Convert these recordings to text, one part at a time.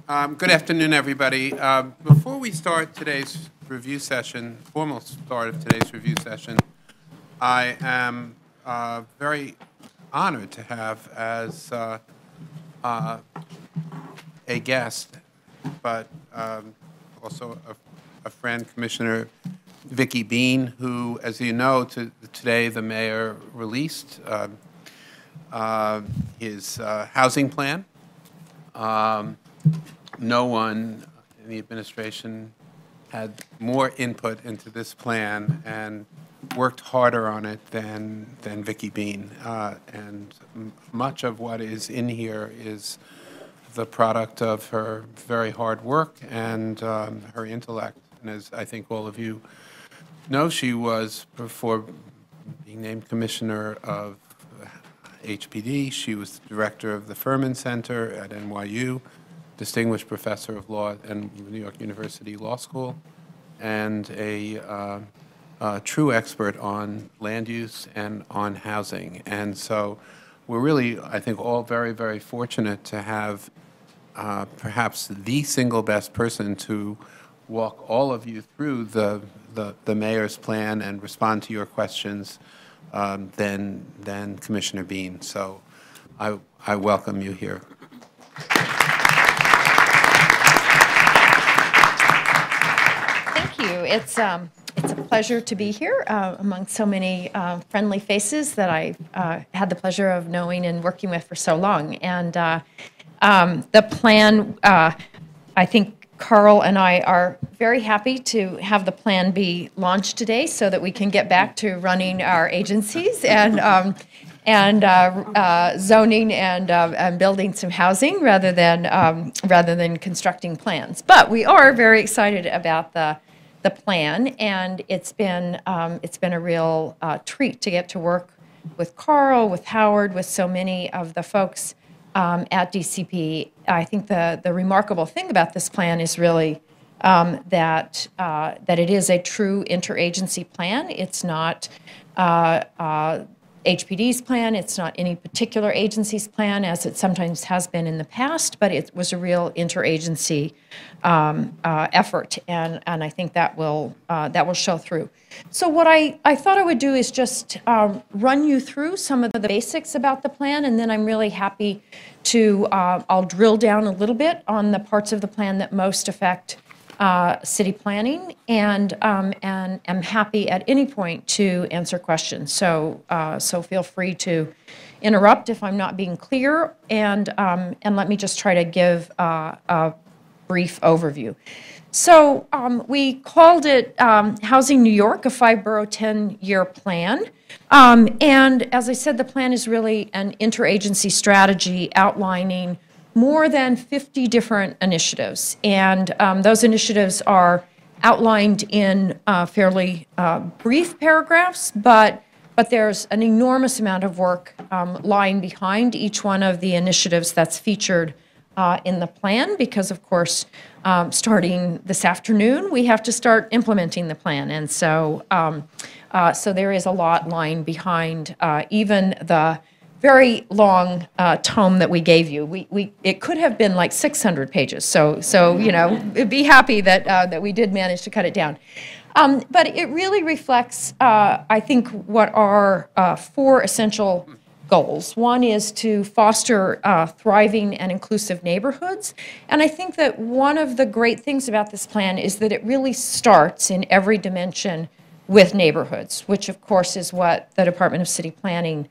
Good afternoon, everybody. Before we start today's review session, formal start of today's review session, I am very honored to have as a guest, but also a friend, Commissioner Vicki Bean, who, as you know, today the mayor released his housing plan. No one in the administration had more input into this plan and worked harder on it than Vicki Bean. And much of what is in here is the product of her very hard work and her intellect. And as I think all of you know, she was, before being named commissioner of HPD, she was the director of the Furman Center at NYU, distinguished professor of law at New York University Law School, and a true expert on land use and on housing. And so we're really, I think, all very, very fortunate to have perhaps the single best person to walk all of you through the mayor's plan and respond to your questions than Commissioner Bean. So I welcome you here. Thank you. It's a pleasure to be here among so many friendly faces that I've had the pleasure of knowing and working with for so long. And the plan, I think Carl and I are very happy to have the plan be launched today so that we can get back to running our agencies and zoning and building some housing rather than constructing plans. But we are very excited about the plan, and it's been a real treat to get to work with Carl, with Howard, with so many of the folks at DCP. I think the remarkable thing about this plan is really that it is a true interagency plan. It's not HPD's plan. It's not any particular agency's plan, as it sometimes has been in the past, but it was a real interagency effort, and I think that will show through. So what I thought I would do is just run you through some of the basics about the plan, and then I'm really happy to I'll drill down a little bit on the parts of the plan that most affect city planning, and am happy at any point to answer questions. So feel free to interrupt if I'm not being clear, and let me just try to give a brief overview. So we called it Housing New York, a 5-borough 10-year plan. And as I said, the plan is really an interagency strategy outlining more than 50 different initiatives. And those initiatives are outlined in fairly brief paragraphs, but there's an enormous amount of work lying behind each one of the initiatives that's featured in the plan, because of course, starting this afternoon, we have to start implementing the plan. And so, so there is a lot lying behind even the very long tome that we gave you. It could have been like 600 pages. So you know, be happy that we did manage to cut it down. But it really reflects, I think, what are 4 essential goals. One is to foster thriving and inclusive neighborhoods. And I think that one of the great things about this plan is that it really starts in every dimension with neighborhoods, which of course is what the Department of City Planning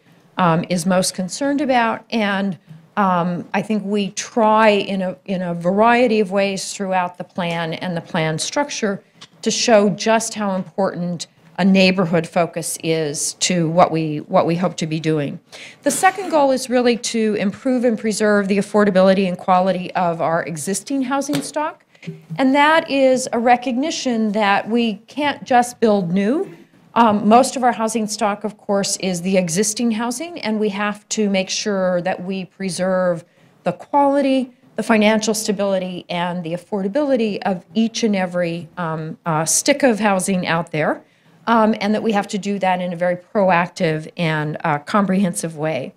is most concerned about. And I think we try in a variety of ways throughout the plan and the plan structure to show just how important a neighborhood focus is to what we hope to be doing. The second goal is really to improve and preserve the affordability and quality of our existing housing stock. And that is a recognition that we can't just build new. Most of our housing stock, of course, is the existing housing, and we have to make sure that we preserve the quality, the financial stability, and the affordability of each and every stick of housing out there. And that we have to do that in a very proactive and comprehensive way.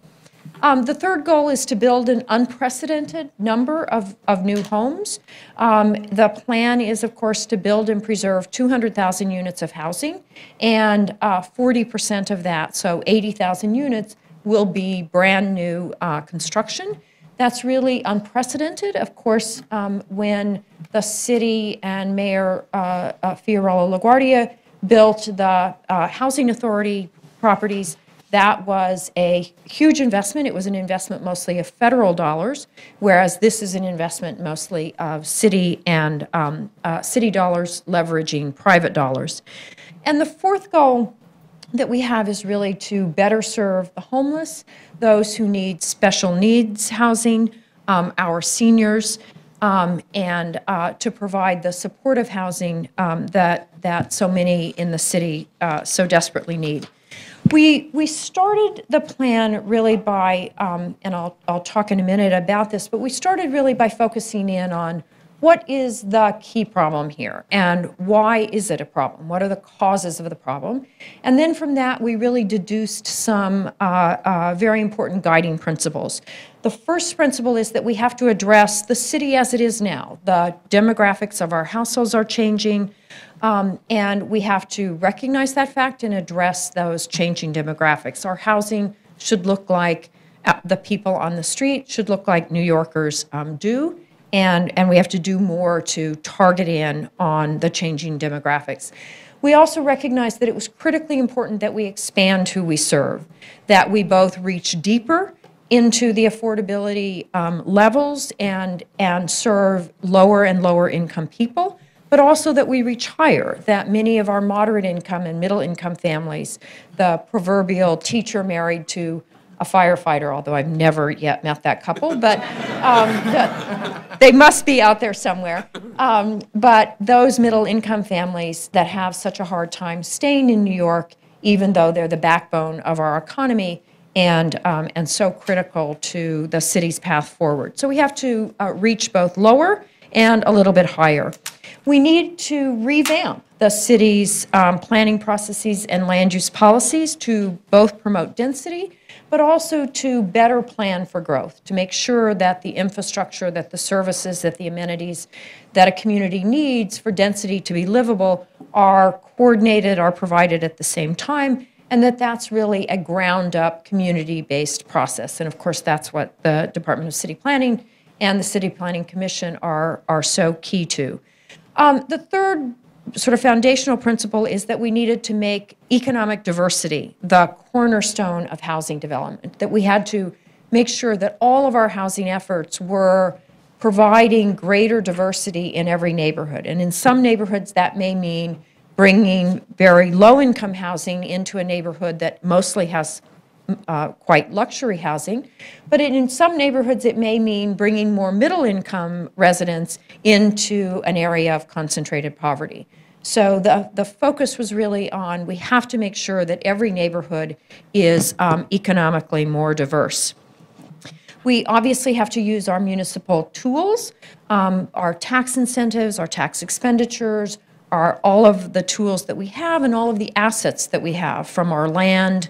The third goal is to build an unprecedented number of new homes. The plan is, of course, to build and preserve 200,000 units of housing, and 40% of that, so 80,000 units, will be brand new construction. That's really unprecedented. Of course, when the city and Mayor Fiorello LaGuardia built the Housing Authority properties, that was a huge investment. It was an investment mostly of federal dollars, whereas this is an investment mostly of city and city dollars leveraging private dollars. And the fourth goal that we have is really to better serve the homeless, those who need special needs housing, our seniors, and to provide the supportive housing that so many in the city so desperately need. We started the plan really by, and I'll talk in a minute about this, but we started really by focusing in on what is the key problem here and why is it a problem? What are the causes of the problem? And then from that, we really deduced some very important guiding principles. The first principle is that we have to address the city as it is now. The demographics of our households are changing, and we have to recognize that fact and address those changing demographics. Our housing should look like the people on the street, should look like New Yorkers do. And we have to do more to target in on the changing demographics. We also recognize that it was critically important that we expand who we serve, that we both reach deeper into the affordability levels and serve lower and lower income people, but also that we reach higher, that many of our moderate income and middle income families, the proverbial teacher married to a firefighter, although I've never yet met that couple, but they must be out there somewhere. But those middle-income families that have such a hard time staying in New York, even though they're the backbone of our economy and so critical to the city's path forward. So we have to reach both lower and a little bit higher. We need to revamp the city's planning processes and land use policies to both promote density, but also to better plan for growth, to make sure that the infrastructure, that the services, that the amenities that a community needs for density to be livable are coordinated, are provided at the same time, and that that's really a ground-up, community-based process. And of course, that's what the Department of City Planning and the City Planning Commission are so key to. The third sort of foundational principle is that we needed to make economic diversity the cornerstone of housing development, that we had to make sure that all of our housing efforts were providing greater diversity in every neighborhood. And in some neighborhoods, that may mean bringing very low-income housing into a neighborhood that mostly has quite luxury housing. But in some neighborhoods, it may mean bringing more middle-income residents into an area of concentrated poverty. So the focus was really on we have to make sure that every neighborhood is economically more diverse. We obviously have to use our municipal tools, our tax incentives, our tax expenditures, all of the tools that we have and all of the assets that we have, from our land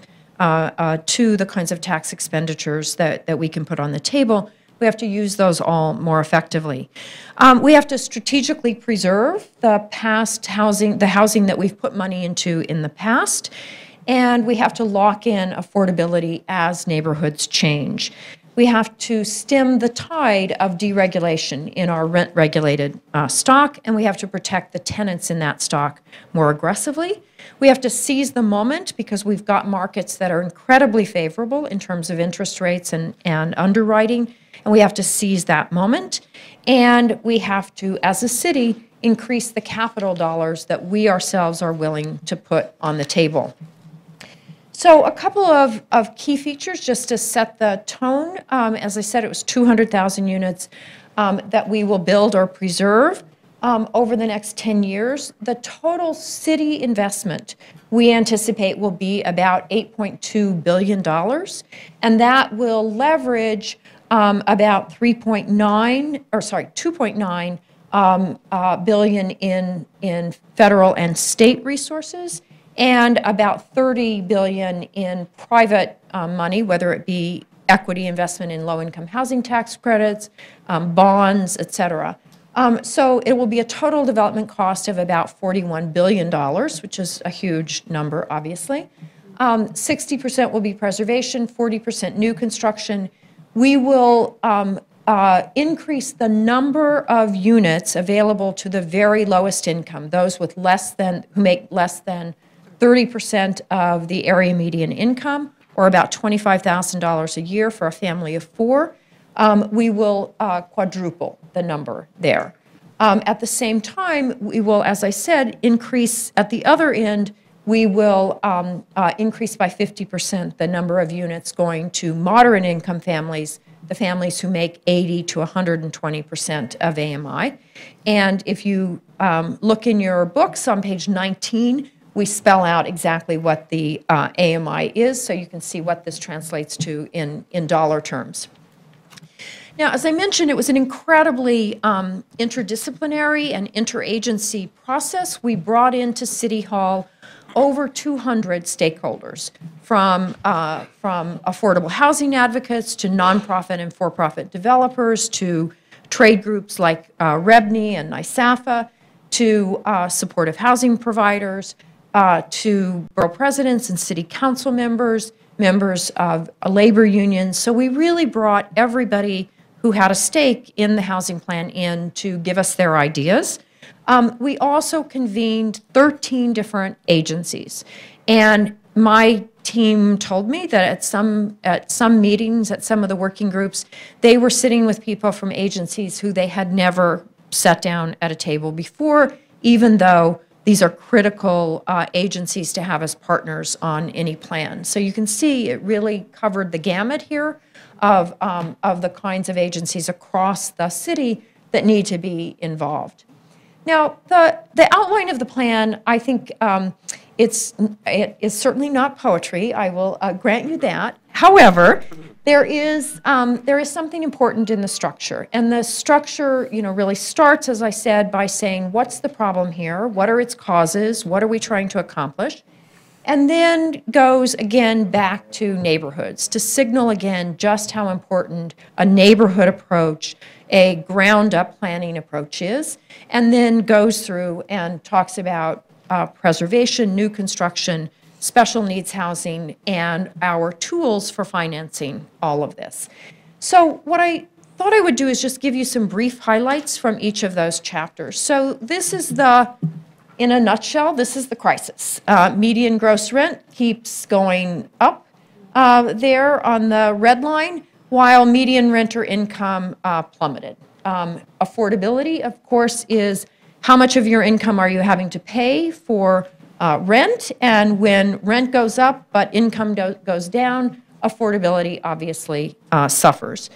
to the kinds of tax expenditures that we can put on the table. We have to use those all more effectively. We have to strategically preserve the past housing, the housing that we've put money into in the past, and we have to lock in affordability as neighborhoods change. We have to stem the tide of deregulation in our rent-regulated stock, and we have to protect the tenants in that stock more aggressively. We have to seize the moment because we've got markets that are incredibly favorable in terms of interest rates and underwriting, and we have to seize that moment. And we have to, as a city, increase the capital dollars that we ourselves are willing to put on the table. So a couple of key features just to set the tone. As I said, it was 200,000 units that we will build or preserve over the next 10 years. The total city investment we anticipate will be about $8.2 billion, and that will leverage about 2.9 billion in federal and state resources, and about 30 billion in private money, whether it be equity investment in low-income housing tax credits, bonds, et cetera. So it will be a total development cost of about $41 billion, which is a huge number, obviously. 60% will be preservation, 40% new construction. We will increase the number of units available to the very lowest income, those with who make less than 30% of the area median income, or about $25,000 a year for a family of 4. We will quadruple the number there. At the same time, we will, as I said, increase at the other end, we will increase by 50% the number of units going to moderate income families, the families who make 80 to 120% of AMI. And if you look in your books on page 19, we spell out exactly what the AMI is, so you can see what this translates to in dollar terms. Now, as I mentioned, it was an incredibly interdisciplinary and interagency process. We brought into City Hall over 200 stakeholders, from affordable housing advocates to nonprofit and for-profit developers to trade groups like REBNY and NYSAFA, to supportive housing providers, to borough presidents and city council members, members of labor unions. So we really brought everybody who had a stake in the housing plan in to give us their ideas. We also convened 13 different agencies. And my team told me that at some meetings, at some of the working groups, they were sitting with people from agencies who they had never sat down at a table before, even though these are critical agencies to have as partners on any plan. So you can see it really covered the gamut here of the kinds of agencies across the city that need to be involved. Now, the outline of the plan, I think it is certainly not poetry. I will grant you that. However, there is something important in the structure, and the structure, really starts, as I said, by saying what's the problem here, what are its causes, what are we trying to accomplish, and then goes again back to neighborhoods to signal again just how important a neighborhood approach, a ground-up planning approach is, and then goes through and talks about preservation, new construction, special needs housing, and our tools for financing all of this. So what I thought I would do is just give you some brief highlights from each of those chapters. So this is in a nutshell, this is the crisis. Median gross rent keeps going up there on the red line, while median renter income plummeted. Affordability, of course, is how much of your income are you having to pay for rent, and when rent goes up but income goes down, affordability obviously suffers.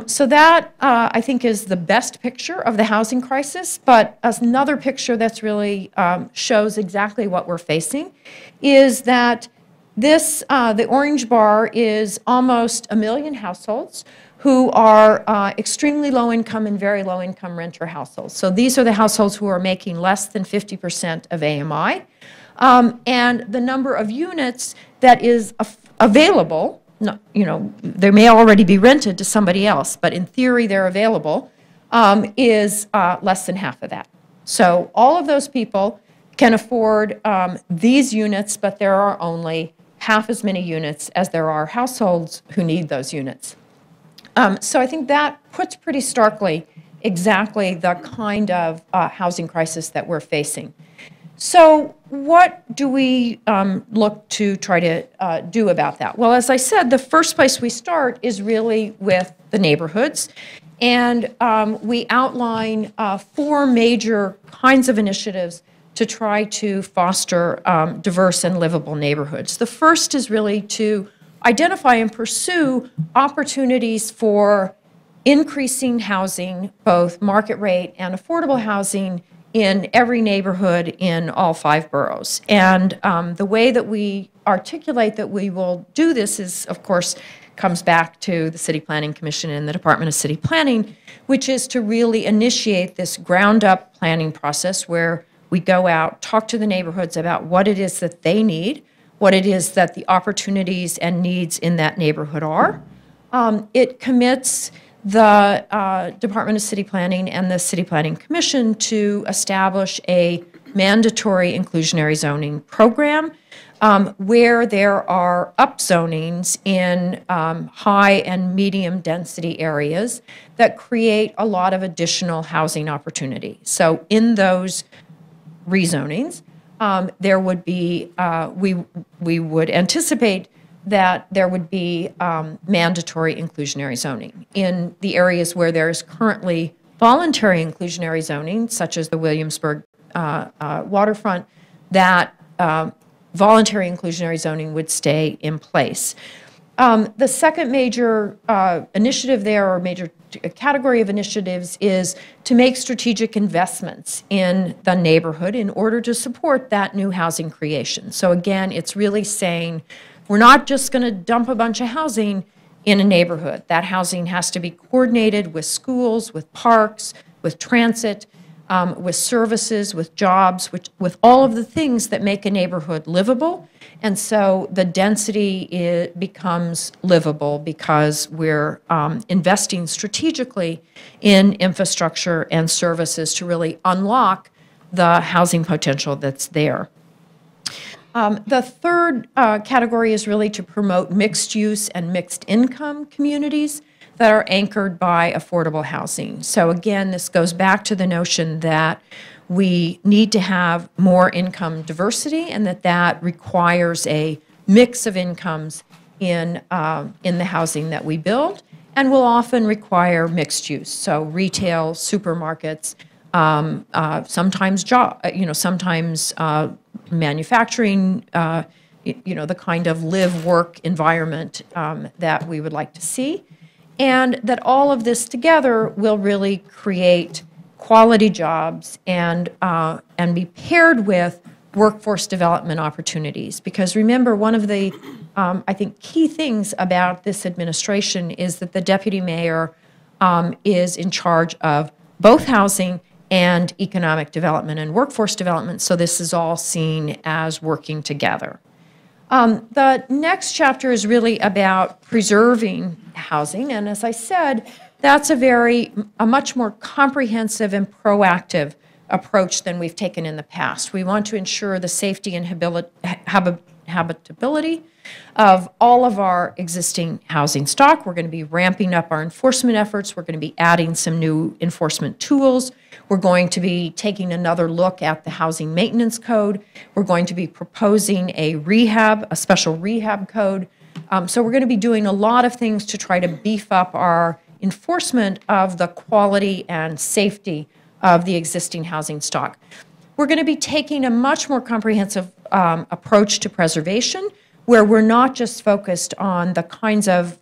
So that, I think, is the best picture of the housing crisis, but another picture that's really shows exactly what we're facing is that the orange bar is almost 1 million households who are extremely low income and very low income renter households. So these are the households who are making less than 50% of AMI. And the number of units that is available, they may already be rented to somebody else, but in theory they're available, is less than half of that. So all of those people can afford these units, but there are only half as many units as there are households who need those units. So I think that puts pretty starkly exactly the kind of housing crisis that we're facing. So what do we look to try to do about that? Well, as I said, the first place we start is really with the neighborhoods. And we outline 4 major kinds of initiatives to try to foster diverse and livable neighborhoods. The first is really to identify and pursue opportunities for increasing housing, both market rate and affordable housing, in every neighborhood in all 5 boroughs. And the way that we articulate that we will do this is, of course, comes back to the City Planning Commission and the Department of City Planning, which is to really initiate this ground-up planning process where we go out, talk to the neighborhoods about what it is that they need, what it is that the opportunities and needs in that neighborhood are, It commits the Department of City Planning and the City Planning Commission to establish a mandatory inclusionary zoning program where there are upzonings in high and medium density areas that create a lot of additional housing opportunity. So in those rezonings, there would be, we would anticipate that there would be mandatory inclusionary zoning. In the areas where there is currently voluntary inclusionary zoning, such as the Williamsburg waterfront, that voluntary inclusionary zoning would stay in place. The second major initiative there, or major category of initiatives, is to make strategic investments in the neighborhood in order to support that new housing creation. So again, it's really saying, we're not just going to dump a bunch of housing in a neighborhood. That housing has to be coordinated with schools, with parks, with transit, with services, with jobs, with all of the things that make a neighborhood livable. And so the density becomes livable because we're investing strategically in infrastructure and services to really unlock the housing potential that's there. The third category is really to promote mixed use and mixed income communities that are anchored by affordable housing. So again, this goes back to the notion that we need to have more income diversity and that requires a mix of incomes in the housing that we build, and will often require mixed use. So retail, supermarkets, sometimes sometimes manufacturing, the kind of live-work environment that we would like to see, and that all of this together will really create quality jobs and be paired with workforce development opportunities. Because remember, one of the, I think, key things about this administration is that the deputy mayor is in charge of both housing and economic development and workforce development, so this is all seen as working together. The next chapter is really about preserving housing, and as I said, that's a much more comprehensive and proactive approach than we've taken in the past. We want to ensure the safety and habitability of all of our existing housing stock. We're going to be ramping up our enforcement efforts. We're going to be adding some new enforcement tools. We're going to be taking another look at the housing maintenance code. We're going to be proposing a special rehab code. So we're going to be doing a lot of things to try to beef up our enforcement of the quality and safety of the existing housing stock. We're going to be taking a much more comprehensive approach to preservation, where we're not just focused on the kinds of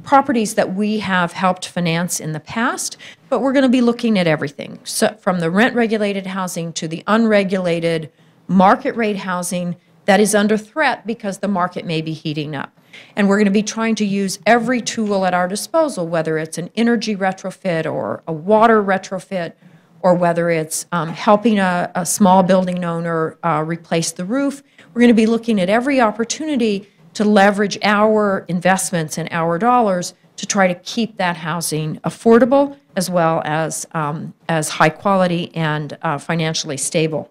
properties that we have helped finance in the past, but we're going to be looking at everything, so from the rent-regulated housing to the unregulated market-rate housing that is under threat because the market may be heating up. And we're going to be trying to use every tool at our disposal, whether it's an energy retrofit or a water retrofit, or whether it's helping a small building owner replace the roof. We're going to be looking at every opportunity to leverage our investments and our dollars to try to keep that housing affordable as well as high quality and financially stable.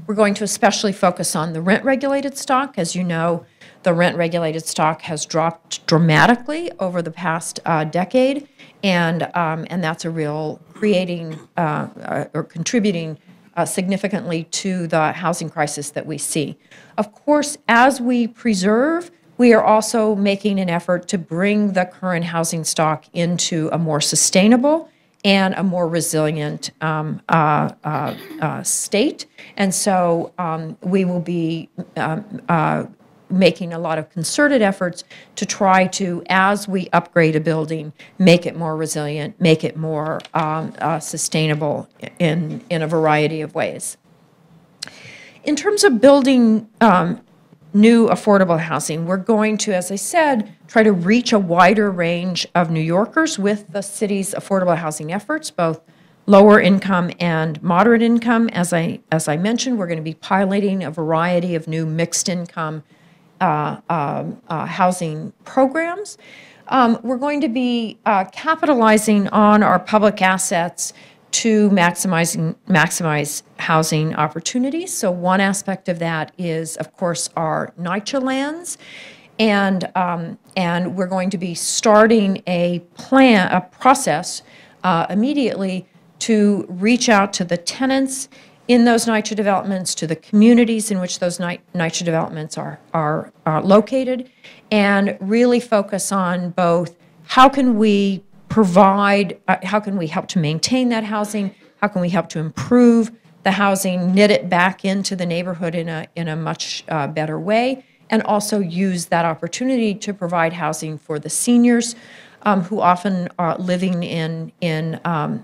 We're going to especially focus on the rent-regulated stock. As you know, the rent-regulated stock has dropped dramatically over the past decade, and that's a real creating or contributing significantly to the housing crisis that we see. Of course, as we preserve, we are also making an effort to bring the current housing stock into a more sustainable and a more resilient state. And so we will be making a lot of concerted efforts to try to, as we upgrade a building, make it more resilient, make it more sustainable in a variety of ways. In terms of building new affordable housing, we're going to, as I said, try to reach a wider range of New Yorkers with the city's affordable housing efforts, both lower income and moderate income. As I mentioned, we're going to be piloting a variety of new mixed income housing programs. We're going to be capitalizing on our public assets to maximize housing opportunities. So one aspect of that is, of course, our NYCHA lands. And we're going to be starting a process immediately to reach out to the tenants in those NYCHA developments, to the communities in which those NYCHA developments are located, and really focus on both how can we provide, how can we help to maintain that housing, how can we help to improve the housing, knit it back into the neighborhood in a much better way, and also use that opportunity to provide housing for the seniors who often are living in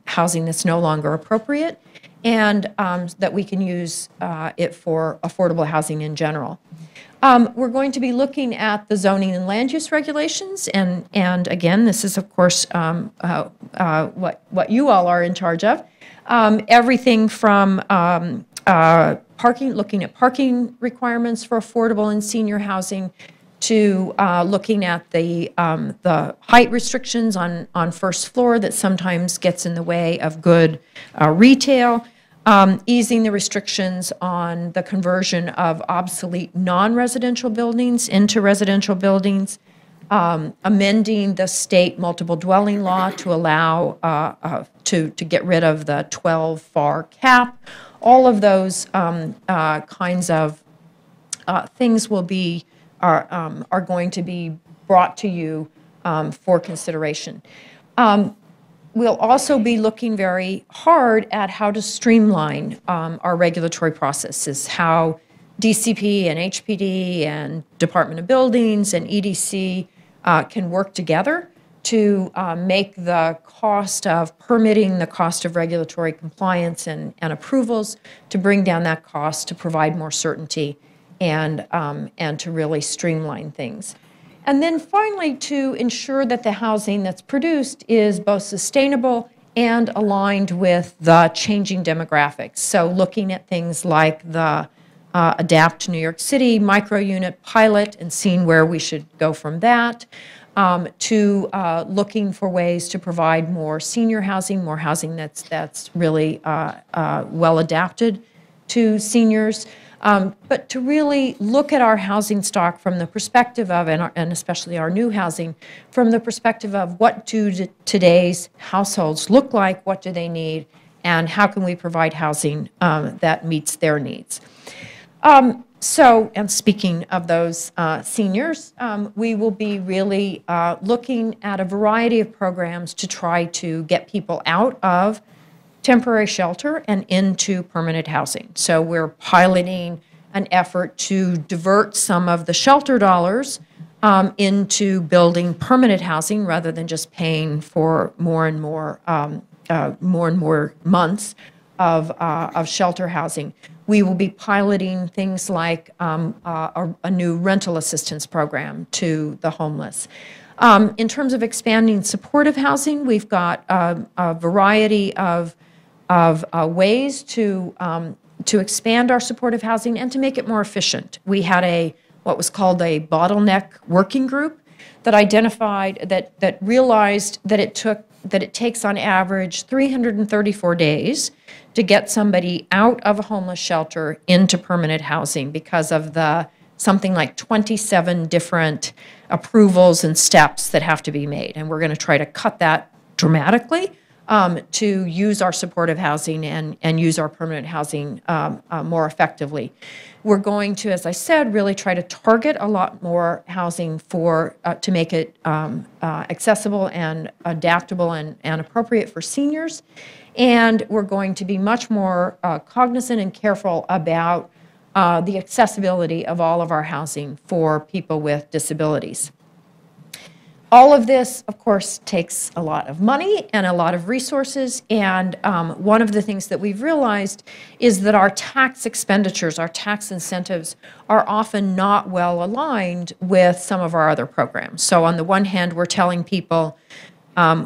housing that's no longer appropriate, and that we can use it for affordable housing in general. We're going to be looking at the zoning and land use regulations, and again, this is, of course, what you all are in charge of. Everything from parking, looking at parking requirements for affordable and senior housing, to looking at the height restrictions on first floor that sometimes gets in the way of good retail, easing the restrictions on the conversion of obsolete non-residential buildings into residential buildings, amending the state multiple dwelling law to allow to get rid of the 12 FAR cap. All of those kinds of things are going to be brought to you for consideration. We'll also be looking very hard at how to streamline our regulatory processes, how DCP and HPD and Department of Buildings and EDC can work together to make the cost of permitting, the cost of regulatory compliance and approvals, to bring down that cost, to provide more certainty, and to really streamline things. And then finally, to ensure that the housing that's produced is both sustainable and aligned with the changing demographics. So looking at things like the Adapt New York City micro-unit pilot and seeing where we should go from that, to looking for ways to provide more senior housing, more housing that's really well adapted to seniors. But to really look at our housing stock from the perspective of, and especially our new housing, from the perspective of what do today's households look like, what do they need, and how can we provide housing that meets their needs. And speaking of those seniors, we will be really looking at a variety of programs to try to get people out of temporary shelter and into permanent housing. So we're piloting an effort to divert some of the shelter dollars into building permanent housing rather than just paying for more and more months of shelter housing. We will be piloting things like a new rental assistance program to the homeless. In terms of expanding supportive housing, we've got a variety of ways to expand our supportive housing and to make it more efficient. We had what was called a bottleneck working group that identified, that realized that it takes on average 334 days to get somebody out of a homeless shelter into permanent housing because of something like 27 different approvals and steps that have to be made. And we're going to try to cut that dramatically to use our supportive housing and use our permanent housing more effectively. We're going to, as I said, really try to target a lot more housing to make it accessible and adaptable and appropriate for seniors. And we're going to be much more cognizant and careful about the accessibility of all of our housing for people with disabilities. All of this, of course, takes a lot of money and a lot of resources, and one of the things that we've realized is that our tax expenditures, our tax incentives, are often not well aligned with some of our other programs. So on the one hand, we're telling people,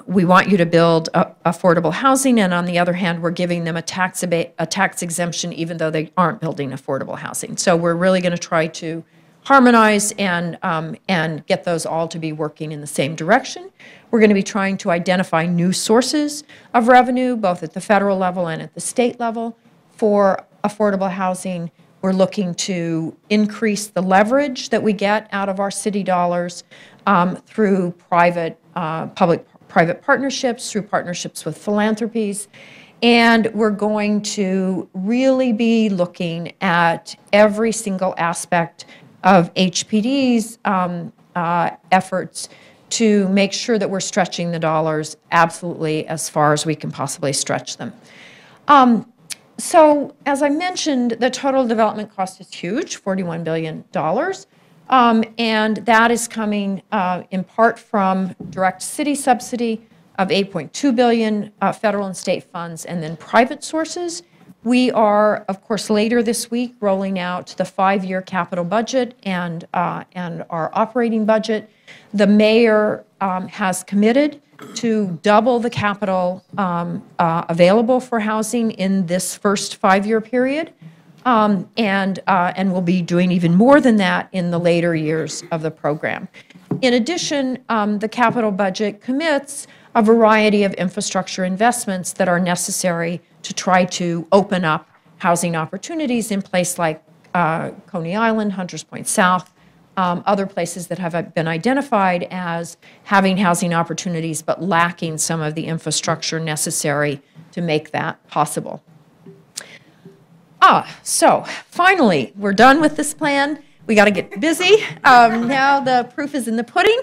we want you to build affordable housing, and on the other hand, we're giving them a tax exemption even though they aren't building affordable housing. So we're really going to try to harmonize and get those all to be working in the same direction. We're going to be trying to identify new sources of revenue, both at the federal level and at the state level, for affordable housing. We're looking to increase the leverage that we get out of our city dollars through public-private partnerships, through partnerships with philanthropies. And we're going to really be looking at every single aspect of HPD's efforts to make sure that we're stretching the dollars absolutely as far as we can possibly stretch them. So, as I mentioned, the total development cost is huge, $41 billion. And that is coming in part from direct city subsidy of $8.2 billion, federal and state funds, and then private sources. We are, of course, later this week rolling out the 5-year capital budget and our operating budget. The mayor has committed to double the capital available for housing in this first 5-year period, and will be doing even more than that in the later years of the program. In addition, the capital budget commits a variety of infrastructure investments that are necessary to try to open up housing opportunities in places like Coney Island, Hunters Point South, other places that have been identified as having housing opportunities but lacking some of the infrastructure necessary to make that possible. So finally, we're done with this plan. We got to get busy. Now the proof is in the pudding.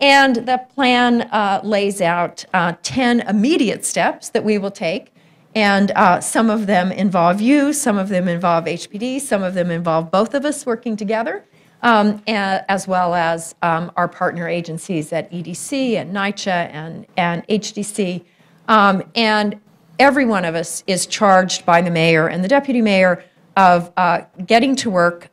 And the plan lays out 10 immediate steps that we will take. And some of them involve you, some of them involve HPD, some of them involve both of us working together, as well as our partner agencies at EDC and NYCHA and HDC. And every one of us is charged by the mayor and the deputy mayor of getting to work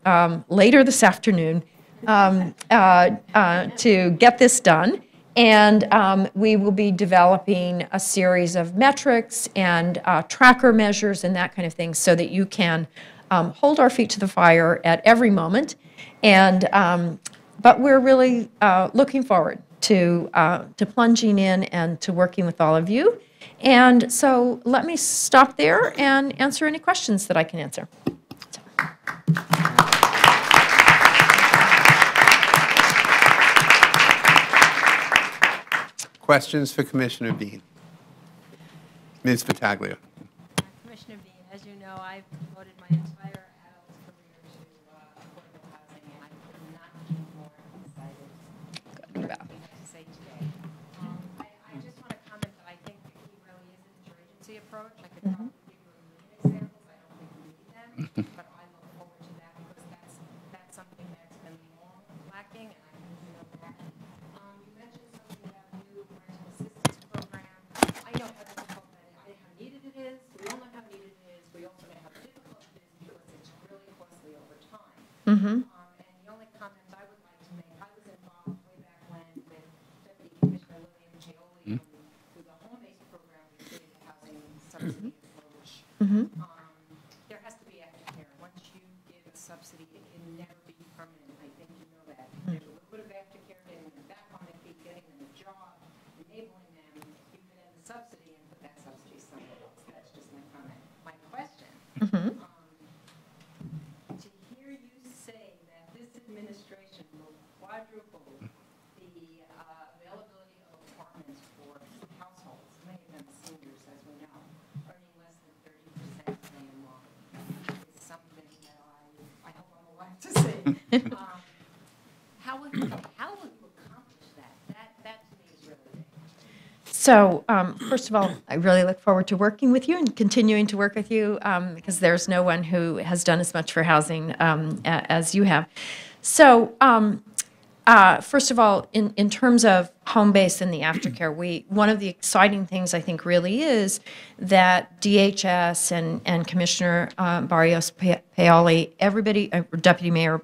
later this afternoon to get this done. And we will be developing a series of metrics and tracker measures and that kind of thing so that you can hold our feet to the fire at every moment. And but we're really looking forward to plunging in and to working with all of you. And so let me stop there and answer any questions that I can answer. Questions for Commissioner Bean? Ms. Battaglia. Commissioner Bean, as you know, I've devoted my entire adult career to affordable housing, and I could not be more excited about what we have to say today. I just want to comment that I think the key really is an interagency approach. I could probably give you a million examples. I don't think we need them, but I look forward to that because that's something that's been long lacking, and I think we know that. You mentioned something about new parental assistance program. I know how difficult how needed it is. We all know how needed it is. We also know how difficult it is because it's really costly over time. And the only comment I would like to make, I was involved way back when with Deputy Commissioner William Paoli through the home-based program we created the housing subsidy approach. There has to be aftercare. Once you give a subsidy, it can never be permanent. I think you know that. There's a little bit of aftercare, getting them back on their feet, getting them a job, enabling them. You can end the subsidy and put that subsidy somewhere else. That's just my comment. My question, to hear you say that this administration will quadruple the availability of apartments for households, many of them seniors, as we know, earning less than 30% anymore, is something that I hope I'm alive to see. How will you accomplish that? That to me is really big. So, first of all, I really look forward to working with you and continuing to work with you because there's no one who has done as much for housing as you have. So, first of all, in terms of home base and the aftercare, one of the exciting things I think really is that DHS and Commissioner Barrios Paoli, everybody, Deputy Mayor,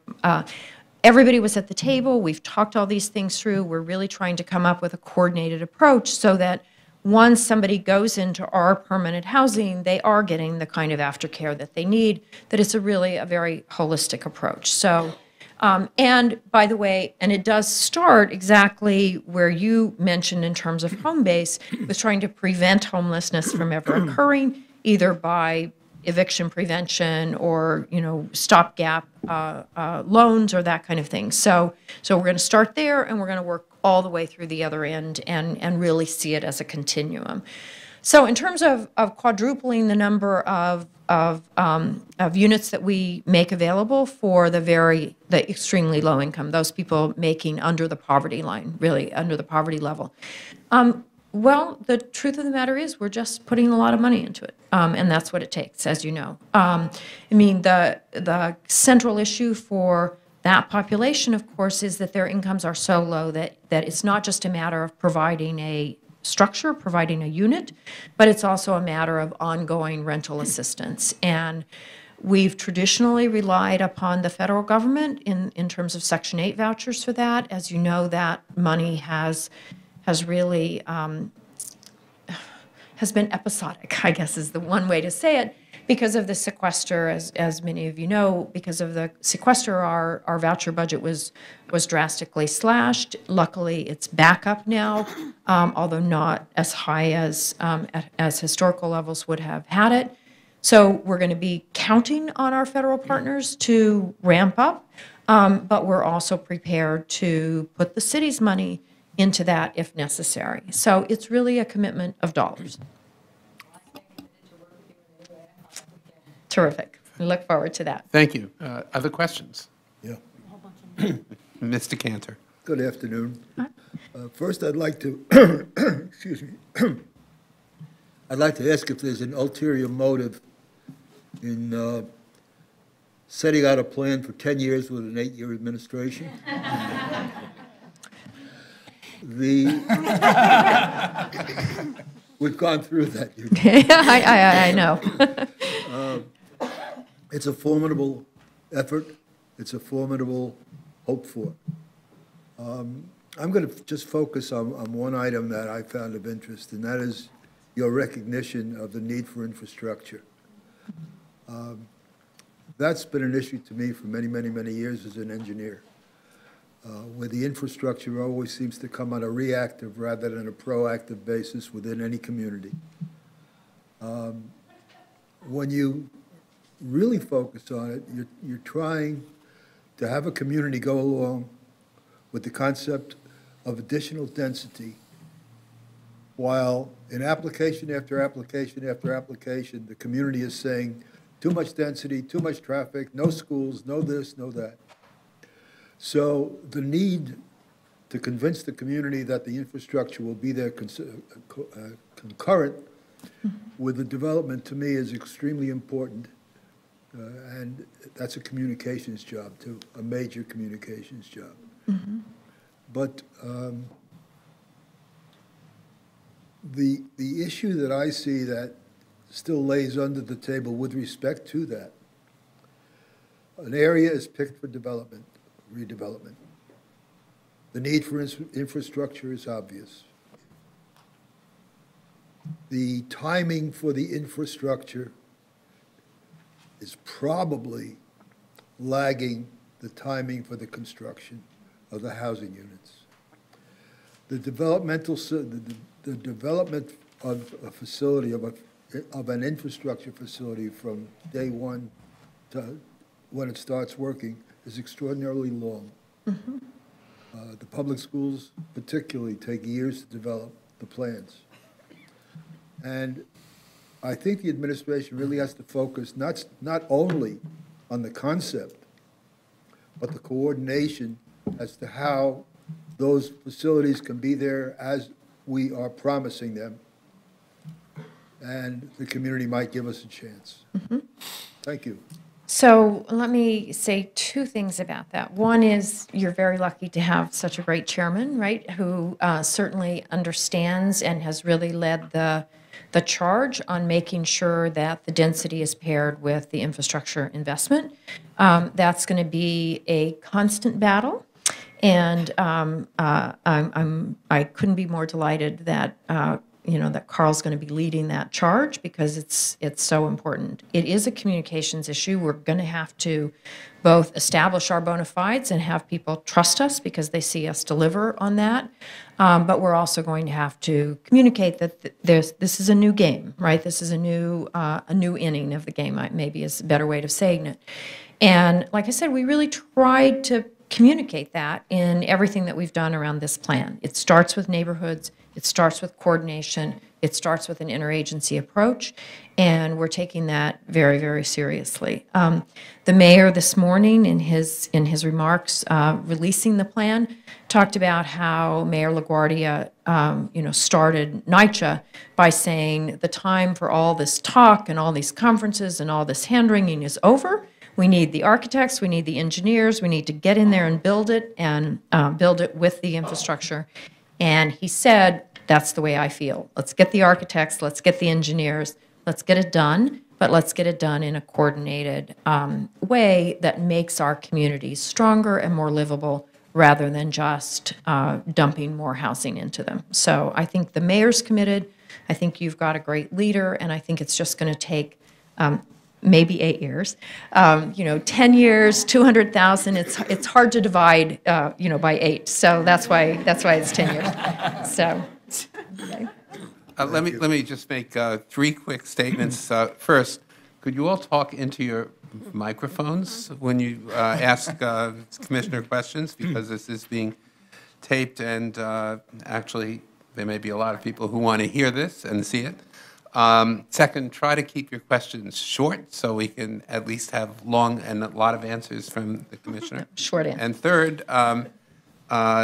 everybody was at the table. We've talked all these things through. We're really trying to come up with a coordinated approach so that once somebody goes into our permanent housing, they are getting the kind of aftercare that they need, that it's really a very holistic approach. So And by the way, and it does start exactly where you mentioned in terms of home base, with trying to prevent homelessness from ever occurring, either by eviction prevention or, stopgap loans or that kind of thing. So we're going to start there, and we're going to work all the way through the other end and really see it as a continuum. So in terms of quadrupling the number of units that we make available for the extremely low income, those people making under the poverty line, really under the poverty level. Well, the truth of the matter is we're just putting a lot of money into it, and that's what it takes, as you know. The central issue for that population, of course, is that their incomes are so low that it's not just a matter of providing a structure, providing a unit, but it's also a matter of ongoing rental assistance. And we've traditionally relied upon the federal government in terms of Section 8 vouchers for that. As you know, that money has really has been episodic, I guess is the one way to say it, because of the sequester, as many of you know, because of the sequester, our voucher budget was drastically slashed. Luckily, it's back up now, although not as high as historical levels would have had it. So we're going to be counting on our federal partners to ramp up, but we're also prepared to put the city's money into that if necessary. So it's really a commitment of dollars. Terrific. We look forward to that. Thank you. Other questions? Yeah. Mr. Cantor. Good afternoon. First, I'd like to, excuse me, I'd like to ask if there's an ulterior motive in setting out a plan for 10 years with an 8-year administration. We've gone through that. I know. It's a formidable effort. It's a formidable hope for. I'm going to just focus on one item that I found of interest, and that is your recognition of the need for infrastructure. That's been an issue to me for many, many, many years as an engineer, where the infrastructure always seems to come on a reactive rather than a proactive basis within any community. When you really focus on it, you're trying to have a community go along with the concept of additional density, while in application after application after application, the community is saying, too much density, too much traffic, no schools, no this, no that. So the need to convince the community that the infrastructure will be there concurrent with the development, to me, is extremely important. And that's a communications job, too, a major communications job. Mm-hmm. But the issue that I see that still lays under the table with respect to that, an area is picked for development, redevelopment. The need for infrastructure is obvious. The timing for the infrastructure is probably lagging the timing for the construction of the housing units. The development of a facility, of an infrastructure facility from day one to when it starts working is extraordinarily long. Mm-hmm. The public schools particularly take years to develop the plans. And I think the administration really has to focus not only on the concept, but the coordination as to how those facilities can be there as we are promising them, and the community might give us a chance. Mm-hmm. Thank you. So let me say two things about that. One is you're very lucky to have such a great chairman, right, who certainly understands and has really led the charge on making sure that the density is paired with the infrastructure investment. That's going to be a constant battle, and I couldn't be more delighted that that Carl's going to be leading that charge because it's so important. It is a communications issue. We're going to have to both establish our bona fides and have people trust us because they see us deliver on that. But we're also going to have to communicate that this is a new game, right? This is a new inning of the game, maybe is a better way of saying it. And like I said, we really tried to communicate that in everything that we've done around this plan. It starts with neighborhoods, it starts with coordination, it starts with an interagency approach, and we're taking that very, very seriously. The mayor this morning in his remarks releasing the plan talked about how Mayor LaGuardia started NYCHA by saying the time for all this talk and all these conferences and all this hand-wringing is over. We need the architects, we need the engineers, we need to get in there and build it with the infrastructure. And he said, that's the way I feel. Let's get the architects, let's get the engineers, let's get it done, but let's get it done in a coordinated way that makes our communities stronger and more livable rather than just dumping more housing into them. So I think the mayor's committed, I think you've got a great leader, and I think it's just going to take maybe 8 years, 10 years, 200,000. It's hard to divide, by 8. So that's why it's 10 years. So, okay. Let me just make 3 quick statements. First, could you all talk into your microphones when you ask Commissioner questions, because this is being taped, and actually there may be a lot of people who want to hear this and see it. Second, try to keep your questions short so we can at least have long and a lot of answers from the Commissioner. Short answer. And third,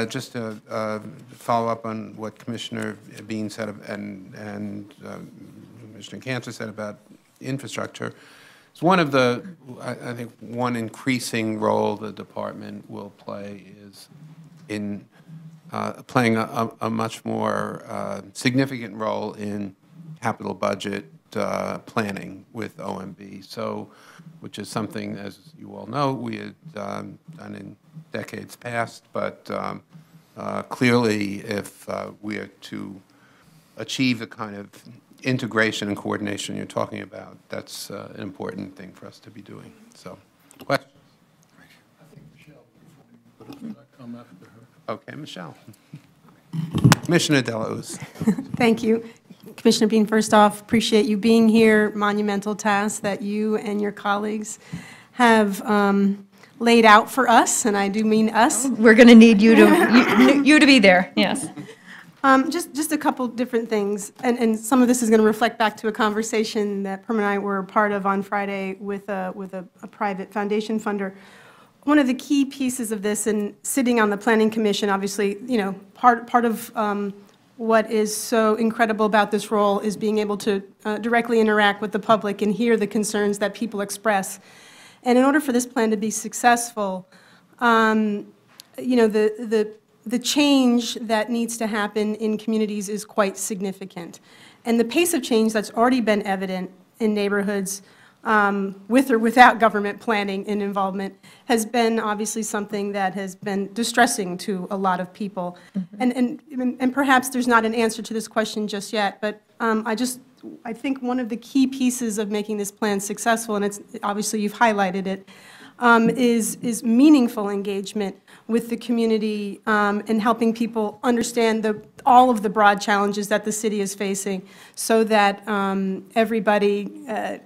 just to follow up on what Commissioner Bean said and Commissioner Cantor said about infrastructure, it's one of the, I think one increasing role the department will play is in playing a much more significant role in capital budget planning with OMB, so, which is something, as you all know, we had done in decades past, but clearly if we are to achieve the kind of integration and coordination you're talking about, that's an important thing for us to be doing. So, questions? I think Michelle, before you come after her. Okay, Michelle. Commissioner Delauze. Thank you. Commissioner Bean, first off, appreciate you being here. Monumental task that you and your colleagues have laid out for us, and I do mean us. We're going to need you to be there, yes. Just a couple different things, and some of this is going to reflect back to a conversation that Perm and I were part of on Friday with a private foundation funder. One of the key pieces of this, and sitting on the Planning Commission, obviously, part of what is so incredible about this role is being able to directly interact with the public and hear the concerns that people express. And in order for this plan to be successful, the change that needs to happen in communities is quite significant. And the pace of change that's already been evident in neighborhoods with or without government planning and involvement has been obviously something that has been distressing to a lot of people. Mm-hmm. And perhaps there's not an answer to this question just yet, but I think one of the key pieces of making this plan successful, and it's obviously you've highlighted it, is meaningful engagement with the community and helping people understand all of the broad challenges that the city is facing so that everybody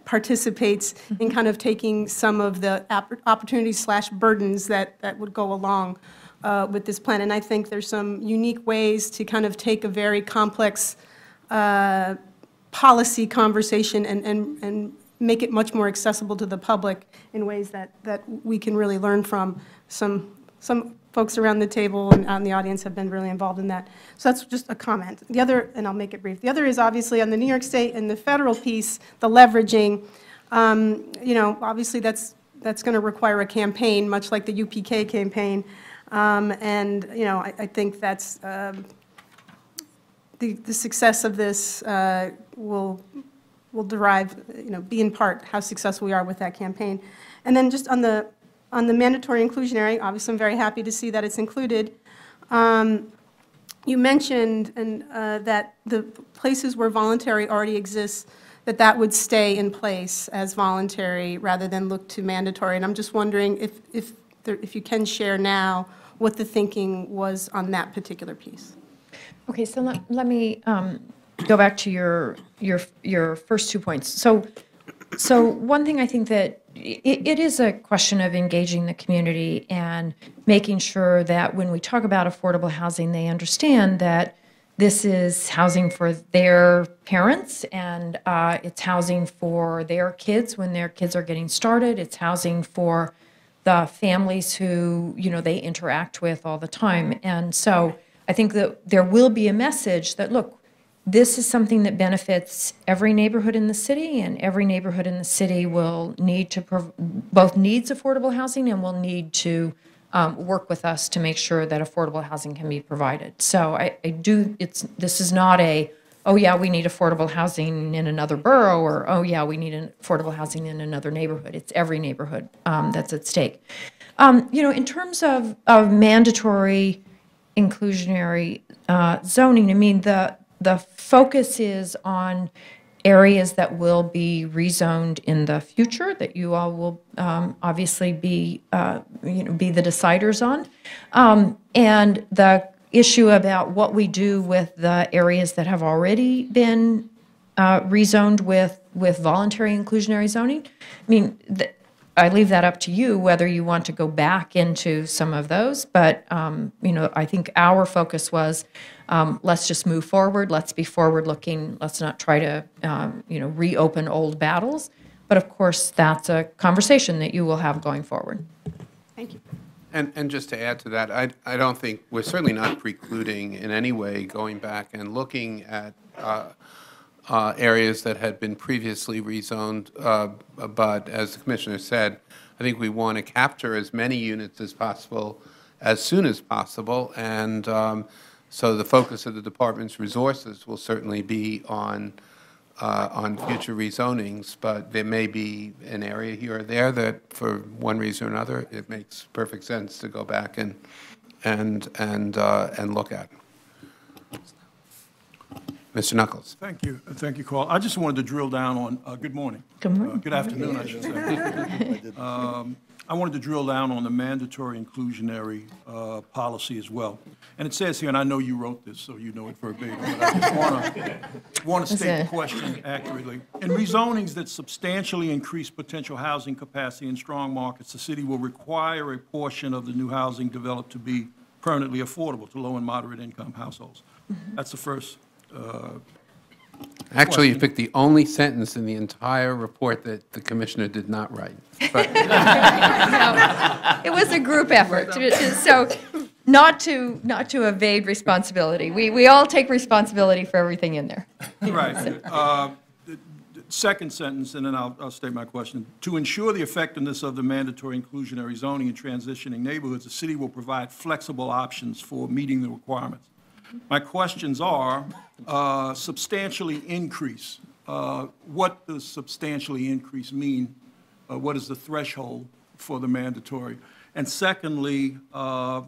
participates in kind of taking some of the opportunities/burdens that would go along with this plan. And I think there's some unique ways to kind of take a very complex policy conversation and make it much more accessible to the public in ways that we can really learn from. Some folks around the table and out in the audience have been really involved in that. So that's just a comment. The other, and I'll make it brief, the other is obviously on the New York State and the federal piece, the leveraging. Obviously that's going to require a campaign, much like the UPK campaign. I think that's the success of this will derive, be in part how successful we are with that campaign. And then just on the mandatory inclusionary, obviously I'm very happy to see that it's included. you mentioned that the places where voluntary already exists, that would stay in place as voluntary rather than look to mandatory. And I'm just wondering if you can share now what the thinking was on that particular piece. Okay, so let me go back to your first 2 points. So one thing I think that it is a question of engaging the community and making sure that when we talk about affordable housing, they understand that this is housing for their parents, and it's housing for their kids when their kids are getting started. It's housing for the families who, they interact with all the time. And so I think that there will be a message that, look, this is something that benefits every neighborhood in the city, and every neighborhood in the city will need to both needs affordable housing and will need to work with us to make sure that affordable housing can be provided. So this is not oh yeah, we need affordable housing in another borough, or oh yeah, we need affordable housing in another neighborhood. It's every neighborhood that's at stake. In terms of mandatory inclusionary zoning, I mean, the focus is on areas that will be rezoned in the future, that you all will obviously be the deciders on. And the issue about what we do with the areas that have already been rezoned with voluntary inclusionary zoning, I mean, I leave that up to you, whether you want to go back into some of those. But, I think our focus was, let's just move forward. Let's be forward-looking. Let's not try to, reopen old battles. But, of course, that's a conversation that you will have going forward. Thank you. And just to add to that, I don't think, we're certainly not precluding in any way going back and looking at areas that had been previously rezoned, but as the Commissioner said, I think we want to capture as many units as possible as soon as possible, and so the focus of the department's resources will certainly be on future rezonings, but there may be an area here or there that, for one reason or another, it makes perfect sense to go back and look at. Mr. Knuckles. Thank you, Carl. I just wanted to drill down on, good morning. Good morning. Good afternoon, I should say. I wanted to drill down on the mandatory inclusionary policy as well. And it says here, and I know you wrote this, so you know it verbatim, but I just want to state the question accurately. In rezonings that substantially increase potential housing capacity in strong markets, the city will require a portion of the new housing developed to be permanently affordable to low and moderate income households. That's the first Actually, you picked the only sentence in the entire report that the Commissioner did not write. But It was a group effort, so not to evade responsibility. We all take responsibility for everything in there. Right. The second sentence, and then I'll state my question. To ensure the effectiveness of the mandatory inclusionary zoning in transitioning neighborhoods, the city will provide flexible options for meeting the requirements. My questions are, substantially increase. What does substantially increase mean? What is the threshold for the mandatory? And secondly,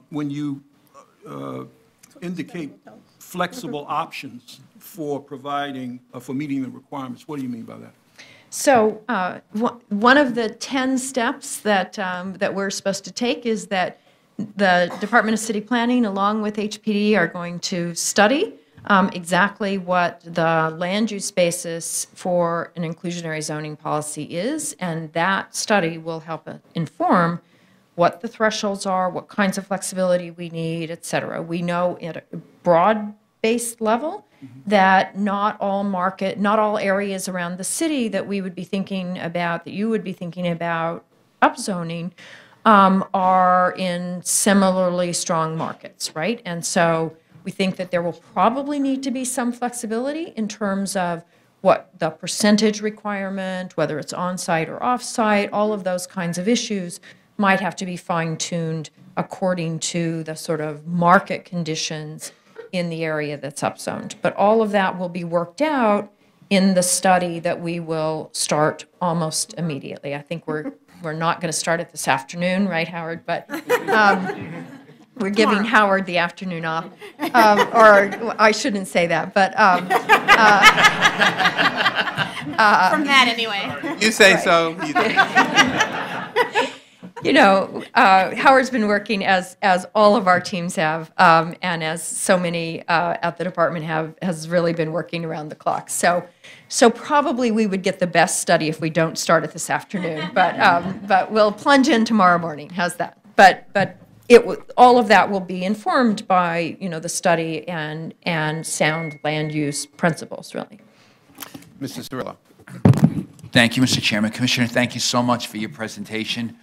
when you indicate flexible options for providing, for meeting the requirements, what do you mean by that? So one of the 10 steps that we're supposed to take is that the Department of City Planning, along with HPD, are going to study exactly what the land use basis for an inclusionary zoning policy is, and that study will help inform what the thresholds are, what kinds of flexibility we need, et cetera. We know at a broad-based level that not all areas around the city that we would be thinking about, that you would be thinking about upzoning, are in similarly strong markets, right? And so we think that there will probably need to be some flexibility in terms of what the percentage requirement, whether it's on-site or off-site, all of those kinds of issues might have to be fine-tuned according to the sort of market conditions in the area that's upzoned. But all of that will be worked out in the study that we will start almost immediately. I think we're not going to start it this afternoon, right, Howard? But We're giving Tomorrow. Howard the afternoon off, or I shouldn't say that, but From that, anyway. You say so. You you know, Howard's been working as all of our teams have, and as so many at the department has really been working around the clock. So probably we would get the best study if we don't start it this afternoon, but we'll plunge in tomorrow morning. How's that? But all of that will be informed by, you know, the study and sound land use principles, really. Mr. Cirillo. Thank you, Mr. Chairman. Commissioner, thank you so much for your presentation.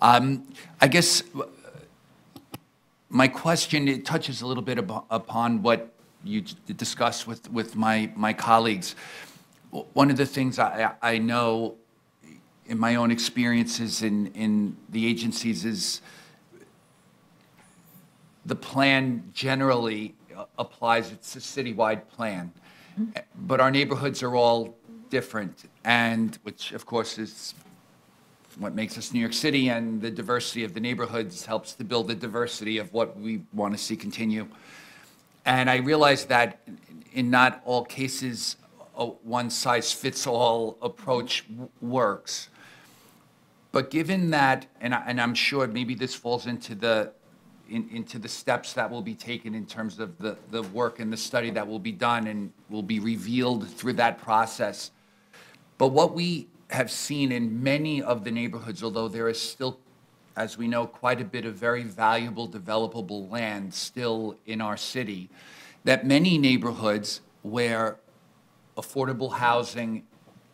I guess my question, it touches a little bit upon what you discussed with my colleagues. One of the things I know in my own experiences in the agencies is the plan generally applies, it's a citywide plan, but our neighborhoods are all different, and which of course is what makes us New York City, and the diversity of the neighborhoods helps to build the diversity of what we want to see continue. And I realize that in not all cases a one-size-fits-all approach works. But given that, and I'm sure maybe this falls into the steps that will be taken in terms of the work and the study that will be done and will be revealed through that process. But what we have seen in many of the neighborhoods, although there is still, as we know, quite a bit of very valuable developable land still in our city, that many neighborhoods where affordable housing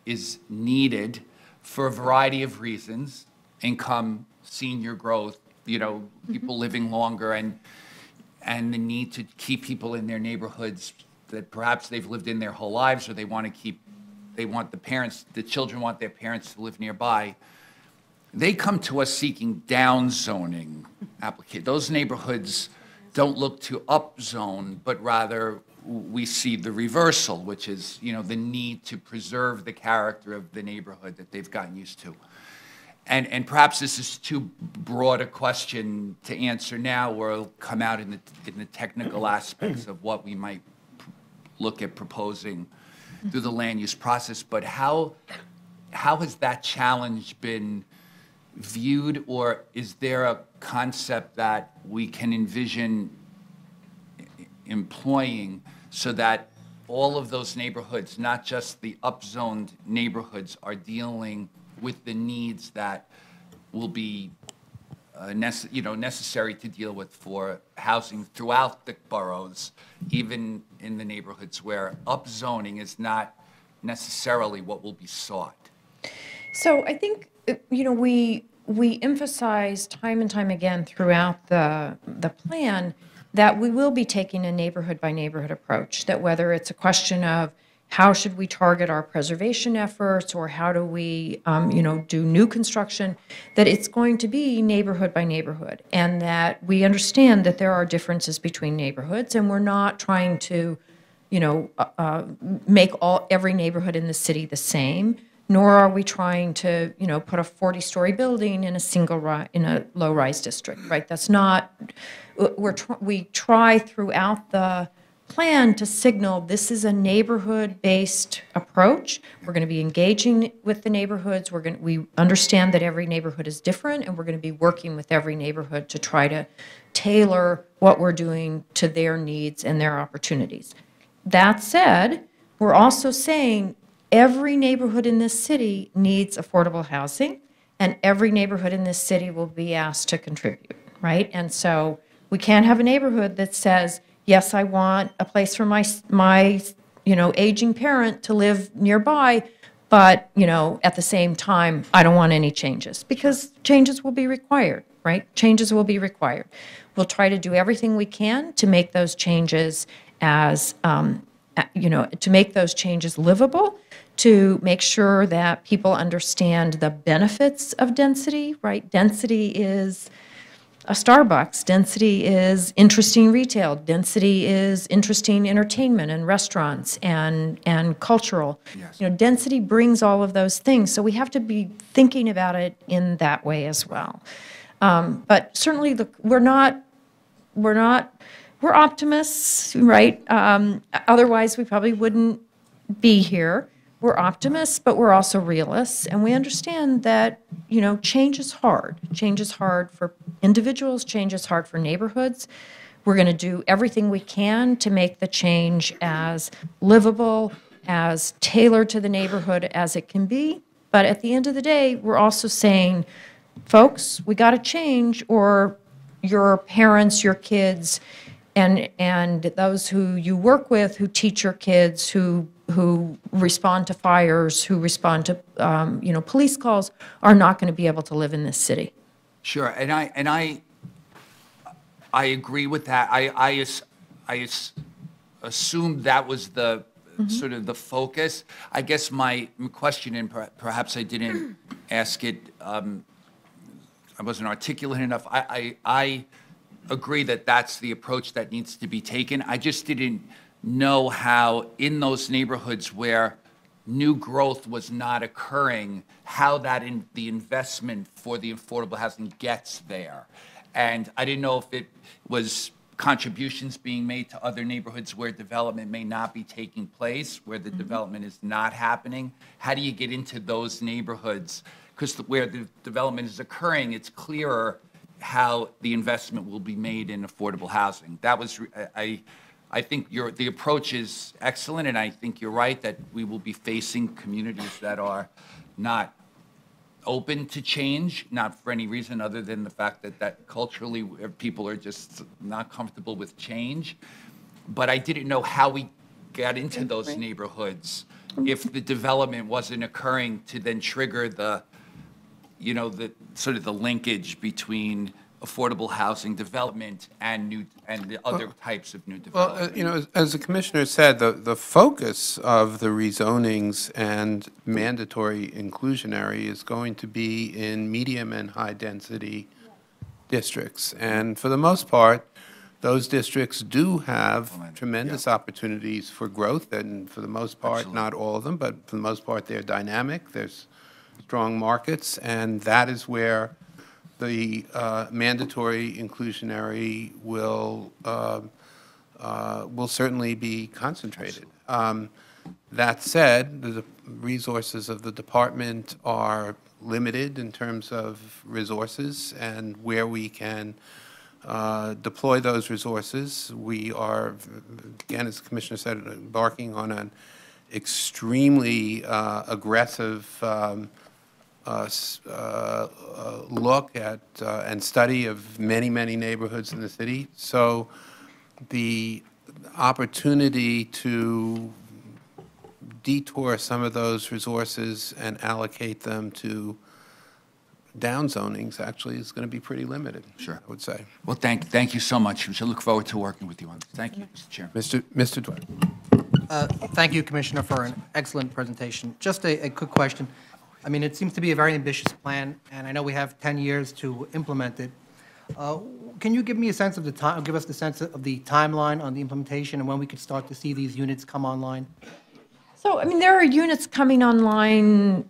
is needed for a variety of reasons, income, senior growth, you know, people living longer, and the need to keep people in their neighborhoods that perhaps they've lived in their whole lives, or they want the children want their parents to live nearby. They come to us seeking down zoning application. Those neighborhoods don't look to up zone, but rather we see the reversal, which is, you know, the need to preserve the character of the neighborhood that they've gotten used to. And perhaps this is too broad a question to answer now, or it'll come out in the technical aspects of what we might look at proposing through the land use process. But how has that challenge been viewed, or is there a concept that we can envision employing so that all of those neighborhoods, not just the upzoned neighborhoods, are dealing with the needs that will be necessary to deal with for housing throughout the boroughs, even in the neighborhoods where upzoning is not necessarily what will be sought? So I think, you know, we emphasize time and time again throughout the plan that we will be taking a neighborhood by neighborhood approach, that whether it's a question of how should we target our preservation efforts, or how do we, do new construction, that it's going to be neighborhood by neighborhood, and that we understand that there are differences between neighborhoods, and we're not trying to, make every neighborhood in the city the same, nor are we trying to, put a 40-story building in a low-rise district, right? That's not. We try throughout the plan to signal this is a neighborhood-based approach. We're going to be engaging with the neighborhoods. We understand that every neighborhood is different, and we're going to be working with every neighborhood to try to tailor what we're doing to their needs and their opportunities. That said, we're also saying every neighborhood in this city needs affordable housing, and every neighborhood in this city will be asked to contribute, right? And so we can't have a neighborhood that says, yes, I want a place for my aging parent to live nearby, but, at the same time, I don't want any changes, because changes will be required, right? Changes will be required. We'll try to do everything we can to make those changes to make those changes livable, to make sure that people understand the benefits of density, right? Density is a Starbucks. Density is interesting retail. Density is interesting entertainment and restaurants and cultural. Yes. Density brings all of those things. So we have to be thinking about it in that way as well. But certainly, we're not we're optimists, right? Otherwise, we probably wouldn't be here. We're optimists, but we're also realists, and we understand that, change is hard. Change is hard for individuals, change is hard for neighborhoods. We're going to do everything we can to make the change as livable, as tailored to the neighborhood as it can be. But at the end of the day, we're also saying, folks, we got to change, or your parents, your kids, and those who you work with, who teach your kids, who respond to fires, who respond to police calls, are not going to be able to live in this city. Sure, and I agree with that. I assumed that was the sort of the focus. I guess my question, and perhaps I didn't ask it, I wasn't articulate enough. I agree that that's the approach that needs to be taken. I just didn't know how in those neighborhoods where new growth was not occurring, how the investment for the affordable housing gets there. And I didn't know if it was contributions being made to other neighborhoods where development may not be taking place, where the development is not happening. How do you get into those neighborhoods? Because where the development is occurring, it's clearer how the investment will be made in affordable housing. That was, I think the approach is excellent, and I think you're right that we will be facing communities that are not open to change, not for any reason other than the fact that culturally people are just not comfortable with change. But I didn't know how we got into those neighborhoods if the development wasn't occurring to then trigger the sort of the linkage between affordable housing development and the other types of new development. Well, as the commissioner said, the focus of the rezonings and mandatory inclusionary is going to be in medium and high density districts. And for the most part, those districts do have tremendous opportunities for growth, and for the most part, Absolutely. not all of them, but for the most part, they're dynamic. There's strong markets, and that is where the mandatory inclusionary will certainly be concentrated. That said, the resources of the department are limited in terms of resources, and where we can deploy those resources, we are, again, as the commissioner said, embarking on an extremely aggressive look at and study of many, many neighborhoods in the city. So the opportunity to detour some of those resources and allocate them to downzonings actually is going to be pretty limited, Sure. I would say. Well, thank you so much. We should look forward to working with you on this. Thank you, Mr. Chairman. Mr. Dwight. Thank you, Commissioner, for an excellent presentation. Just a quick question. I mean, it seems to be a very ambitious plan, and I know we have 10 years to implement it. Can you give me a sense of the time, give us the sense of the timeline on the implementation and when we could start to see these units come online? So, I mean, there are units coming online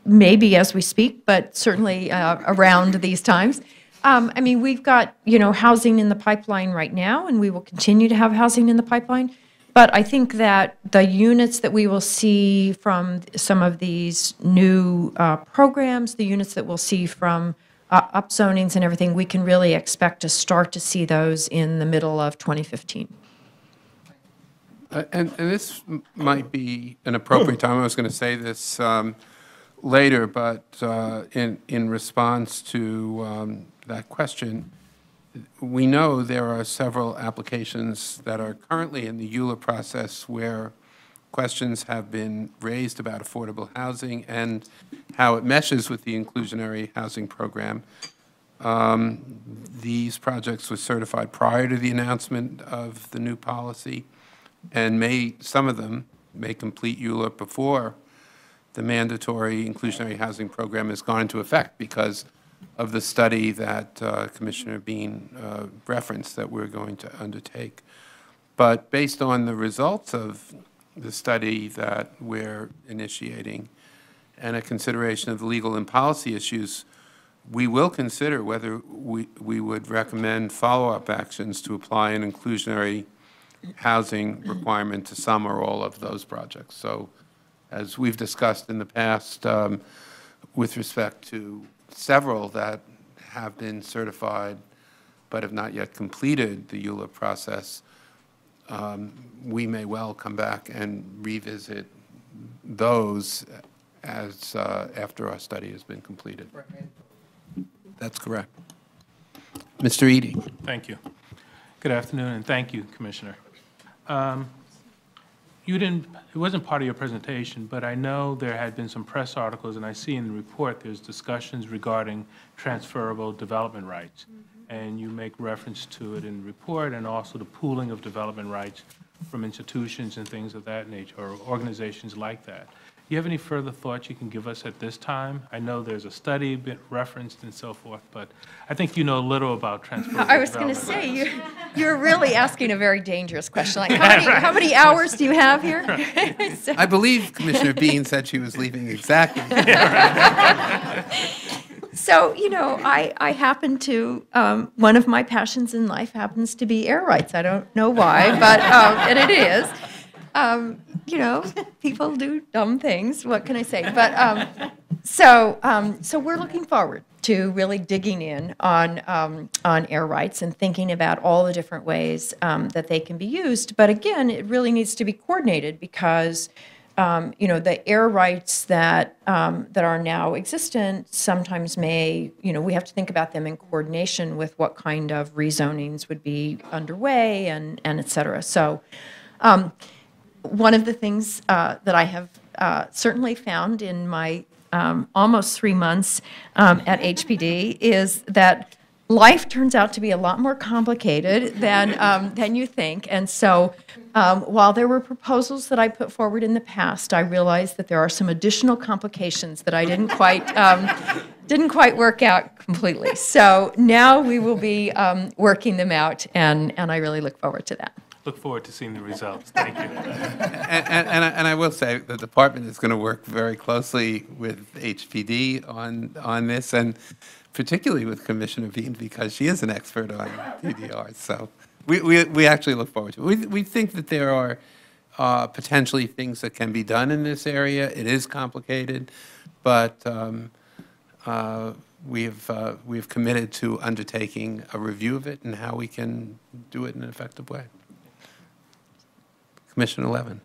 maybe as we speak, but certainly around these times. I mean, we've got, housing in the pipeline right now, and we will continue to have housing in the pipeline. But I think that the units that we will see from some of these new programs, the units that we'll see from upzonings and everything, we can really expect to start to see those in the middle of 2015. And this might be an appropriate time. I was going to say this later, but in response to that question, we know there are several applications that are currently in the EULA process where questions have been raised about affordable housing and how it meshes with the inclusionary housing program. These projects were certified prior to the announcement of the new policy, and some of them may complete EULA before the mandatory inclusionary housing program has gone into effect because of the study that Commissioner Bean referenced that we're going to undertake. But based on the results of the study that we're initiating and a consideration of the legal and policy issues, we will consider whether we would recommend follow-up actions to apply an inclusionary housing requirement to some or all of those projects. So as we've discussed in the past, with respect to several that have been certified but have not yet completed the EULA process, we may well come back and revisit those as after our study has been completed. That's correct. Mr. Reade. Thank you. Good afternoon, and thank you, Commissioner. It wasn't part of your presentation, but I know there had been some press articles, and I see in the report there's discussions regarding transferable development rights. And you make reference to it in the report, and also the pooling of development rights from institutions and things of that nature, or organizations like that. Do you have any further thoughts you can give us at this time? I know there's a study been referenced and so forth, but I think you know little about transferable I was going to say, you're really asking a very dangerous question. Like, how many hours do you have here? So, I believe Commissioner Bean said she was leaving exactly. so, you know, I happen to, one of my passions in life happens to be air rights. I don't know why, but, and it is. You know, people do dumb things. What can I say? But so we're looking forward to really digging in on air rights and thinking about all the different ways that they can be used. But again, it really needs to be coordinated because you know, the air rights that are now existent sometimes may, you know, we have to think about them in coordination with what kind of rezonings would be underway and et cetera. So. One of the things that I have certainly found in my almost 3 months at HPD is that life turns out to be a lot more complicated than you think. And so while there were proposals that I put forward in the past, I realized that there are some additional complications that I didn't quite work out completely. So now we will be working them out, and I really look forward to that. Look forward to seeing the results. Thank you. And I will say the department is going to work very closely with HPD on this, and particularly with Commissioner Bean because she is an expert on DDRs. So we actually look forward to it. We think that there are potentially things that can be done in this area. It is complicated, but we've committed to undertaking a review of it and how we can do it in an effective way. Commissioner Levin.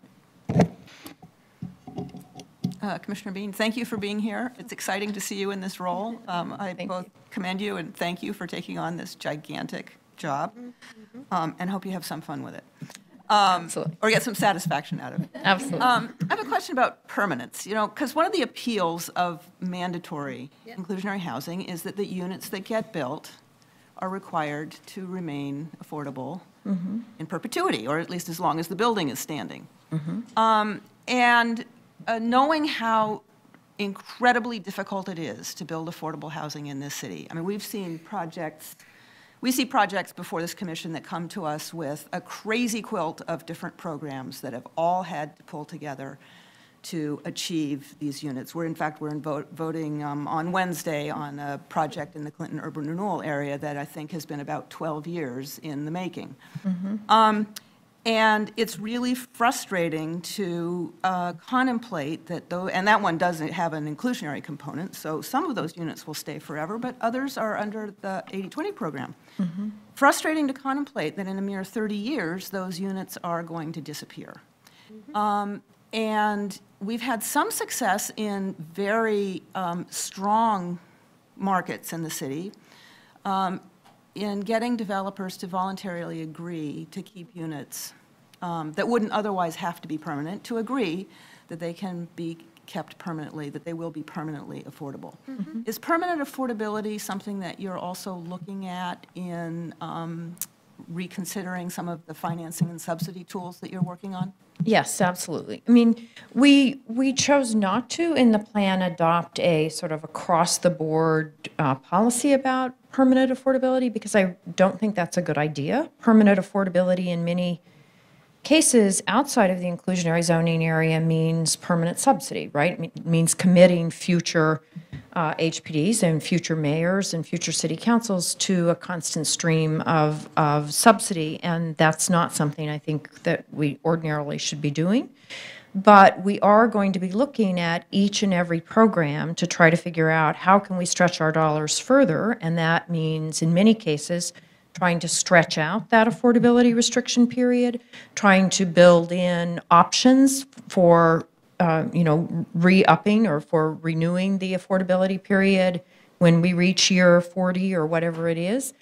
Commissioner Bean, thank you for being here. It's exciting to see you in this role. I both commend you and thank you for taking on this gigantic job, and hope you have some fun with it. Absolutely. Or get some satisfaction out of it. Absolutely. I have a question about permanence, you know, because one of the appeals of mandatory inclusionary housing is that the units that get built are required to remain affordable in perpetuity, or at least as long as the building is standing. And knowing how incredibly difficult it is to build affordable housing in this city. I mean, we see projects before this commission that come to us with a crazy quilt of different programs that have all had to pull together to achieve these units. We're voting on Wednesday on a project in the Clinton urban renewal area that I think has been about 12 years in the making. And it's really frustrating to contemplate that, and that one doesn't have an inclusionary component, so some of those units will stay forever, but others are under the 80-20 program. Frustrating to contemplate that in a mere 30 years, those units are going to disappear. And we've had some success in very strong markets in the city in getting developers to voluntarily agree to keep units that wouldn't otherwise have to be permanent, to agree that they can be kept permanently, that they will be permanently affordable. Is permanent affordability something that you're also looking at in reconsidering some of the financing and subsidy tools that you're working on? Yes, absolutely. I mean, we chose not to, in the plan, adopt a sort of across-the-board policy about permanent affordability because I don't think that's a good idea. Permanent affordability in cases outside of the inclusionary zoning area means permanent subsidy, right? It means committing future HPDs and future mayors and future city councils to a constant stream of subsidy, and that's not something I think that we ordinarily should be doing. But we are going to be looking at each and every program to try to figure out how can we stretch our dollars further, and that means, in many cases, trying to stretch out that affordability restriction period, trying to build in options for, re-upping or for renewing the affordability period when we reach year 40 or whatever it is.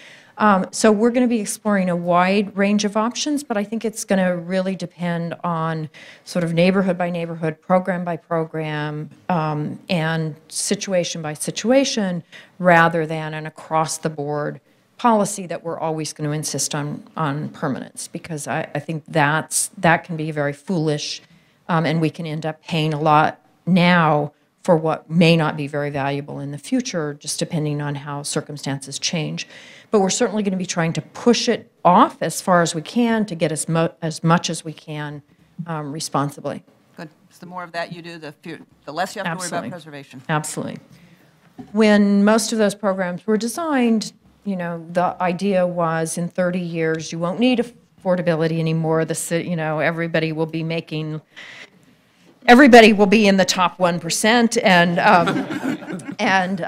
So we're going to be exploring a wide range of options, but I think it's going to really depend on sort of neighborhood by neighborhood, program by program, and situation by situation, rather than an across-the-board policy that we're always going to insist on permanence, because I think that can be very foolish, and we can end up paying a lot now for what may not be very valuable in the future, just depending on how circumstances change. But we're certainly going to be trying to push it off as far as we can to get as much as we can responsibly. Good. So the more of that you do, the less you have to worry about preservation. Absolutely. When most of those programs were designed, the idea was in 30 years you won't need affordability anymore. Everybody will be in the top 1%, and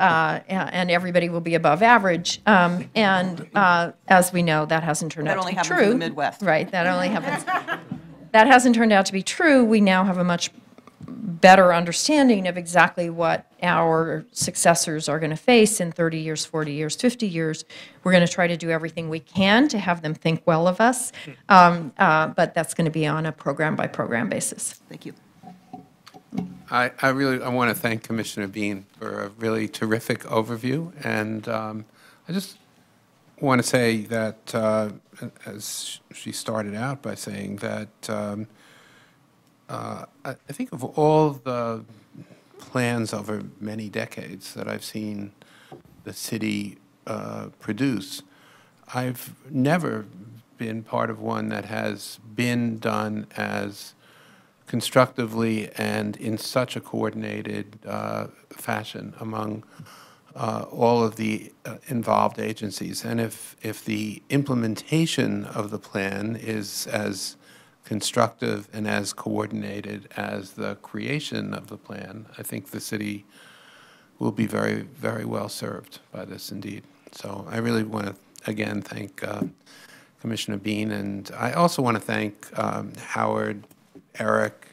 everybody will be above average. As we know, that hasn't turned out to be true. That only happens in the Midwest. Right. That only happens. That hasn't turned out to be true. We now have a much better understanding of exactly what our successors are going to face in 30 years, 40 years, 50 years. We're going to try to do everything we can to have them think well of us, but that's going to be on a program-by-program basis. Thank you. I want to thank Commissioner Bean for a really terrific overview, and I just want to say that, as she started out by saying that, I think of all the plans over many decades that I've seen the city produce, I've never been part of one that has been done as constructively and in such a coordinated fashion among all of the involved agencies. And if the implementation of the plan is as constructive and as coordinated as the creation of the plan, I think the city will be very, very well served by this indeed. So I really want to, again, thank Commissioner Bean, and I also want to thank Howard, Eric,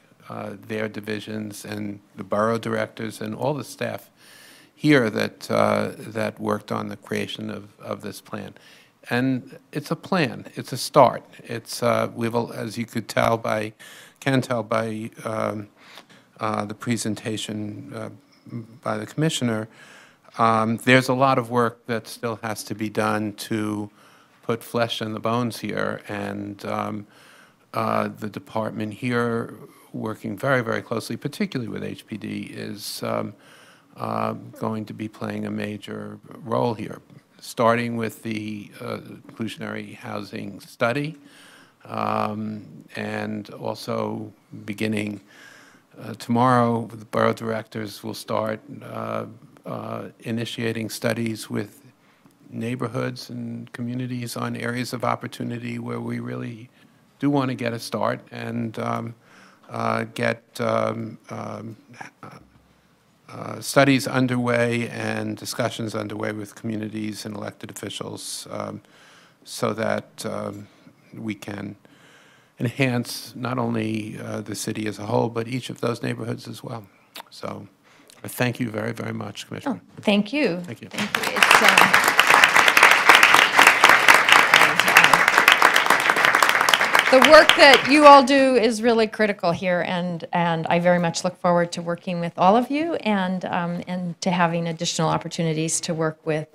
their divisions, and the borough directors, and all the staff here that worked on the creation of this plan. And it's a plan. It's a start. It's as you can tell by the presentation by the commissioner. There's a lot of work that still has to be done to put flesh on the bones here, and the department here, working very, very closely, particularly with HPD, is going to be playing a major role here, starting with the inclusionary housing study, and also beginning tomorrow, the borough directors will start initiating studies with neighborhoods and communities on areas of opportunity where we really do want to get a start and get studies underway and discussions underway with communities and elected officials so that we can enhance not only the city as a whole, but each of those neighborhoods as well. So thank you very, very much, Commissioner. Oh, thank you. Thank you. Thank you. The work that you all do is really critical here, and I very much look forward to working with all of you and to having additional opportunities to work with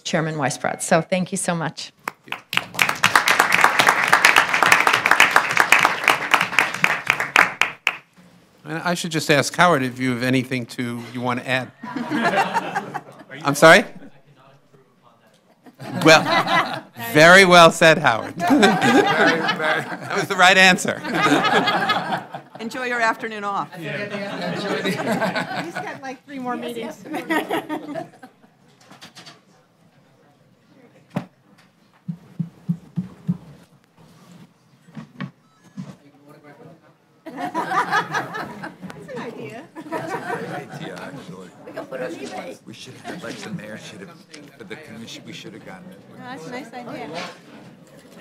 Chairman Weisbrot. So thank you so much. And I should just ask Howard if you have anything you want to add. I'm sorry? Well, Very well said, Howard. That was the right answer. Enjoy your afternoon off. He's got like 3 more meetings. That's an idea. idea, actually. We should have, like the mayor should have, for the commission, we should have gotten it. That's a nice idea.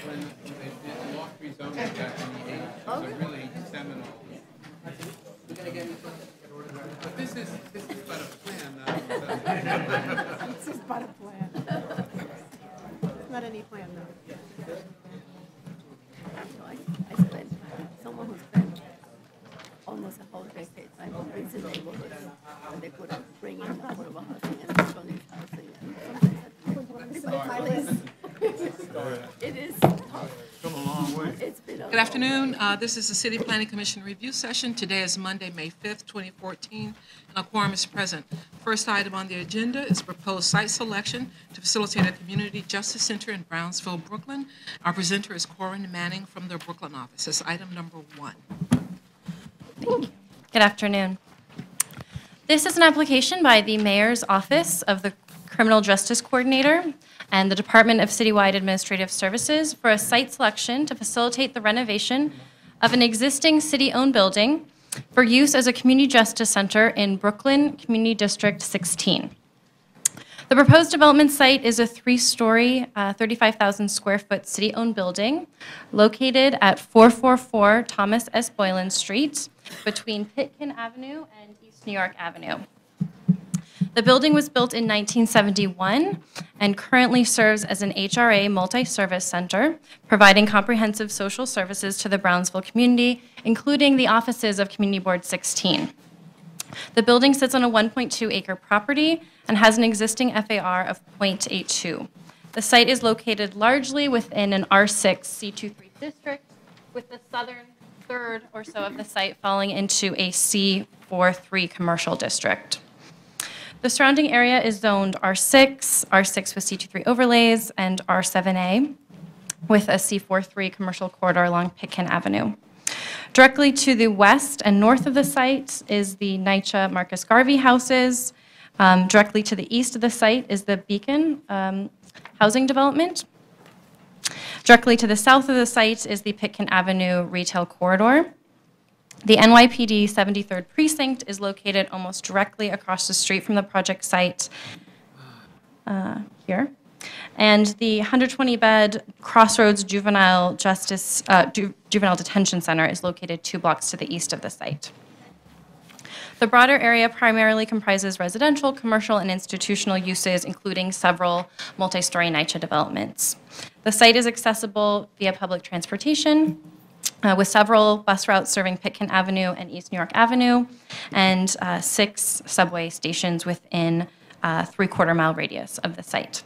When the law rezoning back in the 80s was a really seminal. But this is but a plan, This is but a plan. It's not any plan, though. I spent, someone who spent almost a whole decade time convincing neighborhoods that they could bring in affordable housing and struggling housing. It is. It's been a Good afternoon. This is the City Planning Commission review session. Today is Monday, May 5th, 2014, and a quorum is present. First item on the agenda is proposed site selection to facilitate a community justice center in Brownsville, Brooklyn. Our presenter is Corinne Manning from the Brooklyn office. That's item number 1. Thank you. Good afternoon. This is an application by the Mayor's Office of the Criminal Justice Coordinator and the Department of Citywide Administrative Services for a site selection to facilitate the renovation of an existing city-owned building for use as a community justice center in Brooklyn Community District 16. The proposed development site is a 3-story, 35,000 square foot city-owned building located at 444 Thomas S. Boylan Street between Pitkin Avenue and East New York Avenue. The building was built in 1971 and currently serves as an HRA multi-service center, providing comprehensive social services to the Brownsville community, including the offices of Community Board 16. The building sits on a 1.2-acre property and has an existing FAR of 0.82. The site is located largely within an R6 C23 district, with the southern third or so of the site falling into a C43 commercial district. The surrounding area is zoned R6, R6 with C23 overlays, and R7A with a C43 commercial corridor along Pitkin Avenue. Directly to the west and north of the site is the NYCHA Marcus Garvey houses. Directly to the east of the site is the Beacon housing development. Directly to the south of the site is the Pitkin Avenue retail corridor. The NYPD 73rd Precinct is located almost directly across the street from the project site here. And the 120-bed Crossroads Juvenile Detention Center is located 2 blocks to the east of the site. The broader area primarily comprises residential, commercial, and institutional uses, including several multi-story NYCHA developments. The site is accessible via public transportation, with several bus routes serving Pitkin Avenue and East New York Avenue, and 6 subway stations within a 3/4-mile radius of the site.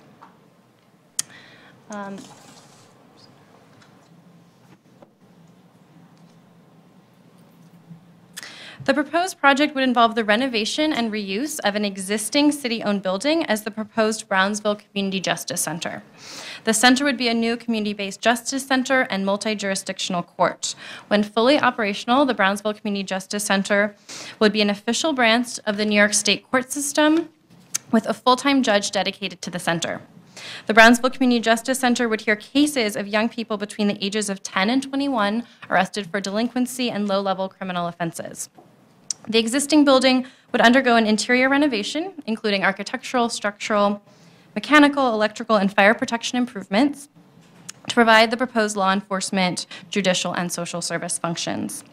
The proposed project would involve the renovation and reuse of an existing city-owned building as the proposed Brownsville Community Justice Center. The center would be a new community-based justice center and multi-jurisdictional court. When fully operational, the Brownsville Community Justice Center would be an official branch of the New York State court system with a full-time judge dedicated to the center. The Brownsville Community Justice Center would hear cases of young people between the ages of 10 and 21 arrested for delinquency and low-level criminal offenses. The existing building would undergo an interior renovation, including architectural, structural, mechanical, electrical, and fire protection improvements to provide the proposed law enforcement, judicial, and social service functions.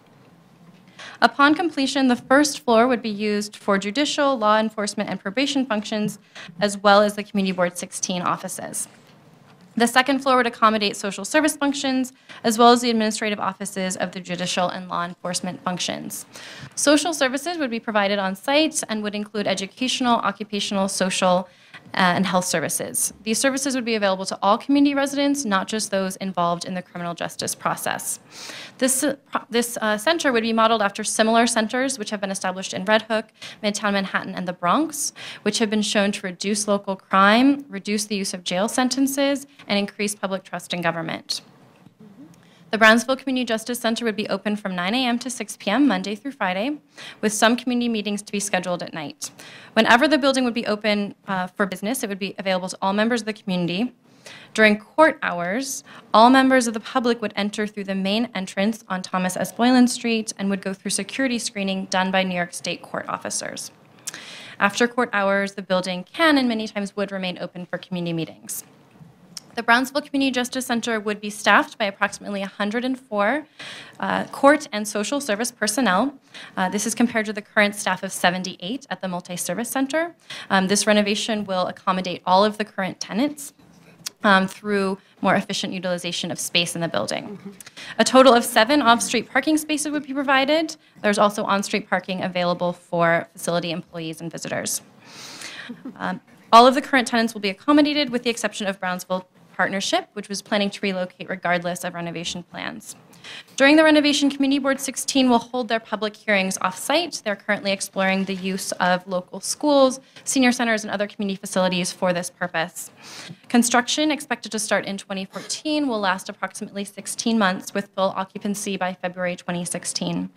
Upon completion, the first floor would be used for judicial, law enforcement, and probation functions, as well as the Community Board 16 offices. The second floor would accommodate social service functions, as well as the administrative offices of the judicial and law enforcement functions. Social services would be provided on site and would include educational, occupational, social, and health services. These services would be available to all community residents, not just those involved in the criminal justice process. This center would be modeled after similar centers which have been established in Red Hook, Midtown Manhattan, and the Bronx, which have been shown to reduce local crime, reduce the use of jail sentences, and increase public trust in government. The Brownsville Community Justice Center would be open from 9 a.m. to 6 p.m. Monday through Friday, with some community meetings to be scheduled at night. Whenever the building would be open for business, it would be available to all members of the community. During court hours, all members of the public would enter through the main entrance on Thomas S. Boylan Street and would go through security screening done by New York State court officers. After court hours, the building can and many times would remain open for community meetings. The Brownsville Community Justice Center would be staffed by approximately 104 court and social service personnel. This is compared to the current staff of 78 at the Multi-Service Center. This renovation will accommodate all of the current tenants through more efficient utilization of space in the building. A total of 7 off-street parking spaces would be provided. There's also on-street parking available for facility employees and visitors. All of the current tenants will be accommodated with the exception of Brownsville Partnership, which was planning to relocate regardless of renovation plans. During the renovation, Community Board 16 will hold their public hearings off-site. They're currently exploring the use of local schools, senior centers, and other community facilities for this purpose. Construction, expected to start in 2014, will last approximately 16 months with full occupancy by February 2016.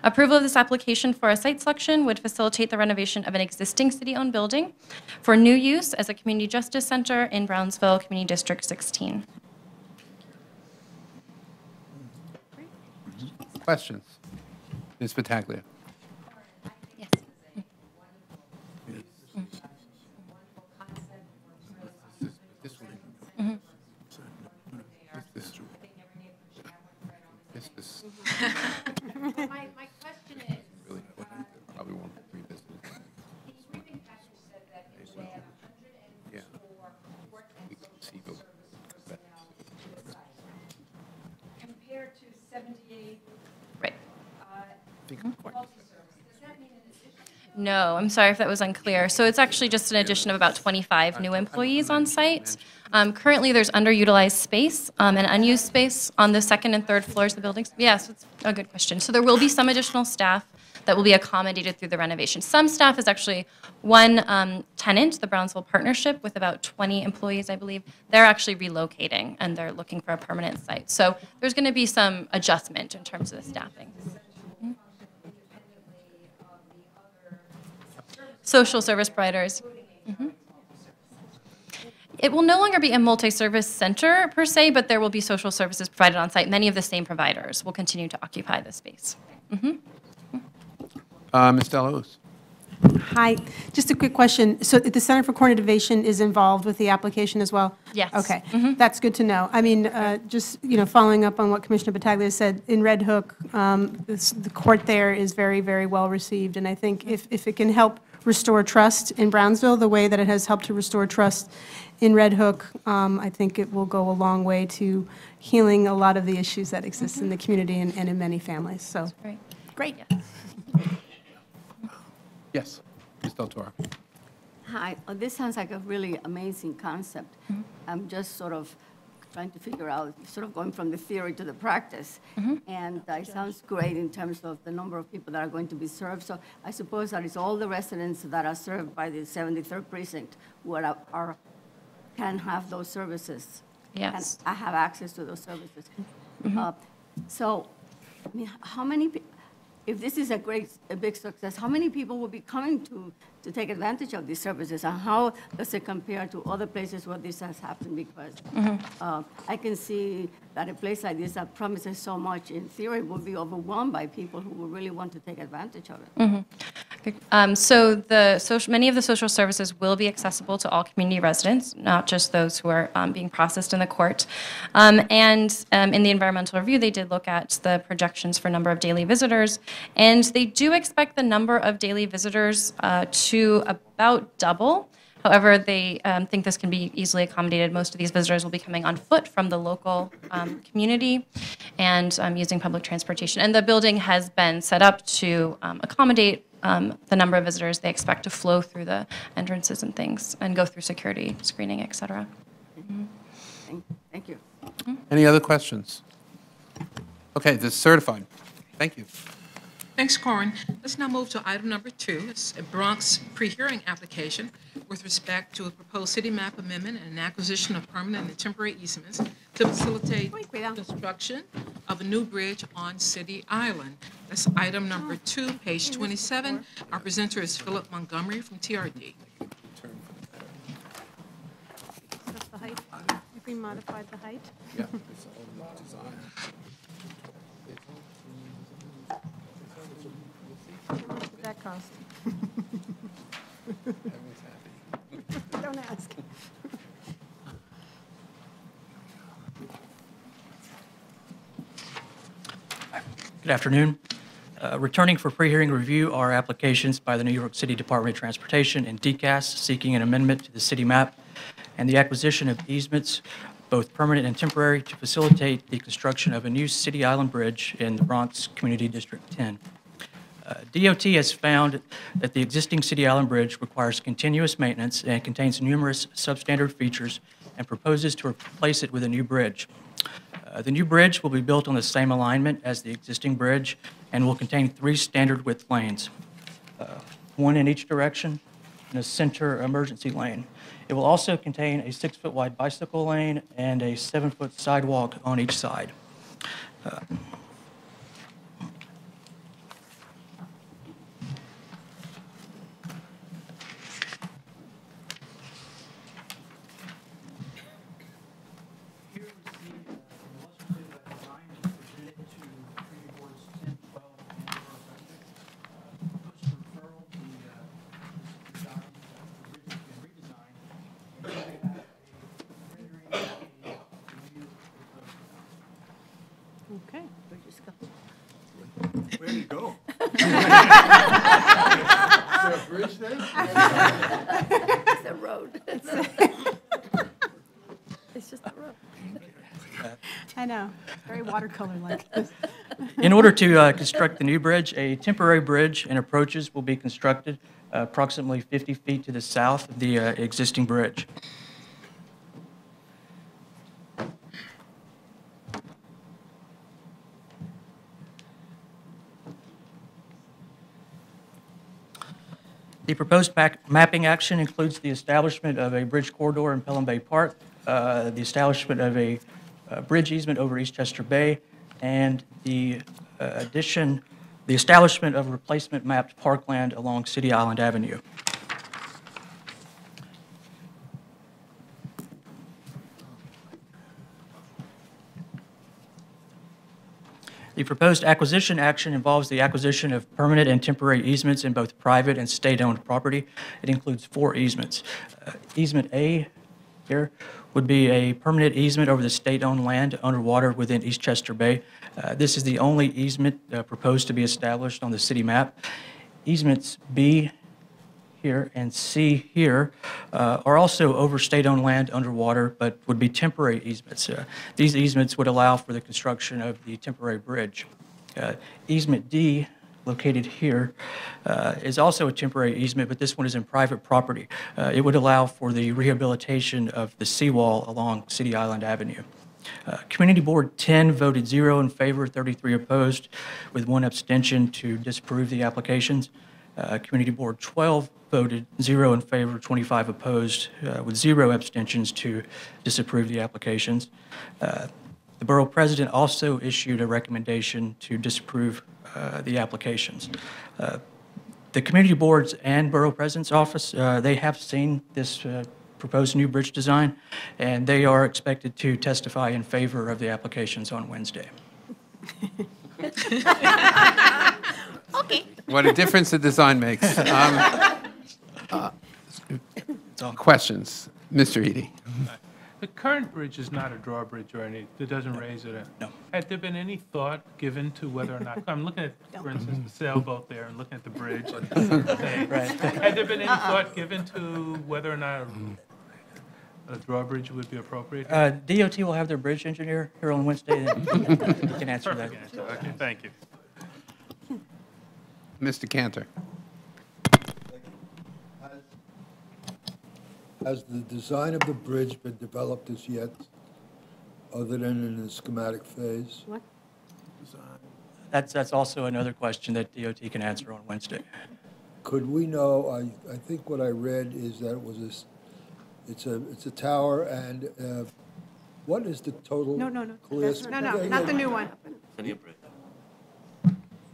Approval of this application for a site selection would facilitate the renovation of an existing city-owned building for new use as a community justice center in Brownsville Community District 16. Questions? Ms. Battaglia. Yes. My question is, Probably won't revisit it. the briefing package said that we had 104 court and social service personnel to the site, compared to 78 Right. multi-service. Does that mean an addition? No, I'm sorry if that was unclear. So it's actually just an addition of about 25 new employees on site. Currently, there's underutilized space and unused space on the second and third floors of the buildings. Yes, it's a good question. So there will be some additional staff that will be accommodated through the renovation. Some staff is actually one tenant, the Brownsville Partnership, with about 20 employees, I believe. They're actually relocating, and they're looking for a permanent site. So there's going to be some adjustment in terms of the staffing. Social service providers. It will no longer be a multi-service center per se, but there will be social services provided on site. Many of the same providers will continue to occupy the space. Ms. Delos. Hi, just a quick question. So the Center for Court Innovation is involved with the application as well? Yes. Okay, that's good to know. I mean, just, following up on what Commissioner Battaglia said, in Red Hook, the court there is very, very well received, and I think if it can help restore trust in Brownsville the way that it has helped to restore trust in Red Hook, I think it will go a long way to healing a lot of the issues that exist in the community and in many families. So, great. Yes, Ms. Del Toro. Hi, this sounds like a really amazing concept. I'm just sort of trying to figure out, sort of going from the theory to the practice. And it sounds great in terms of the number of people that are going to be served. So I suppose that it's all the residents that are served by the 73rd Precinct who can have those services. Yes. And I have access to those services. So, I mean, how many if this is a big success, how many people will be coming to take advantage of these services? And how does it compare to other places where this has happened? Because I can see that a place like this that promises so much, in theory, will be overwhelmed by people who will really want to take advantage of it. So many of the social services will be accessible to all community residents, not just those who are being processed in the court. And in the environmental review, they did look at the projections for number of daily visitors, and they do expect the number of daily visitors to about double. However, they think this can be easily accommodated. Most of these visitors will be coming on foot from the local community and using public transportation. And the building has been set up to accommodate the number of visitors they expect to flow through the entrances and things, and go through security screening, et cetera. Thank you. Any other questions? Okay, this is certified. Thank you. Thanks, Corin. Let's now move to item number 2. It's a Bronx pre-hearing application with respect to a proposed city map amendment and an acquisition of permanent and temporary easements to facilitate construction of a new bridge on City Island. That's item number 2, page 27. Our presenter is Philip Montgomery from TRD. That's the height. If we modified the height. Yeah, it's all design. What did that cost? Don't ask. Good afternoon. Returning for pre-hearing review are applications by the New York City Department of Transportation and DCAS seeking an amendment to the city map and the acquisition of easements, both permanent and temporary, to facilitate the construction of a new City Island Bridge in the Bronx Community District 10. DOT has found that the existing City Island Bridge requires continuous maintenance and contains numerous substandard features and proposes to replace it with a new bridge. The new bridge will be built on the same alignment as the existing bridge and will contain 3 standard width lanes, 1 in each direction and a center emergency lane. It will also contain a 6-foot wide bicycle lane and a 7-foot sidewalk on each side. Okay. Where do you go? Bridge there? It's a road. It's just a road. I know, very watercolor-like. In order to construct the new bridge, a temporary bridge and approaches will be constructed approximately 50 feet to the south of the existing bridge. The proposed mapping action includes the establishment of a bridge corridor in Pelham Bay Park, the establishment of a bridge easement over Eastchester Bay, and the establishment of replacement mapped parkland along City Island Avenue. The proposed acquisition action involves the acquisition of permanent and temporary easements in both private and state-owned property. It includes 4 easements. Easement A here would be a permanent easement over the state-owned land underwater within Eastchester Bay. This is the only easement proposed to be established on the city map. Easements B here and C here are also over state-owned land underwater, but would be temporary easements. These easements would allow for the construction of the temporary bridge. Easement D, located here, is also a temporary easement, but this one is in private property. It would allow for the rehabilitation of the seawall along City Island Avenue. Community Board 10 voted 0 in favor, 33 opposed, with 1 abstention to disapprove the applications. Community Board 12 voted 0 in favor, 25 opposed, with 0 abstentions to disapprove the applications. The Borough President also issued a recommendation to disapprove the applications. The Community Boards and Borough President's Office, they have seen this proposed new bridge design, and they are expected to testify in favor of the applications on Wednesday. Okay. What a difference the design makes. Questions? Mr. Reade. The current bridge is not a drawbridge or anything. It doesn't raise it. No. Had there been any thought given to whether or not, I'm looking at, for instance, the sailboat there and looking at the bridge. Had there been any thought given to whether or not a drawbridge would be appropriate? DOT will have their bridge engineer here on Wednesday, and he can answer that. Okay, thank you. Mr. Cantor. Has the design of the bridge been developed as yet, other than in the schematic phase? What? That's also another question that DOT can answer on Wednesday. Could we know, I think what I read is that it was it's a tower, and what is the total? No, class? not the new one.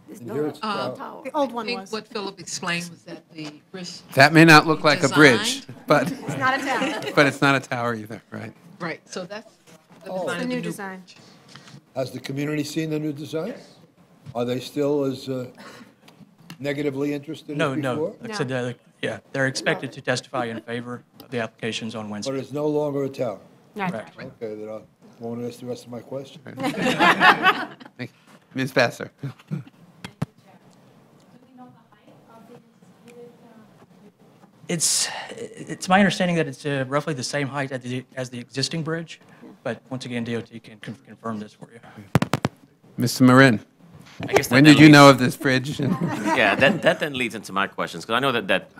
This And here it's tower. tower. The old I one think was. what Philip explained was that the bridge. That may not look like a bridge, Designed. but, It's not a tower. but it's not a tower either, right? Right, so that's the Oh. design The of new design. Has the community seen the new design? Are they still as negatively interested No, as before? no. Like I said, yeah, they're expected to testify in favor of the applications on But Wednesday. it's no longer a tower? That's Correct. right. Okay, then I won't ask the rest of my questions. Thank you. Ms. Vassar? It's my understanding that it's roughly the same height as the existing bridge, but once again, DOT can confirm this for you. Mr. Marin? I guess that When then did you leads- know of this bridge? Yeah, that then leads into my questions, because I know that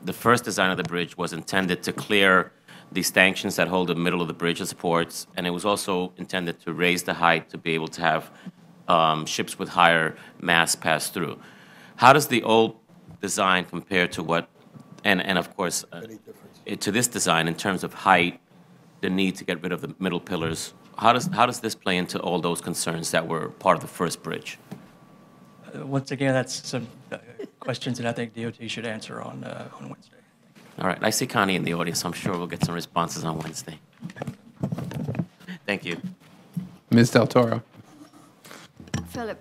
the first design of the bridge was intended to clear the stanchions that hold the middle of the bridge of supports, and it was also intended to raise the height to be able to have ships with higher mass pass through. How does the old design compare to what, and of course, to this design in terms of height, the need to get rid of the middle pillars? How does this play into all those concerns that were part of the first bridge? Once again, that's some questions that I think DOT should answer on Wednesday. All right, I see Connie in the audience. I'm sure we'll get some responses on Wednesday. Thank you. Ms. Del Toro? Philip,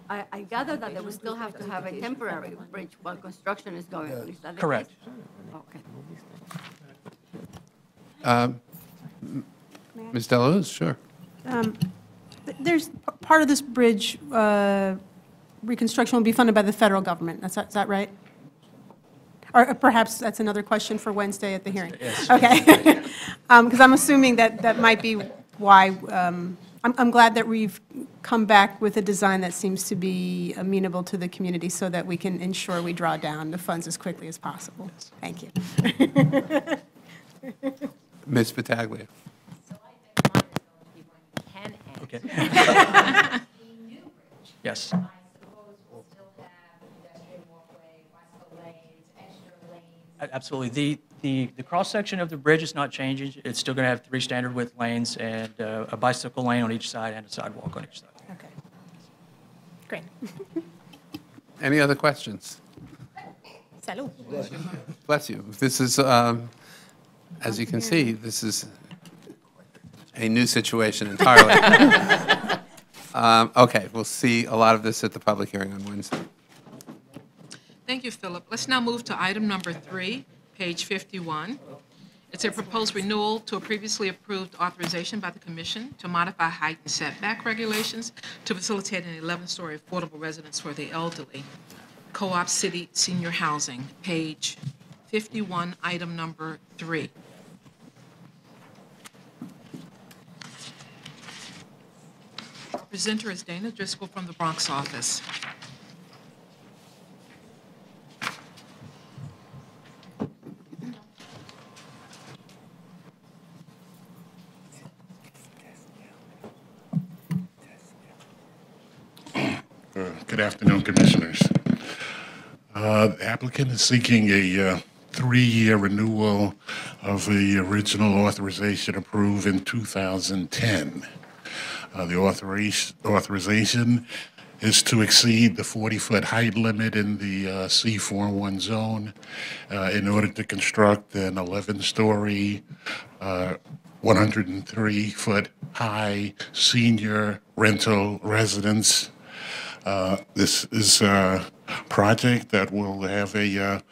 I gather that they will still have to have a temporary bridge while construction is going on. Is that the Correct. case? Okay. Ms. Deleuze, sure. There's, part of this bridge reconstruction will be funded by the federal government. Is that right? Or perhaps that's another question for Wednesday at the hearing? Yes. Okay. Because I'm assuming that might be why, I'm glad that we've come back with a design that seems to be amenable to the community so that we can ensure we draw down the funds as quickly as possible. Thank you. Ms. Battaglia? Okay. Yes. Absolutely. The cross-section of the bridge is not changing. It's still going to have 3 standard width lanes and a bicycle lane on each side and a sidewalk on each side. Okay. Great. Any other questions? Salud. Bless you. This is, as you can see, this is a new situation entirely. Okay, we'll see a lot of this at the public hearing on Wednesday. Thank you, Philip. Let's now move to item number 3, page 51. It's a proposed renewal to a previously approved authorization by the Commission to modify height and setback regulations to facilitate an 11-story affordable residence for the elderly. Co-op City Senior Housing, page 51, item number 3. Presenter is Dana Driscoll from the Bronx office. Good afternoon, Commissioners. The applicant is seeking a 3-year renewal of the original authorization approved in 2010. The authorization is to exceed the 40-foot height limit in the C41 zone in order to construct an 11-story, 103-foot high senior rental residence. This is a project that will have a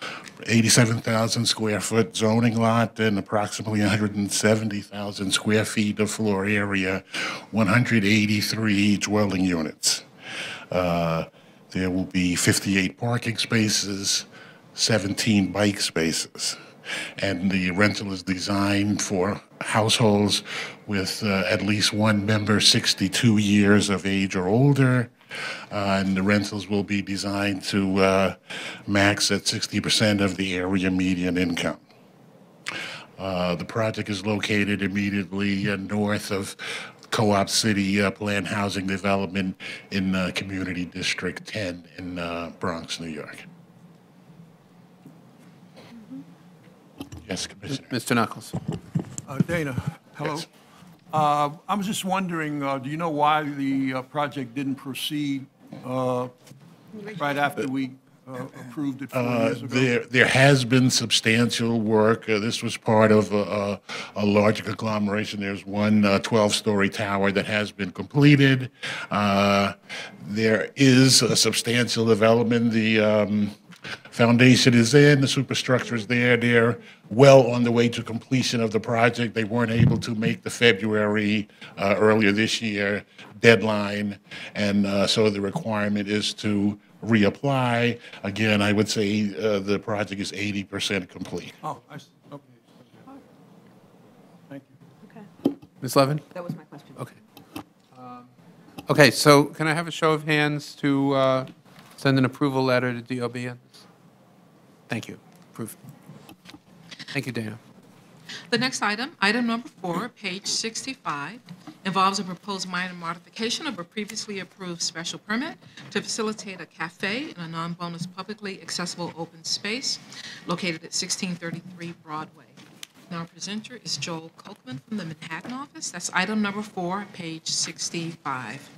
87,000 square foot zoning lot and approximately 170,000 square feet of floor area, 183 dwelling units. There will be 58 parking spaces, 17 bike spaces. And the rental is designed for households with at least one member 62 years of age or older. And the rentals will be designed to max at 60% of the area median income. The project is located immediately north of Co-op City Planned Housing Development in Community District 10 in Bronx, New York. Yes, Commissioner. Mr. Knuckles. Dana, hello. Yes. I was just wondering, do you know why the project didn't proceed right after we approved it 4 years ago? There has been substantial work. This was part of a larger conglomeration. There's one 12-story tower that has been completed. There is a substantial development. The foundation is in, the superstructure is there. They're well on the way to completion of the project. They weren't able to make the February, earlier this year, deadline, and so the requirement is to reapply. Again, I would say the project is 80% complete. Oh, I see. Okay. Thank you. Okay. Ms. Levin? That was my question. Okay. Okay, so can I have a show of hands to send an approval letter to DOB on this? Thank you. Approved. Thank you, Dana. The next item, item number 4, page 65, involves a proposed minor modification of a previously approved special permit to facilitate a cafe in a non-bonus publicly accessible open space located at 1633 Broadway. Now, our presenter is Joel Kolkman from the Manhattan office. That's item number 4, page 65.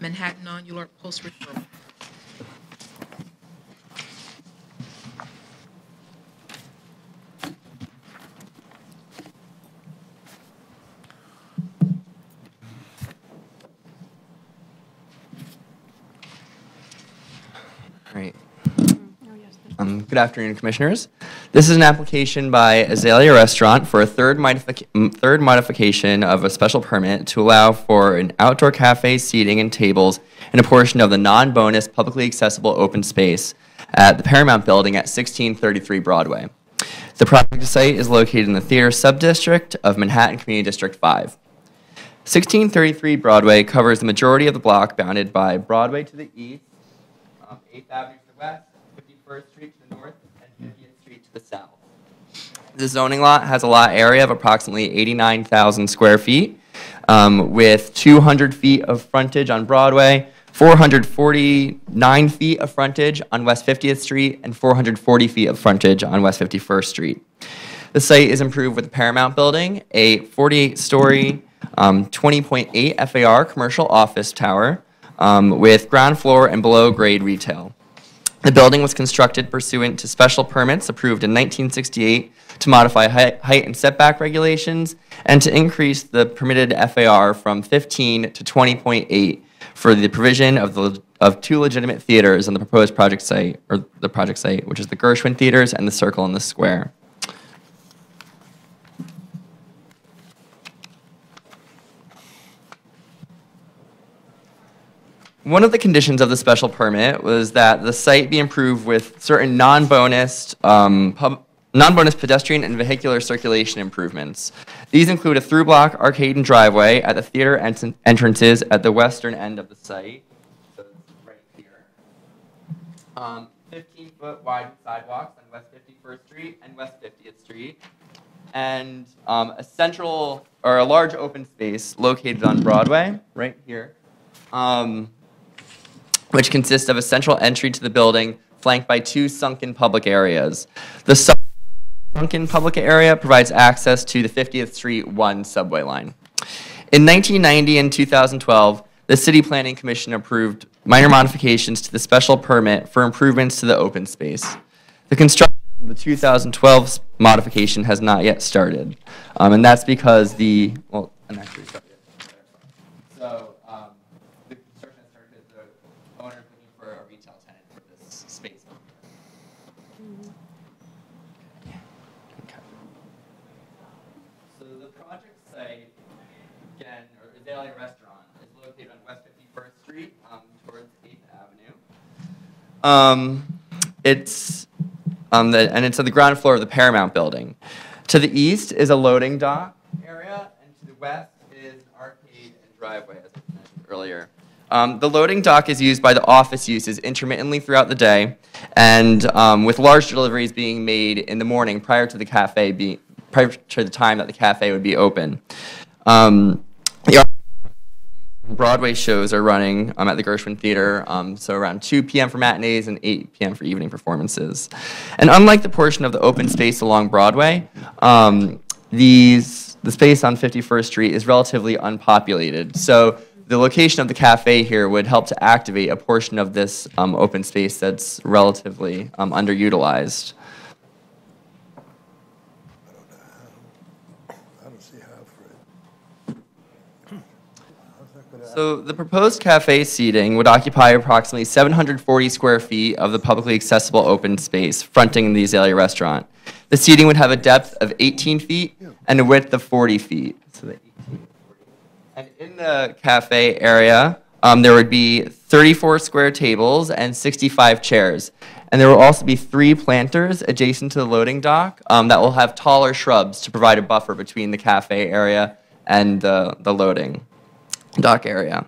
Manhattan Non-New York Post referral. Great. Good afternoon, Commissioners. This is an application by Azalea Restaurant for a third modification of a special permit to allow for an outdoor cafe seating and tables in a portion of the non-bonus publicly accessible open space at the Paramount Building at 1633 Broadway. The project site is located in the theater subdistrict of Manhattan Community District 5. 1633 Broadway covers the majority of the block bounded by Broadway to the east, 8th Avenue to the west, 51st Street to the north, and 50th Street to the south. The zoning lot has a lot area of approximately 89,000 square feet, with 200 feet of frontage on Broadway, 449 feet of frontage on West 50th Street, and 440 feet of frontage on West 51st Street. The site is improved with the Paramount Building, a 48-story, 20.8 FAR commercial office tower, with ground floor and below grade retail. The building was constructed pursuant to special permits approved in 1968 to modify height and setback regulations and to increase the permitted FAR from 15 to 20.8 for the provision of 2 legitimate theaters on the proposed project site, which is the Gershwin Theaters and the Circle in the Square. One of the conditions of the special permit was that the site be improved with certain non-bonus pedestrian and vehicular circulation improvements. These include a through-block arcade and driveway at the theater entrances at the western end of the site, so it's right here. 15-foot wide sidewalks on West 51st Street and West 50th Street, and a large open space located on Broadway, right here. Which consists of a central entry to the building flanked by 2 sunken public areas. The sunken public area provides access to the 50th Street 1 subway line. In 1990 and 2012, the City Planning Commission approved minor modifications to the special permit for improvements to the open space. The construction of the 2012 modification has not yet started, and that's because the construction has started because the owner is looking for a retail tenant for this space. Okay. So the project site, again, or Azalea Restaurant, is located on West 51st Street towards 8th Avenue. It's at the ground floor of the Paramount Building. To the east is a loading dock area, and to the west is an arcade and driveway, as I mentioned earlier. The loading dock is used by the office uses intermittently throughout the day, and with large deliveries being made in the morning prior to the cafe prior to the time that the cafe would be open. Broadway shows are running at the Gershwin Theater, so around 2 p.m. for matinees and 8 p.m. for evening performances. And unlike the portion of the open space along Broadway, the space on 51st Street is relatively unpopulated. So the location of the cafe here would help to activate a portion of this open space that's relatively underutilized. So the proposed cafe seating would occupy approximately 740 square feet of the publicly accessible open space fronting the Azalea restaurant. The seating would have a depth of 18 feet and a width of 40 feet. So the 18, 40. And in the cafe area, there would be 34 square tables and 65 chairs. And there will also be 3 planters adjacent to the loading dock that will have taller shrubs to provide a buffer between the cafe area and the loading dock area.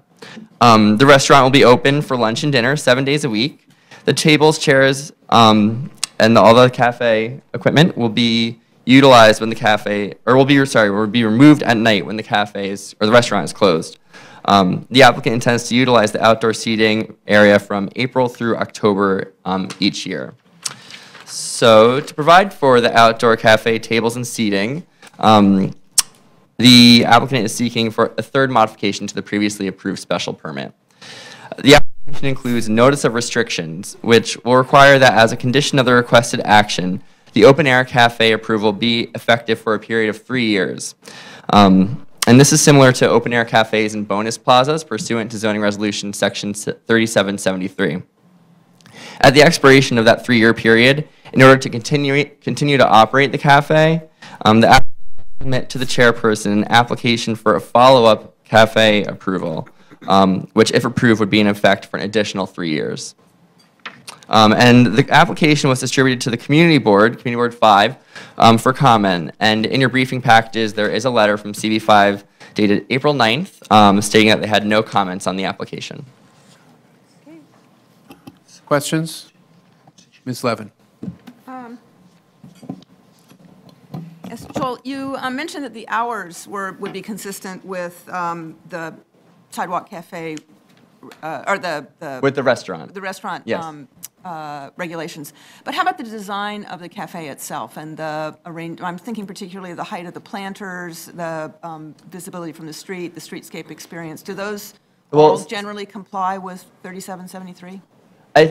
The restaurant will be open for lunch and dinner 7 days a week. The tables, chairs, and all the cafe equipment will be utilized when the cafe, or will be removed at night when the the restaurant is closed. The applicant intends to utilize the outdoor seating area from April through October each year. So to provide for the outdoor cafe tables and seating, the applicant is seeking for a third modification to the previously approved special permit. The application includes notice of restrictions, which will require that as a condition of the requested action, the open-air cafe approval be effective for a period of 3 years. And this is similar to open-air cafes and bonus plazas pursuant to zoning resolution section 3773. At the expiration of that 3-year period, in order to continue to operate the cafe, the applicant submit to the chairperson an application for a follow-up cafe approval, which, if approved, would be in effect for an additional 3 years. And the application was distributed to the Community Board 5, for comment. And in your briefing packages, there is a letter from CB5 dated April 9th, stating that they had no comments on the application. Questions? Ms. Levin. Yes, Joel, you mentioned that the hours would be consistent with the sidewalk cafe, or with the restaurant. The restaurant Yes. regulations. But how about the design of the cafe itself and the I'm thinking particularly of the height of the planters, the visibility from the streetscape experience. Do those all generally comply with 3773?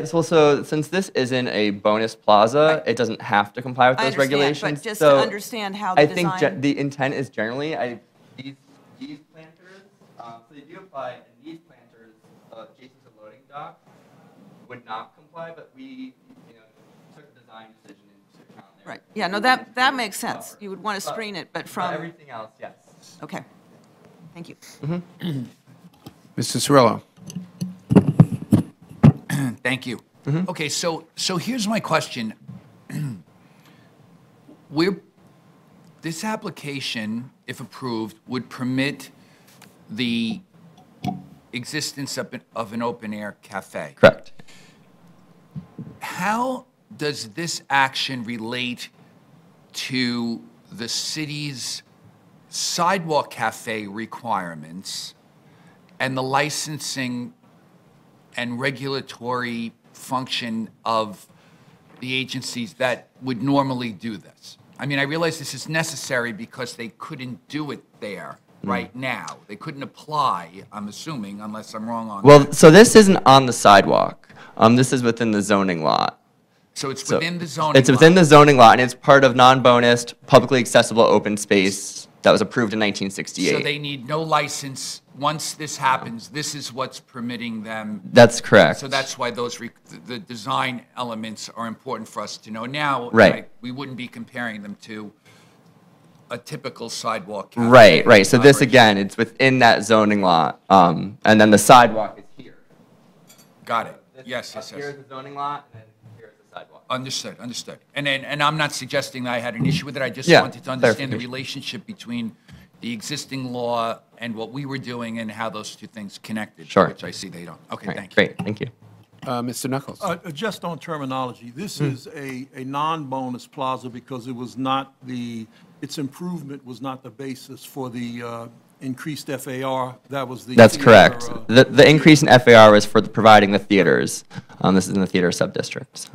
So since this isn't a bonus plaza, it doesn't have to comply with those regulations. But just so to understand how the design... I think the intent is generally, these planters, so they do apply, and these planters adjacent to the loading dock would not comply, but we took a design decision into account there. Right, yeah, no, that makes sense. You would want to screen it, but from... everything else, yes. Okay, thank you. Mr. Cirillo. Thank you. Okay, so here's my question. This application, if approved, would permit the existence of an open-air cafe. Correct. How does this action relate to the city's sidewalk cafe requirements and the licensing and regulatory function of the agencies that would normally do this? I mean, I realize this is necessary because they couldn't do it there right now. They couldn't apply, I'm assuming, unless I'm wrong on that. Well, so this isn't on the sidewalk. This is within the zoning lot. So it's within the zoning lot? It's within the zoning lot, and it's part of non-bonus, publicly accessible open space that was approved in 1968. So they need no license. Once this happens, this is what's permitting them. That's correct. So that's why the design elements are important for us to know now. Right. We wouldn't be comparing them to a typical sidewalk cafe. Right. So this, again, it's within that zoning lot, and then the sidewalk is here. Got it. Yes. Here's the zoning lot, and then here's the sidewalk. Understood. And I'm not suggesting that I had an issue with it. I just Yeah, wanted to understand the relationship between the existing law and what we were doing and how those two things connected. Sure. Which I see they don't. Okay, Right, thank you. Great, thank you. Mr. Knuckles. Just on terminology, this is a non-bonus plaza because it was not the its improvement was not the basis for the increased FAR. That was the. That's theater, correct. The increase in FAR was for providing the theaters. This is in the theater sub-district. So.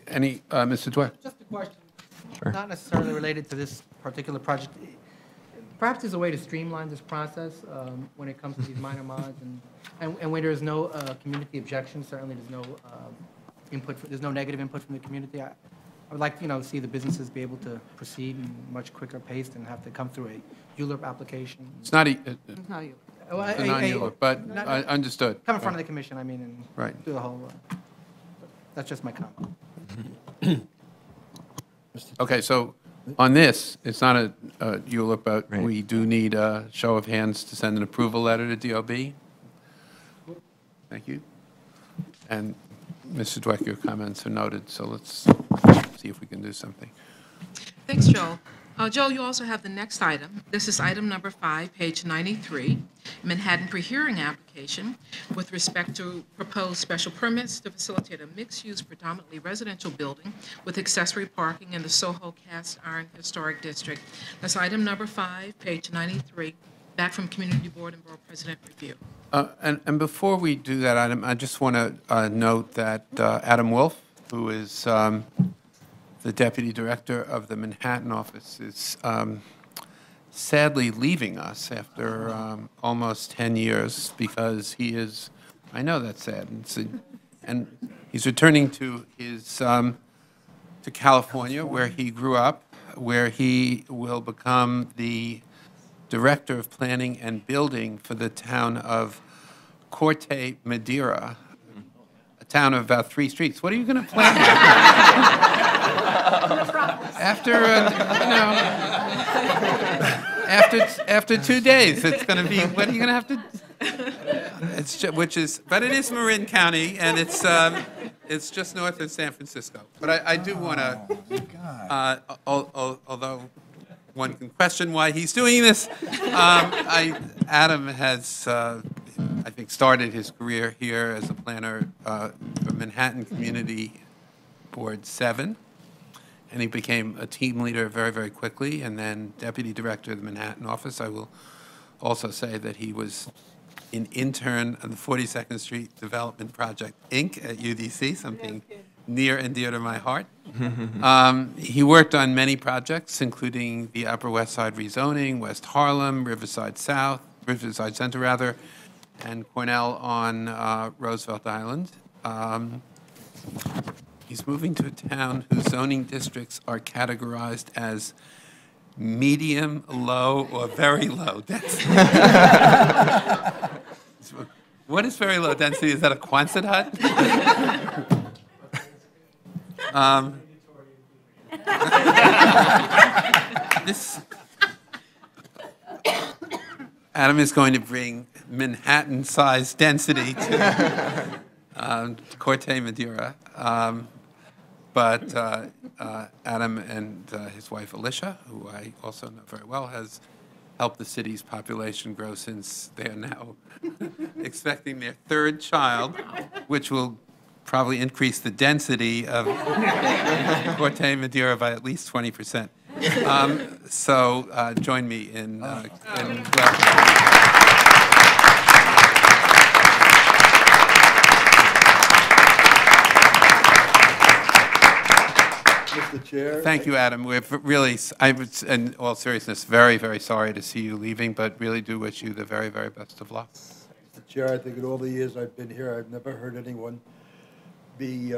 Any Mr. Dwyer? Just a question, Sure. not necessarily related to this particular project. Perhaps there's a way to streamline this process when it comes to these minor mods, and when there's no community objection, certainly there's no there's no negative input from the community. I would like, to see the businesses be able to proceed in much quicker pace than have to come through a ULURP application. It's not It's not you. a non-ULURP, but I understood. Come in front of the commission, and Right. do the whole, that's just my comment. Okay, so on this, it's not a ULURP, but we do need a show of hands to send an approval letter to DOB. Thank you. And Mr. Dweck, your comments are noted, so let's see if we can do something. Thanks, Joel. Joel, you also have the next item. This is item number 5, page 93, Manhattan pre-hearing application with respect to proposed special permits to facilitate a mixed-use predominantly residential building with accessory parking in the Soho Cast Iron Historic District. That's item number 5, page 93, back from Community Board and Borough President review. And before we do that item, I just want to note that Adam Wolf, who is the Deputy Director of the Manhattan office, is sadly leaving us after almost 10 years because he is, I know that's sad, and he's returning to his, to California, where he grew up, where he will become the Director of Planning and Building for the town of Corte Madera, a town of about 3 streets. What are you going to plan? After 2 days, it's going to be. What are you going to have to? But it is Marin County, and it's just north of San Francisco. But I do want to, although one can question why he's doing this, Adam has, I think, started his career here as a planner for Manhattan Community Board 7. And he became a team leader very, very quickly, and then deputy director of the Manhattan office. I will also say that he was an intern on the 42nd Street Development Project, Inc. at UDC, something near and dear to my heart. He worked on many projects, including the Upper West Side rezoning, West Harlem, Riverside Center rather, and Cornell on Roosevelt Island. He's moving to a town whose zoning districts are categorized as medium, low, or very low density. What is very low density? Is that a Quonset hut? Adam is going to bring Manhattan-sized density to Corte Madera. But Adam and his wife Alicia, who I also know very well, has helped the city's population grow since they are now expecting their 3rd child, which will probably increase the density of Corte Madera by at least 20%. So join me in welcoming. Mr. Chair. Thank you, Adam. We're really, I was, in all seriousness, very, very sorry to see you leaving, but really do wish you the very, very best of luck. Mr. Chair, I think in all the years I've been here, I've never heard anyone be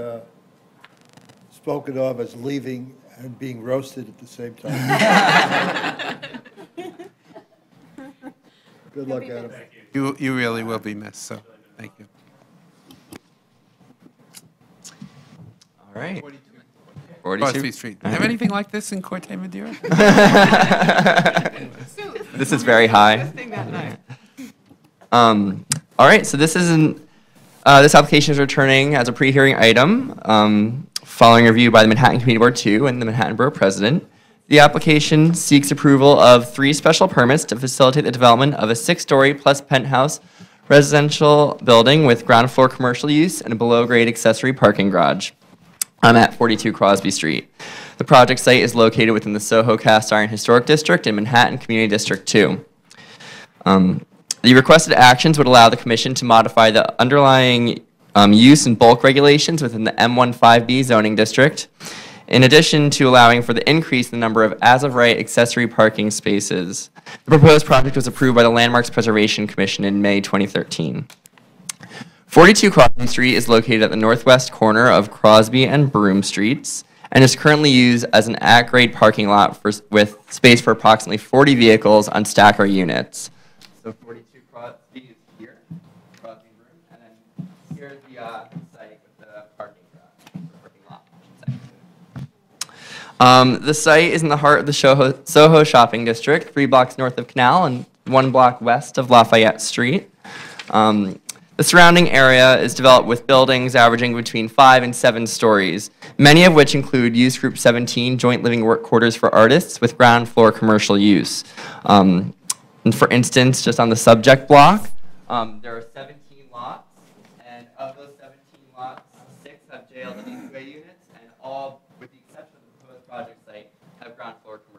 spoken of as leaving and being roasted at the same time. Good luck, Adam. You really will be missed, so thank you. All right. 42nd Street. Have anything like this in Corte Madera? This is very high. All right, so this application is returning as a pre-hearing item following review by the Manhattan Community Board 2 and the Manhattan Borough President. The application seeks approval of 3 special permits to facilitate the development of a 6-story plus penthouse residential building with ground floor commercial use and a below-grade accessory parking garage. at 42 Crosby Street. The project site is located within the Soho Cast Iron Historic District and Manhattan Community District 2. The requested actions would allow the Commission to modify the underlying use and bulk regulations within the M15B zoning district, in addition to allowing for the increase in the number of as-of-right accessory parking spaces. The proposed project was approved by the Landmarks Preservation Commission in May 2013. 42 Crosby Street is located at the northwest corner of Crosby and Broome Streets and is currently used as an at-grade parking lot with space for approximately 40 vehicles on stacker units. So 42 Crosby is here, Crosby and Broome, and then here's the site with the parking lot. The site is in the heart of the Soho Shopping District, 3 blocks north of Canal and 1 block west of Lafayette Street. The surrounding area is developed with buildings averaging between 5 and 7 stories, many of which include Use Group 17 joint living work quarters for artists with ground floor commercial use. And for instance, just on the subject block, there are 17 lots, and of those 17 lots, 6 have JLW2A units, and all, with the exception of the proposed project site, have ground floor commercial.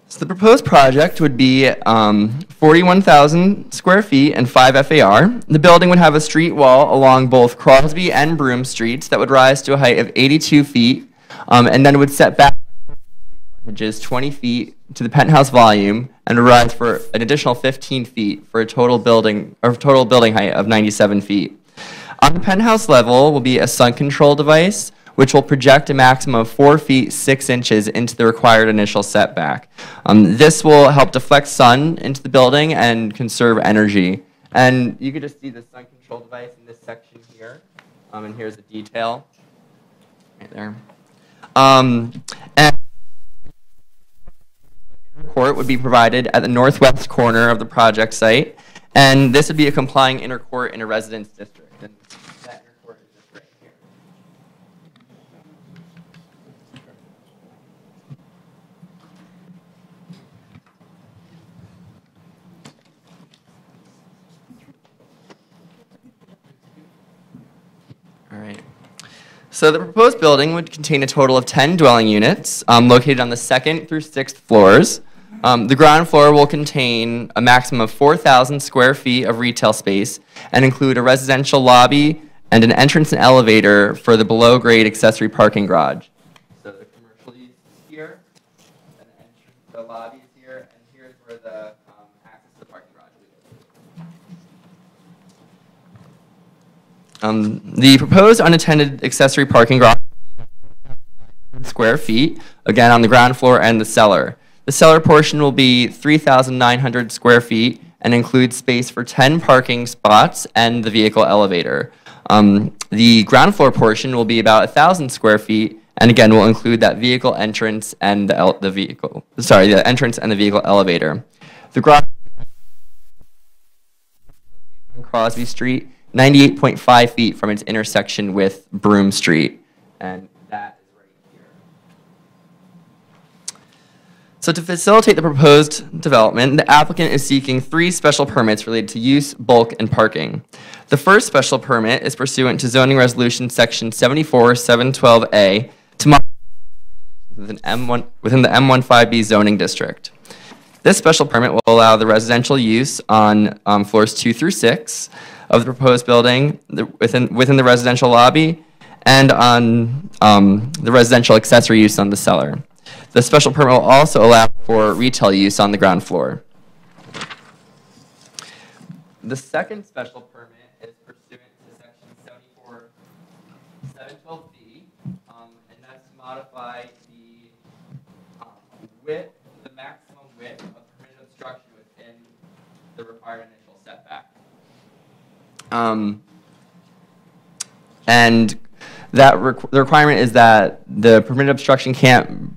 So the proposed project would be 41,000 square feet and 5 FAR. The building would have a street wall along both Crosby and Broome Streets that would rise to a height of 82 feet, and then it would set back frontages 20 feet to the penthouse volume and would rise for an additional 15 feet for a total building height of 97 feet. On the penthouse level will be a sun control device, which will project a maximum of 4 feet 6 inches into the required initial setback. This will help deflect sun into the building and conserve energy. And you can just see the sun control device in this section here. And here's the detail right there. And inner court would be provided at the northwest corner of the project site. And this would be a complying inner court in a residence district. And that inner court is just right here. All right. So the proposed building would contain a total of 10 dwelling units located on the 2nd through 6th floors. The ground floor will contain a maximum of 4,000 square feet of retail space and include a residential lobby and an entrance and elevator for the below-grade accessory parking garage. So the commercial use is here, and the lobby is here, and here's where the access to the parking garage will be. The proposed unattended accessory parking garage is square feet, again on the ground floor and the cellar. The cellar portion will be 3,900 square feet and includes space for 10 parking spots and the vehicle elevator. The ground floor portion will be about 1,000 square feet, and again will include that vehicle entrance and the entrance and the vehicle elevator. The garage on Crosby Street, 98.5 feet from its intersection with Broome Street, and that is right here. So to facilitate the proposed development, the applicant is seeking 3 special permits related to use, bulk, and parking. The first special permit is pursuant to Zoning Resolution Section 74-712A to modify within the M15B zoning district. This special permit will allow the residential use on floors 2 through 6 of the proposed building within the residential lobby and on the residential accessory use on the cellar. The special permit will also allow for retail use on the ground floor. The second special permit is pursuant to Section 74-712B, and that's to modify the width, the maximum width of permitted obstruction within the required initial setback. And that the requirement is that the permitted obstruction can't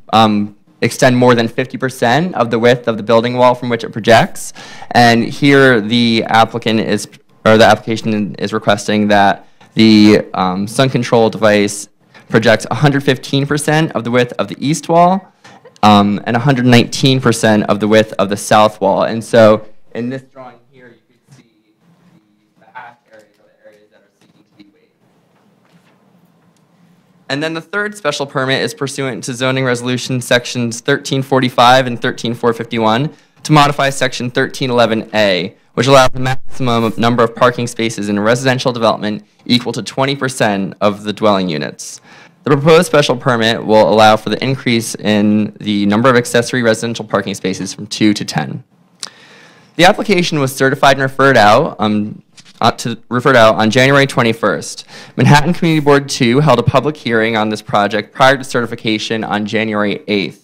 extend more than 50% of the width of the building wall from which it projects. And here the applicant is, or the application is requesting that the sun control device projects 115% of the width of the east wall and 119% of the width of the south wall. And so in this drawing here, you can see the hatched areas are the areas that are seeking to be waived. And then the third special permit is pursuant to zoning resolution sections 1345 and 13451 to modify section 1311A, which allows the maximum number of parking spaces in a residential development equal to 20% of the dwelling units. The proposed special permit will allow for the increase in the number of accessory residential parking spaces from 2 to 10. The application was certified and referred out on January 21st. Manhattan Community Board 2 held a public hearing on this project prior to certification on January 8th.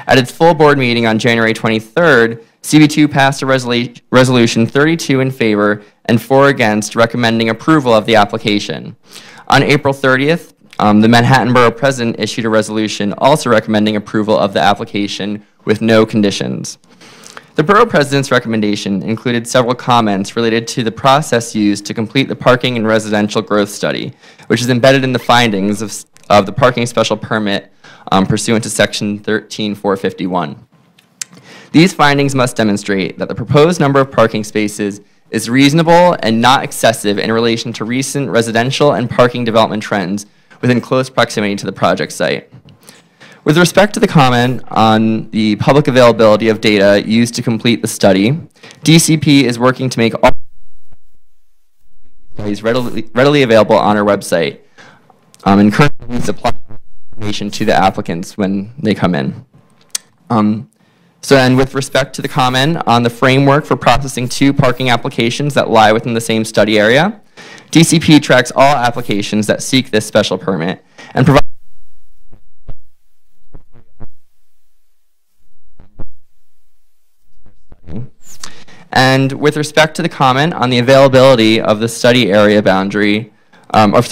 At its full board meeting on January 23rd, CB2 passed a resolution 32 in favor and 4 against, recommending approval of the application. On April 30th, the Manhattan Borough President issued a resolution also recommending approval of the application with no conditions. The Borough President's recommendation included several comments related to the process used to complete the parking and residential growth study, which is embedded in the findings of the parking special permit pursuant to section 13451. These findings must demonstrate that the proposed number of parking spaces is reasonable and not excessive in relation to recent residential and parking development trends within close proximity to the project site. With respect to the comment on the public availability of data used to complete the study, DCP is working to make all studies readily available on our website and currently supply information to the applicants when they come in. And with respect to the comment on the framework for processing 2 parking applications that lie within the same study area, DCP tracks all applications that seek this special permit and provides And with respect to the comment on the availability of the study area boundary, the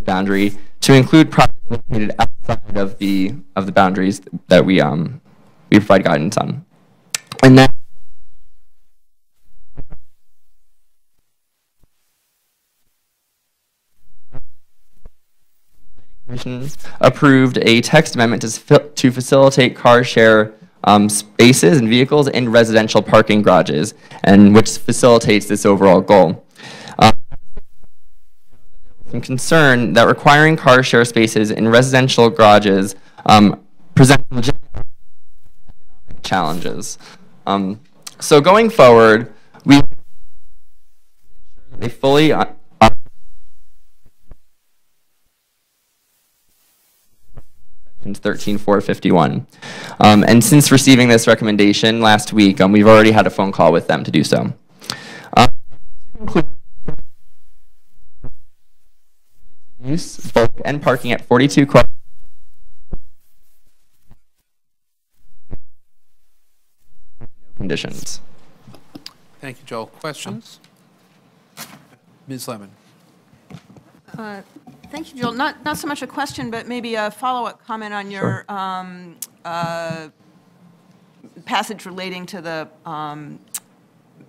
boundary to include projects located outside of the boundaries that we provide guidance on. And then approved a text amendment to facilitate car share spaces and vehicles in residential parking garages, and which facilitates this overall goal. Some concern that requiring car share spaces in residential garages presents legitimate economic challenges. So going forward, we fully 13451. And since receiving this recommendation last week, we've already had a phone call with them to do so. Use, bulk, and parking at 42 conditions. Thank you, Joel. Questions? Ms. Lemon. Thank you, Joel. Not so much a question, but maybe a follow-up comment on your passage relating to the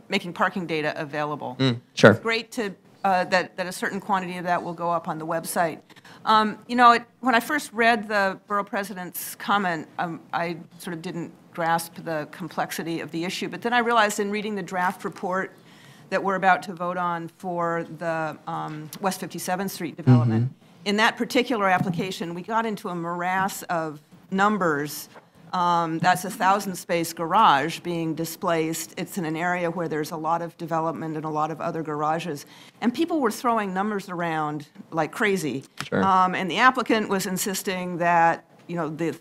making parking data available. Sure. It's great to that a certain quantity of that will go up on the website. You know, when I first read the Borough President's comment, I sort of didn't grasp the complexity of the issue, but then I realized in reading the draft report that we're about to vote on for the West 57th Street development. In that particular application, we got into a morass of numbers. That's a 1,000-space garage being displaced. It's in an area where there's a lot of development and a lot of other garages. And people were throwing numbers around like crazy. Sure. And the applicant was insisting that, you know, the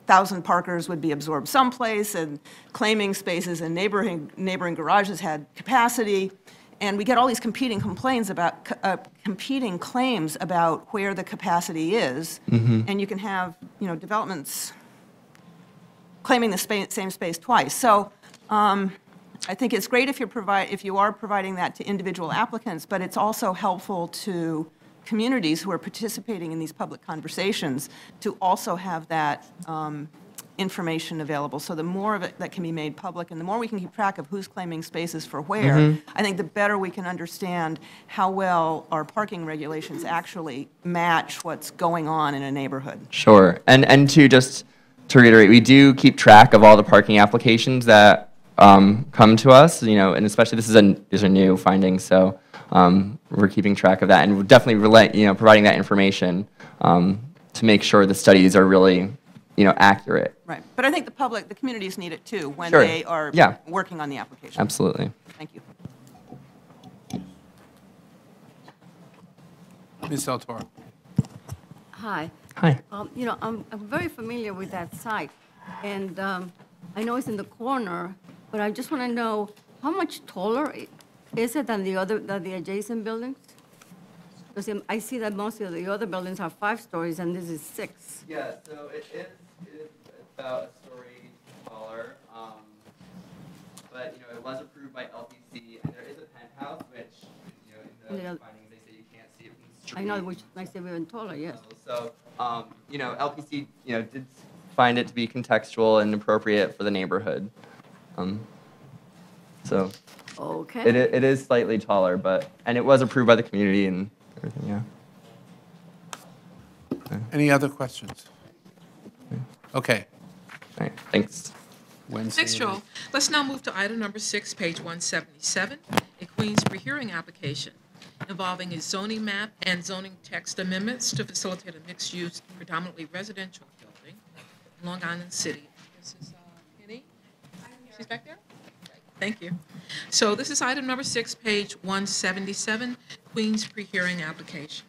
1,000 parkers would be absorbed someplace, and claiming spaces in neighboring garages had capacity. And we get all these competing complaints about, competing claims about where the capacity is. And you can have, you know, developments claiming the same space twice. So I think it's great if you are providing that to individual applicants, but it's also helpful to communities who are participating in these public conversations to also have that information available. So the more of it that can be made public and the more we can keep track of who's claiming spaces for where, I think the better we can understand how well our parking regulations actually match what's going on in a neighborhood. Sure. And to reiterate, we do keep track of all the parking applications that come to us, and especially these are new findings, so we're keeping track of that, and we're definitely providing that information to make sure the studies are really accurate. Right. But I think the communities need it too when Sure. they are Yeah. working on the application. Absolutely. Thank you. Ms. Del Toro. Hi. Hi. I'm very familiar with that site, and I know it's in the corner, but I just want to know how much taller is it than the adjacent buildings? Because I see that most of the other buildings are 5 stories, and this is 6. Yeah, so it is about a story taller, but it was approved by LPC, and there is a penthouse, which in the findings they say you can't see it from the street. I know, which makes it even taller, yes. So LPC did find it to be contextual and appropriate for the neighborhood. So Okay. it is slightly taller, and it was approved by the community and everything. Yeah. Any other questions? Okay. All right. Thanks. Wednesday. Thanks, Joel. Let's now move to item number 6, page 177, a Queens rehearing application involving a zoning map and zoning text amendments to facilitate a mixed-use, predominantly residential building in Long Island City. This is Penny. She's back there? Thank you. So this is item number 6, page 177, Queens pre-hearing application.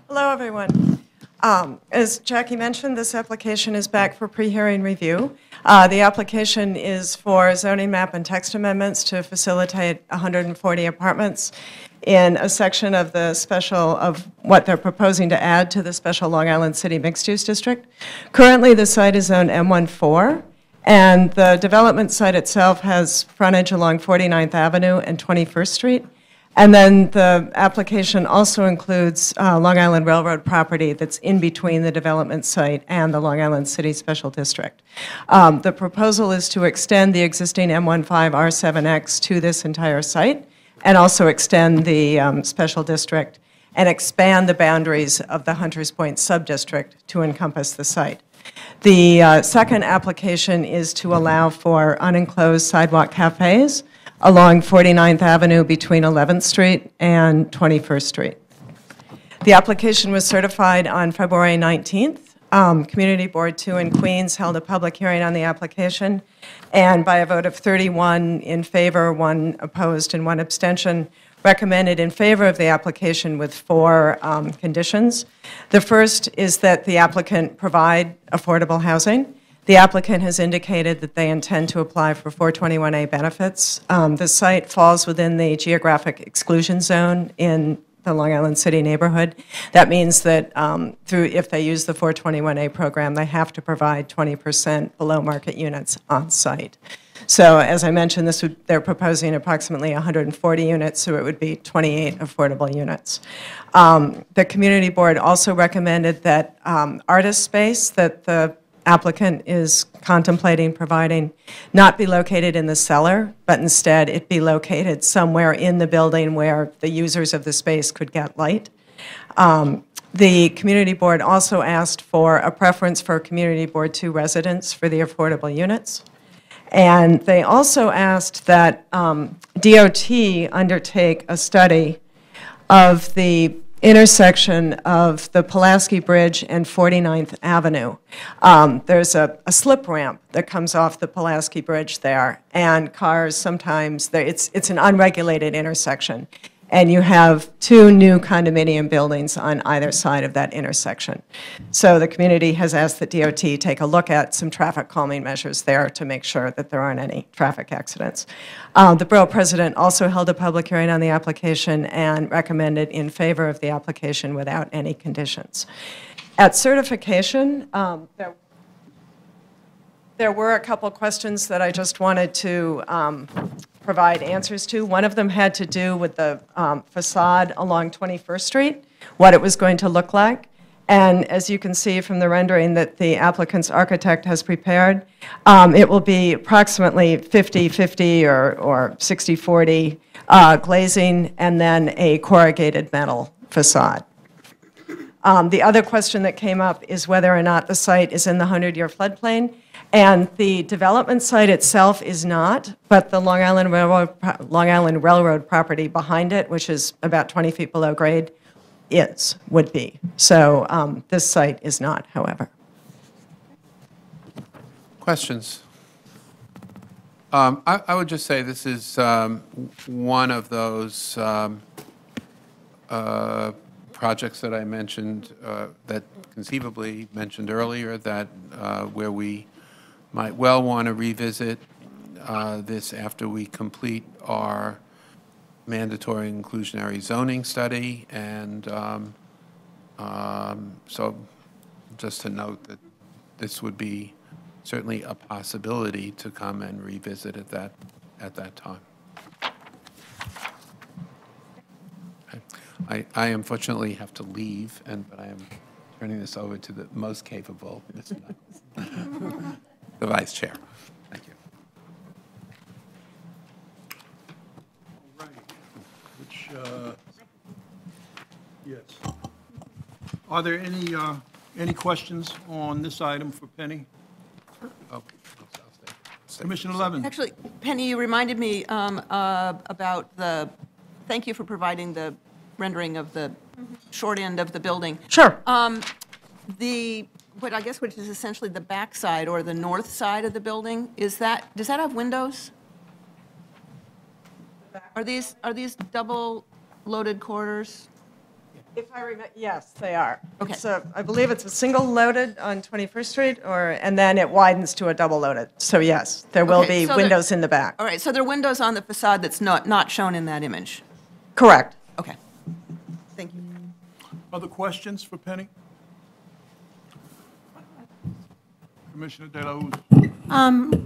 Hello, everyone. As Jackie mentioned, this application is back for pre-hearing review. The application is for zoning map and text amendments to facilitate 140 apartments in a section of the special of what they're proposing to add to the special Long Island City mixed-use district. Currently, the site is zoned M14, and the development site itself has frontage along 49th Avenue and 21st Street. And then the application also includes Long Island Railroad property that's in between the development site and the Long Island City Special District. The proposal is to extend the existing M15 R7X to this entire site and also extend the special district and expand the boundaries of the Hunters Point subdistrict to encompass the site. The second application is to allow for unenclosed sidewalk cafes along 49th Avenue between 11th Street and 21st Street. The application was certified on February 19th. Community Board 2 in Queens held a public hearing on the application, and by a vote of 31 in favor, 1 opposed, and 1 abstention, recommended in favor of the application with 4 conditions. The first is that the applicant provide affordable housing. The applicant has indicated that they intend to apply for 421A benefits. The site falls within the geographic exclusion zone in the Long Island City neighborhood. That means that if they use the 421A program, they have to provide 20% below market units on site. So as I mentioned, they're proposing approximately 140 units, so it would be 28 affordable units. The community board also recommended that artist space that the applicant is contemplating providing not be located in the cellar, but instead it be located somewhere in the building where the users of the space could get light. The community board also asked for a preference for Community Board 2 residents for the affordable units. And they also asked that DOT undertake a study of the intersection of the Pulaski Bridge and 49th Avenue. There's a slip ramp that comes off the Pulaski Bridge there, and cars sometimes, it's an unregulated intersection. And you have two new condominium buildings on either side of that intersection. So the community has asked the DOT take a look at some traffic calming measures there to make sure that there aren't any traffic accidents. The Borough President also held a public hearing on the application and recommended in favor of the application without any conditions. At certification, there were a couple questions that I just wanted to provide answers to. One of them had to do with the facade along 21st Street, what it was going to look like. And as you can see from the rendering that the applicant's architect has prepared, it will be approximately 50-50 or 60-40 glazing and then a corrugated metal facade. The other question that came up is whether or not the site is in the 100-year floodplain. And the development site itself is not, but the Long Island Railroad property behind it, which is about 20 feet below grade, would be. So this site is not, however. Questions? I would just say this is one of those projects that I mentioned, that conceivably mentioned earlier, that where we might well want to revisit this after we complete our mandatory inclusionary zoning study. And so just to note that this would be certainly a possibility to come and revisit at that time. I unfortunately have to leave, but I am turning this over to the most capable, the Vice Chair. Thank you. All right. Yes. Are there any questions on this item for Penny? Oh, Commissioner Levin. Actually, Penny, you reminded me about thank you for providing the rendering of the short end of the building. Sure. What I guess which is essentially the back side or the north side of the building, does that have windows? Are these double loaded corridors? If I remember, yes, they are. Okay. I believe it's a single loaded on 21st Street, and then it widens to a double loaded. So yes, there will be windows in the back. All right, so there are windows on the facade that's not shown in that image? Correct. Okay. Thank you. Other questions for Penny? Commissioner De La Hoz.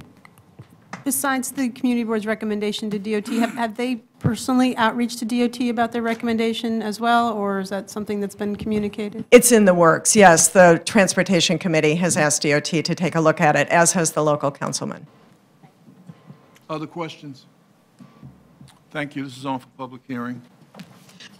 Besides the community board's recommendation to DOT, have they personally outreached to DOT about their recommendation as well, or is that something that's been communicated? It's in the works, yes. The Transportation Committee has asked DOT to take a look at it, as has the local councilman. Other questions? Thank you. This is on for public hearing.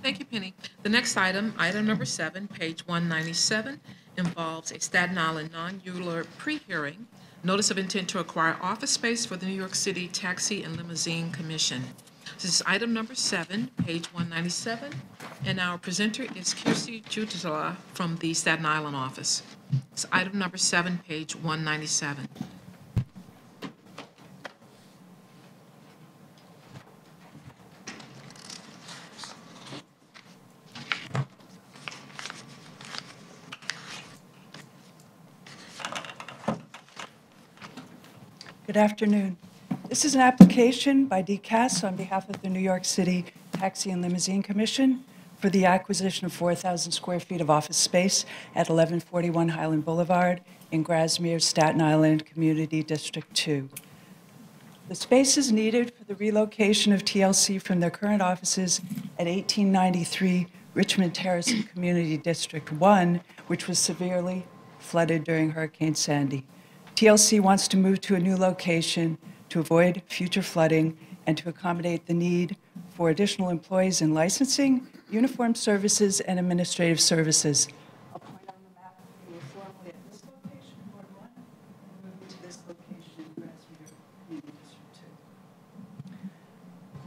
Thank you, Penny. The next item, item number 7, page 197, involves a Staten Island non-ULURP pre-hearing, notice of intent to acquire office space for the New York City Taxi and Limousine Commission. This is item number 7, page 197, and our presenter is Kirsi Jutala from the Staten Island office. It's item number 7, page 197. Good afternoon. This is an application by DCAS on behalf of the New York City Taxi and Limousine Commission for the acquisition of 4,000 square feet of office space at 1141 Highland Boulevard in Grasmere, Staten Island, Community District 2. The space is needed for the relocation of TLC from their current offices at 1893 Richmond Terrace in Community District 1, which was severely flooded during Hurricane Sandy. TLC wants to move to a new location to avoid future flooding and to accommodate the need for additional employees in licensing, uniform services, and administrative services. I'll point on the map we were formerly at this location, Ward 1, and moving to this location in Grasmere, Community District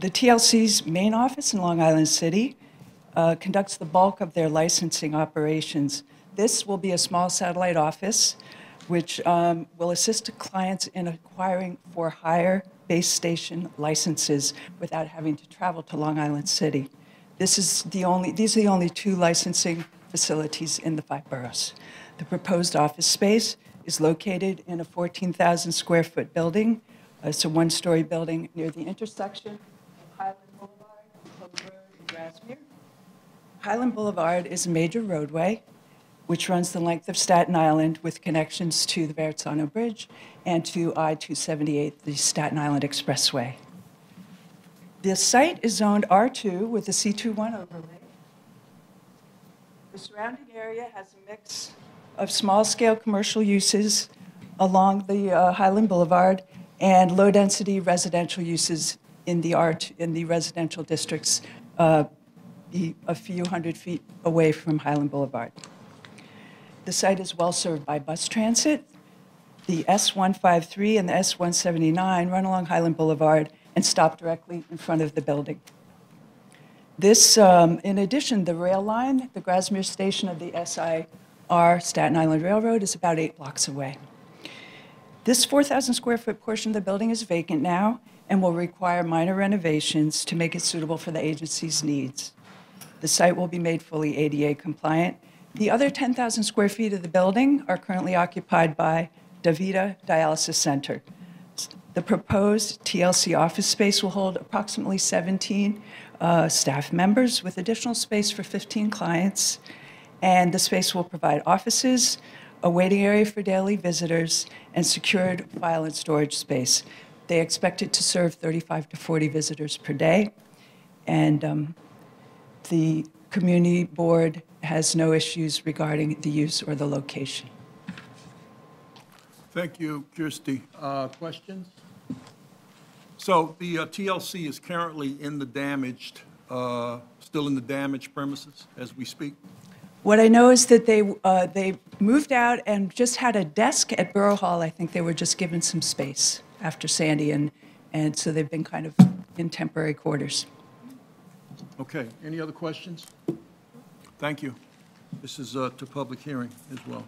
2. The TLC's main office in Long Island City conducts the bulk of their licensing operations. This will be a small satellite office which will assist clients in acquiring for hire base station licenses without having to travel to Long Island City. These are the only 2 licensing facilities in the 5 boroughs. The proposed office space is located in a 14,000 square foot building. It's a 1-story building near the intersection of Highland Boulevard and Cove Road in Grasmere. Highland Boulevard is a major roadway which runs the length of Staten Island with connections to the Verrazzano Bridge and to I-278, the Staten Island Expressway. The site is zoned R2 with a C21 overlay. The surrounding area has a mix of small-scale commercial uses along the Highland Boulevard and low-density residential uses in the residential districts a few hundred feet away from Highland Boulevard. The site is well served by bus transit. The S153 and the S179 run along Highland Boulevard and stop directly in front of the building. This, in addition, the rail line, the Grasmere station of the SIR Staten Island Railroad is about 8 blocks away. This 4,000 square foot portion of the building is vacant now and will require minor renovations to make it suitable for the agency's needs. The site will be made fully ADA compliant. The other 10,000 square feet of the building are currently occupied by DaVita Dialysis Center. The proposed TLC office space will hold approximately 17 staff members with additional space for 15 clients. And the space will provide offices, a waiting area for daily visitors, and secured file and storage space. They expect it to serve 35 to 40 visitors per day. And the community board has no issues regarding the use or the location. Thank you, Kirsty. Questions? So the TLC is currently in the damaged, still in the damaged premises as we speak? What I know is that they moved out and just had a desk at Borough Hall. I think they were just given some space after Sandy, and so they've been kind of in temporary quarters. Okay, any other questions? Thank you. This is to public hearing as well.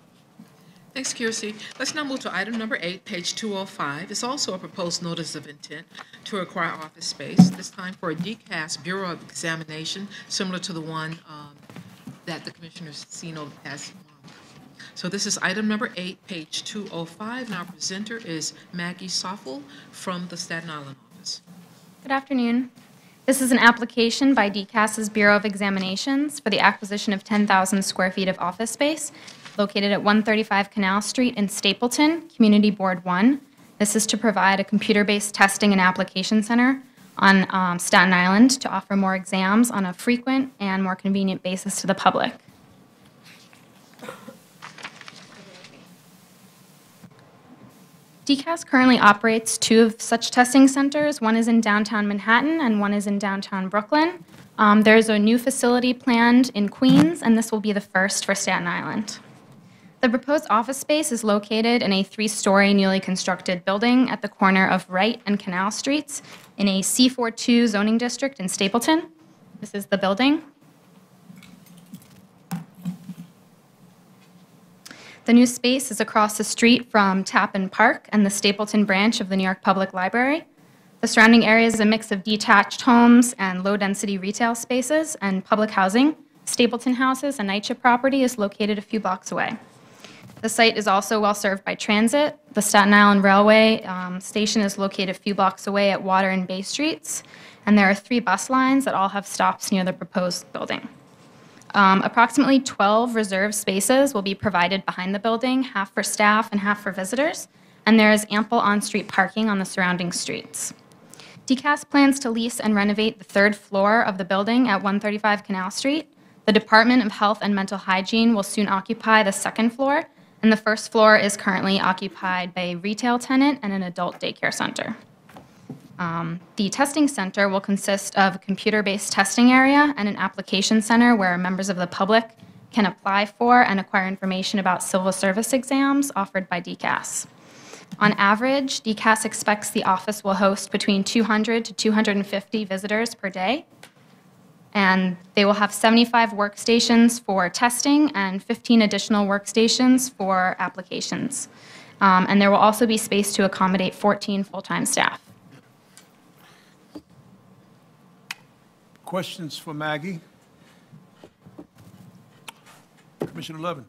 Thanks, Kirsty. Let's now move to item number 8, page 205. It's also a proposed notice of intent to acquire office space, this time for a DCAS Bureau of Examination, similar to the one that the commissioner's seen over the past month. So this is item number 8, page 205, and our presenter is Maggie Soffel from the Staten Island office. Good afternoon. This is an application by DCAS's Bureau of Examinations for the acquisition of 10,000 square feet of office space located at 135 Canal Street in Stapleton, Community Board 1. This is to provide a computer-based testing and application center on Staten Island to offer more exams on a frequent and more convenient basis to the public. DCAS currently operates 2 of such testing centers. One is in downtown Manhattan and one is in downtown Brooklyn. There's a new facility planned in Queens, and this will be the first for Staten Island. The proposed office space is located in a 3-story newly constructed building at the corner of Wright and Canal Streets in a C42 zoning district in Stapleton. This is the building. The new space is across the street from Tappan Park and the Stapleton branch of the New York Public Library. The surrounding area is a mix of detached homes and low-density retail spaces and public housing. Stapleton Houses, a NYCHA property, is located a few blocks away. The site is also well served by transit. The Staten Island Railway station is located a few blocks away at Water and Bay Streets, and there are 3 bus lines that all have stops near the proposed building. Approximately 12 reserved spaces will be provided behind the building, half for staff and half for visitors, and there is ample on-street parking on the surrounding streets. DCAS plans to lease and renovate the 3rd floor of the building at 135 Canal Street. The Department of Health and Mental Hygiene will soon occupy the 2nd floor, and the 1st floor is currently occupied by a retail tenant and an adult daycare center. The testing center will consist of a computer-based testing area and an application center where members of the public can apply for and acquire information about civil service exams offered by DCAS. On average, DCAS expects the office will host between 200 to 250 visitors per day. And they will have 75 workstations for testing and 15 additional workstations for applications. And there will also be space to accommodate 14 full-time staff. Questions for Maggie? Commissioner Levin.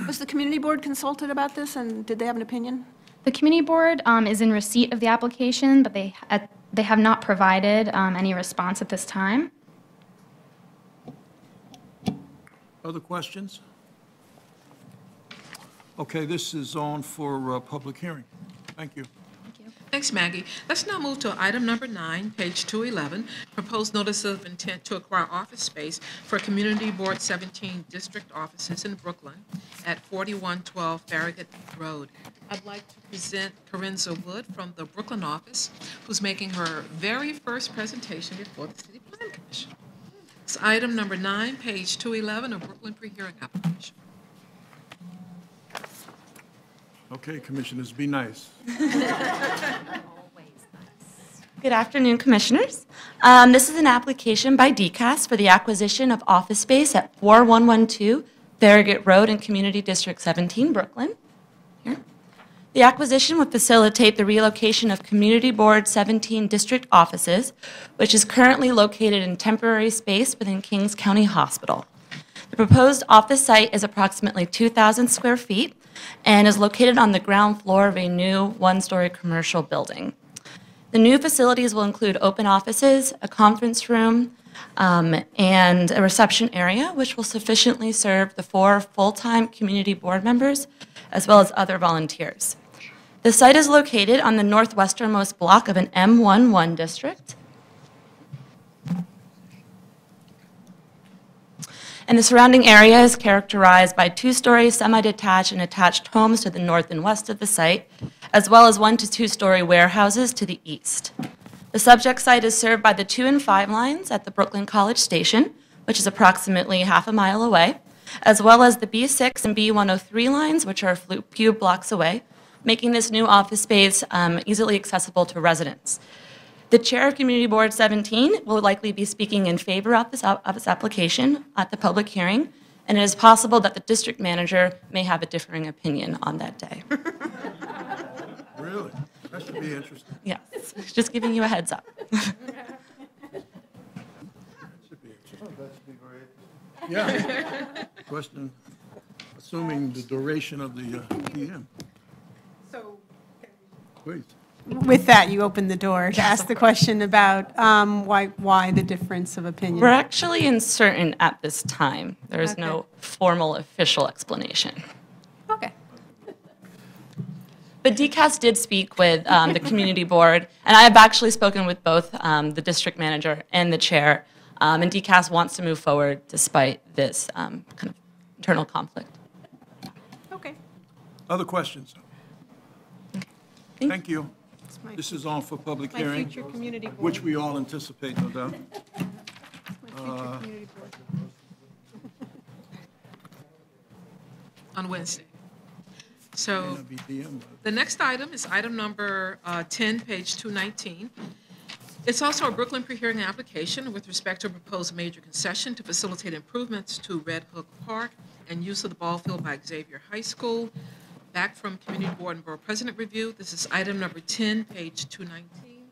Was the community board consulted about this, and did they have an opinion? The community board is in receipt of the application, but they have not provided any response at this time. Other questions? Okay, this is on for public hearing. Thank you. Thanks, Maggie. Let's now move to item number 9, page 211, proposed notice of intent to acquire office space for Community Board 17 district offices in Brooklyn at 4112 Farragut Road. I'd like to present Corinza Wood from the Brooklyn office, who's making her very first presentation before the City Planning Commission. It's item number 9, page 211, a Brooklyn pre-hearing application. Okay, commissioners, be nice. Good afternoon, Commissioners. This is an application by DCAS for the acquisition of office space at 4112 Farragut Road in Community District 17, Brooklyn. Here. The acquisition would facilitate the relocation of Community Board 17 district offices, which is currently located in temporary space within Kings County Hospital. The proposed office site is approximately 2,000 square feet and is located on the ground floor of a new one-story commercial building. The new facilities will include open offices, a conference room, and a reception area, which will sufficiently serve the 4 full-time community board members, as well as other volunteers. The site is located on the northwesternmost block of an M11 district. And the surrounding area is characterized by 2-story semi-detached and attached homes to the north and west of the site, as well as 1- to 2-story warehouses to the east. The subject site is served by the 2 and 5 lines at the Brooklyn College Station, which is approximately half a mile away, as well as the B6 and B103 lines, which are a few blocks away, making this new office space easily accessible to residents. The chair of Community Board 17 will likely be speaking in favor of this application at the public hearing, and it is possible that the district manager may have a differing opinion on that day. Really? That should be interesting. Yes, just giving you a heads up. That should be interesting. That should be very interesting. Yeah. Question, assuming the duration of the PM. So, Please. with that, you open the door to ask the question about why the difference of opinion. We're actually uncertain at this time. There is no formal official explanation. Okay. But DCAS did speak with the community board, and I have actually spoken with both the district manager and the chair, and DCAS wants to move forward despite this kind of internal conflict. Okay. Other questions? Thank you. This is on for public My hearing, future community board. which we all anticipate, no doubt. On Wednesday. So the next item is item number 10, page 219. It's also a Brooklyn pre-hearing application with respect to a proposed major concession to facilitate improvements to Red Hook Park and use of the ball field by Xavier High School. Back from Community Board and Borough President Review. This is item number 10, page 219.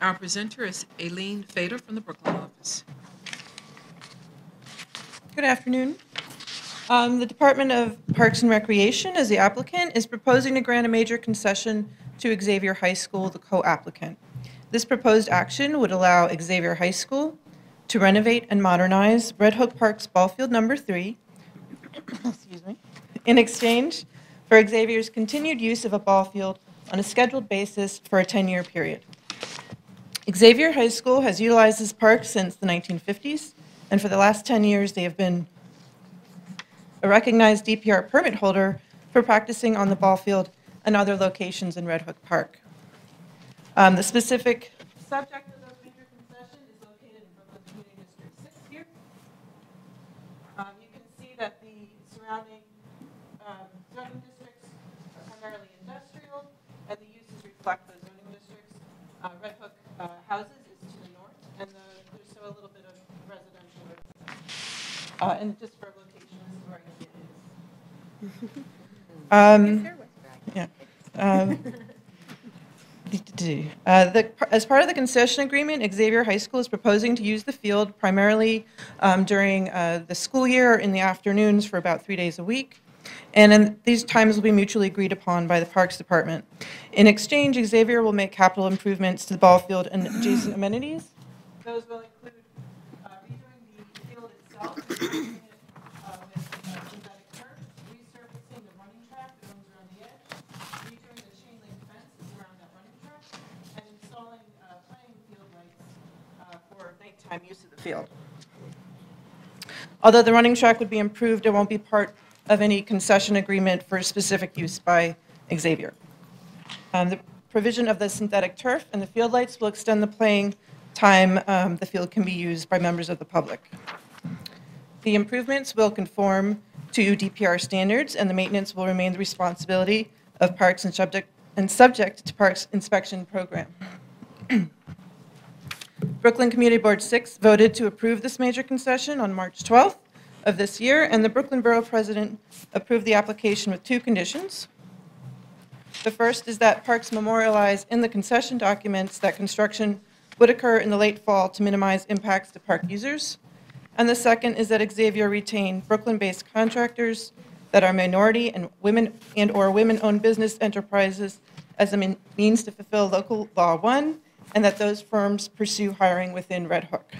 Our presenter is Aileen Fader from the Brooklyn office. Good afternoon. The Department of Parks and Recreation, as the applicant, is proposing to grant a major concession to Xavier High School, the co-applicant. This proposed action would allow Xavier High School to renovate and modernize Red Hook Park's ball field number 3, excuse me, in exchange for Xavier's continued use of a ball field on a scheduled basis for a 10-year period. Xavier High School has utilized this park since the 1950s, and for the last 10 years they have been a recognized DPR permit holder for practicing on the ball field and other locations in Red Hook Park. The specific subject of the major concession is located in Brooklyn Community District 6 here. You can see that the surrounding zoning districts are primarily industrial, and the uses reflect those zoning districts. Red Hook Houses is to the north, and there's still a little bit of residential And just for location, this is where it is. As part of the concession agreement, Xavier High School is proposing to use the field primarily during the school year in the afternoons for about 3 days a week. And then these times will be mutually agreed upon by the Parks Department. In exchange, Xavier will make capital improvements to the ball field and adjacent amenities. Those will include redoing the field itself, replacing it with synthetic turf, resurfacing the running track that runs around the edge, redoing the chain link fences around that running track, and installing playing field lights for nighttime use of the field. Although the running track would be improved, it won't be part of any concession agreement for specific use by Xavier. The provision of the synthetic turf and the field lights will extend the playing time the field can be used by members of the public. The improvements will conform to DPR standards, and the maintenance will remain the responsibility of Parks and subject to Parks inspection program. Brooklyn Community Board 6 voted to approve this major concession on March 12th of this year, and the Brooklyn Borough President approved the application with 2 conditions. The first is that Parks memorialize in the concession documents that construction would occur in the late fall to minimize impacts to park users. And the second is that Xavier retain Brooklyn-based contractors that are minority and or women-owned business enterprises as a means to fulfill local law 1, and that those firms pursue hiring within Red Hook.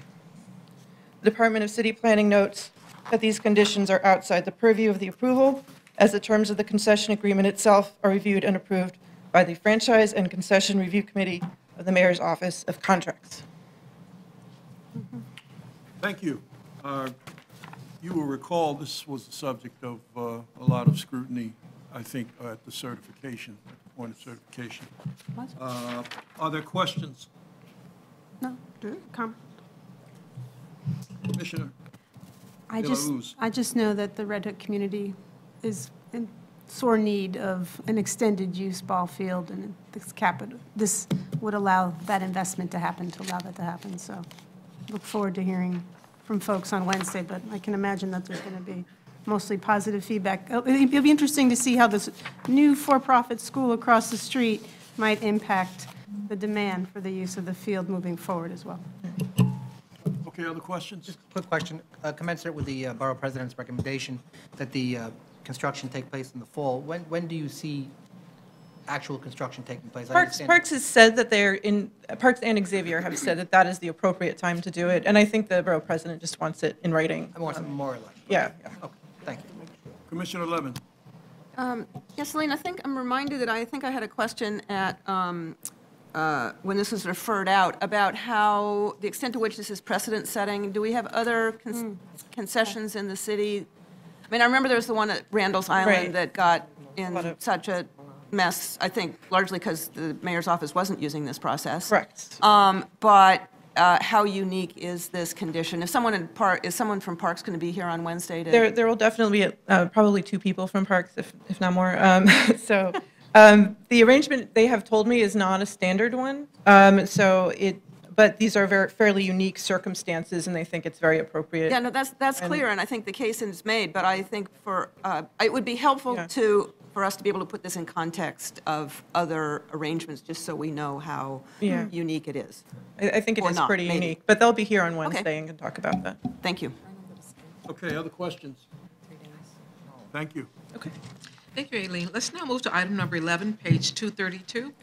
The Department of City Planning notes that these conditions are outside the purview of the approval, as the terms of the concession agreement itself are reviewed and approved by the Franchise and Concession Review Committee of the Mayor's Office of Contracts. Thank you. You will recall this was the subject of a lot of scrutiny, I think, at the certification, at the point of certification. Are there questions? No, comment. Commissioner? I just know that the Red Hook community is in sore need of an extended use ball field, and this would allow that investment to happen, So look forward to hearing from folks on Wednesday, but I can imagine that there's going to be mostly positive feedback. It'll be interesting to see how this new for-profit school across the street might impact the demand for the use of the field moving forward as well. Okay, other questions? Just a quick question. Commensurate with the Borough President's recommendation that the construction take place in the fall, when do you see actual construction taking place? Parks has said that Parks and Xavier have said that that is the appropriate time to do it, and I think the Borough President just wants it in writing. I want more or less. Yeah. Okay, thank you. Commissioner Levin. Yes, Elaine, I'm reminded that I think I had a question at when this was referred out about how the extent to which this is precedent setting. Do we have other concessions in the city? I mean, I remember there was the one at Randall's Island that got in such a mess, I think largely because the mayor's office wasn't using this process. Correct. But how unique is this condition? Is someone from Parks going to be here on Wednesday? There will definitely be probably 2 people from Parks, if not more. So the arrangement they have told me is not a standard one. But these are fairly unique circumstances, and they think it's very appropriate. Yeah, no, that's clear, and I think the case is made. But I think it would be helpful for us to be able to put this in context of other arrangements, just so we know how unique it is. I think it is pretty unique, but they'll be here on Wednesday and can talk about that. Thank you. Okay, other questions? Thank you. Okay. Thank you, Aileen. Let's now move to item number 11, page 232.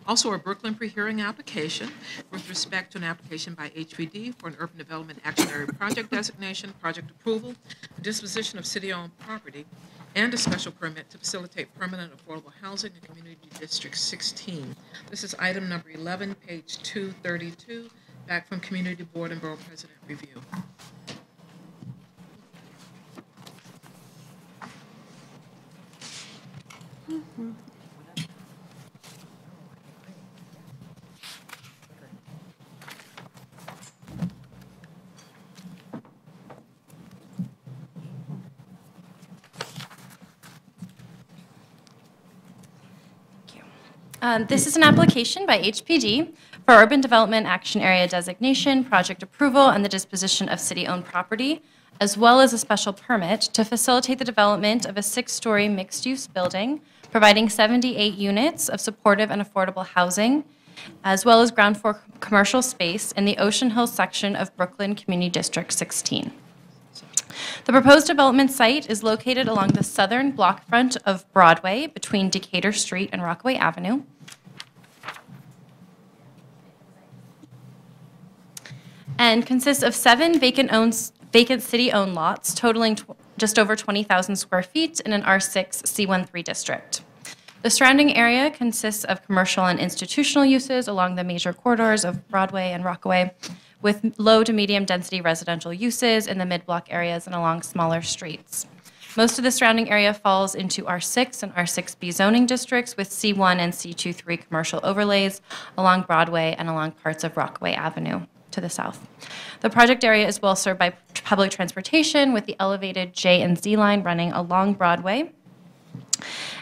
Also a Brooklyn pre-hearing application with respect to an application by HPD for an urban development action area project designation, project approval, disposition of city-owned property, and a special permit to facilitate permanent affordable housing in Community District 16. This is item number 11, page 232, back from Community Board and Borough President review. This is an application by HPD for urban development action area designation, project approval, and the disposition of city-owned property as well as a special permit to facilitate the development of a 6-story mixed-use building, providing 78 units of supportive and affordable housing, as well as ground floor commercial space in the Ocean Hill section of Brooklyn Community District 16. The proposed development site is located along the southern block front of Broadway between Decatur Street and Rockaway Avenue. And consists of 7 vacant city-owned lots totaling just over 20,000 square feet in an R6 C13 district. The surrounding area consists of commercial and institutional uses along the major corridors of Broadway and Rockaway, with low to medium density residential uses in the mid-block areas and along smaller streets. Most of the surrounding area falls into R6 and R6B zoning districts with C1 and C23 commercial overlays along Broadway and along parts of Rockaway Avenue to the south. The project area is well served by public transportation with the elevated J and Z line running along Broadway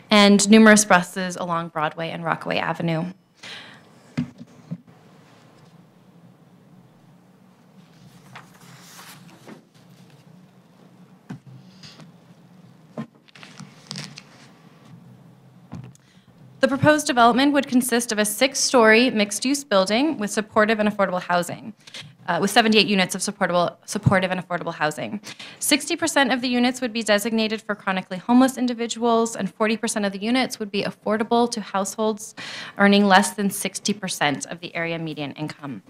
and numerous buses along Broadway and Rockaway Avenue. The proposed development would consist of a 6-story mixed-use building with supportive and affordable housing, with 78 units of supportive and affordable housing. 60% of the units would be designated for chronically homeless individuals, and 40% of the units would be affordable to households earning less than 60% of the area median income.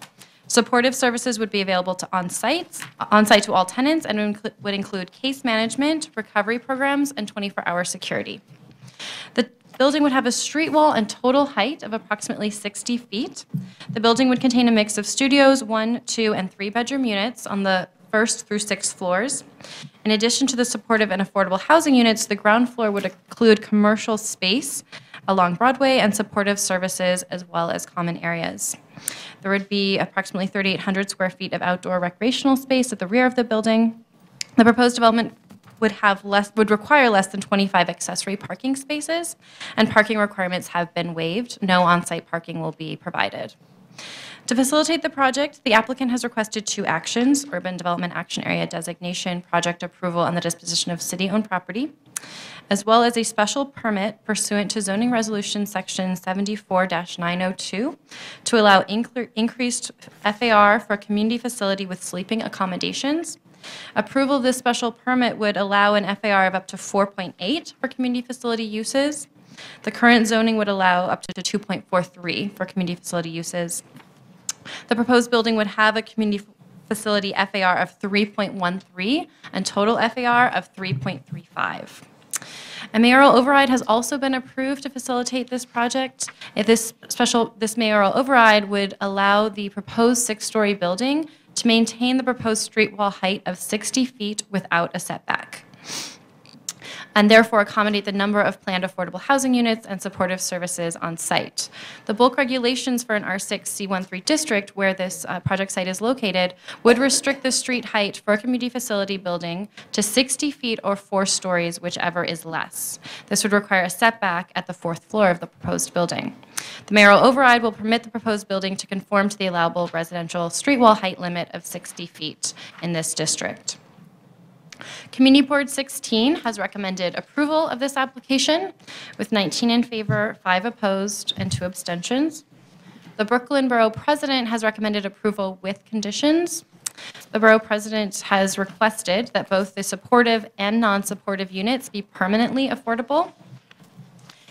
Supportive services would be available to on-site to all tenants and would include case management, recovery programs, and 24-hour security. The building would have a street wall and total height of approximately 60 feet. The building would contain a mix of studios, 1, 2, and 3-bedroom units on the 1st through 6th floors. In addition to the supportive and affordable housing units, the ground floor would include commercial space along Broadway and supportive services as well as common areas. There would be approximately 3,800 square feet of outdoor recreational space at the rear of the building. The proposed development would require less than 25 accessory parking spaces, and parking requirements have been waived. No on-site parking will be provided. To facilitate the project, the applicant has requested 2 actions: Urban Development Action Area designation, project approval, and the disposition of city-owned property, as well as a special permit pursuant to Zoning Resolution Section 74-902 to allow increased FAR for a community facility with sleeping accommodations. Approval of this special permit would allow an FAR of up to 4.8 for community facility uses. The current zoning would allow up to 2.43 for community facility uses. The proposed building would have a community facility FAR of 3.13 and total FAR of 3.35. A mayoral override has also been approved to facilitate this project. This mayoral override would allow the proposed 6-story building to maintain the proposed street wall height of 60 feet without a setback, and therefore accommodate the number of planned affordable housing units and supportive services on site. The bulk regulations for an R6 C13 district where this project site is located would restrict the street height for a community facility building to 60 feet or 4 stories, whichever is less. This would require a setback at the 4th floor of the proposed building. The mayoral override will permit the proposed building to conform to the allowable residential street wall height limit of 60 feet in this district. Community Board 16 has recommended approval of this application with 19 in favor, 5 opposed, and 2 abstentions. The Brooklyn Borough President has recommended approval with conditions. The Borough President has requested that both the supportive and non-supportive units be permanently affordable.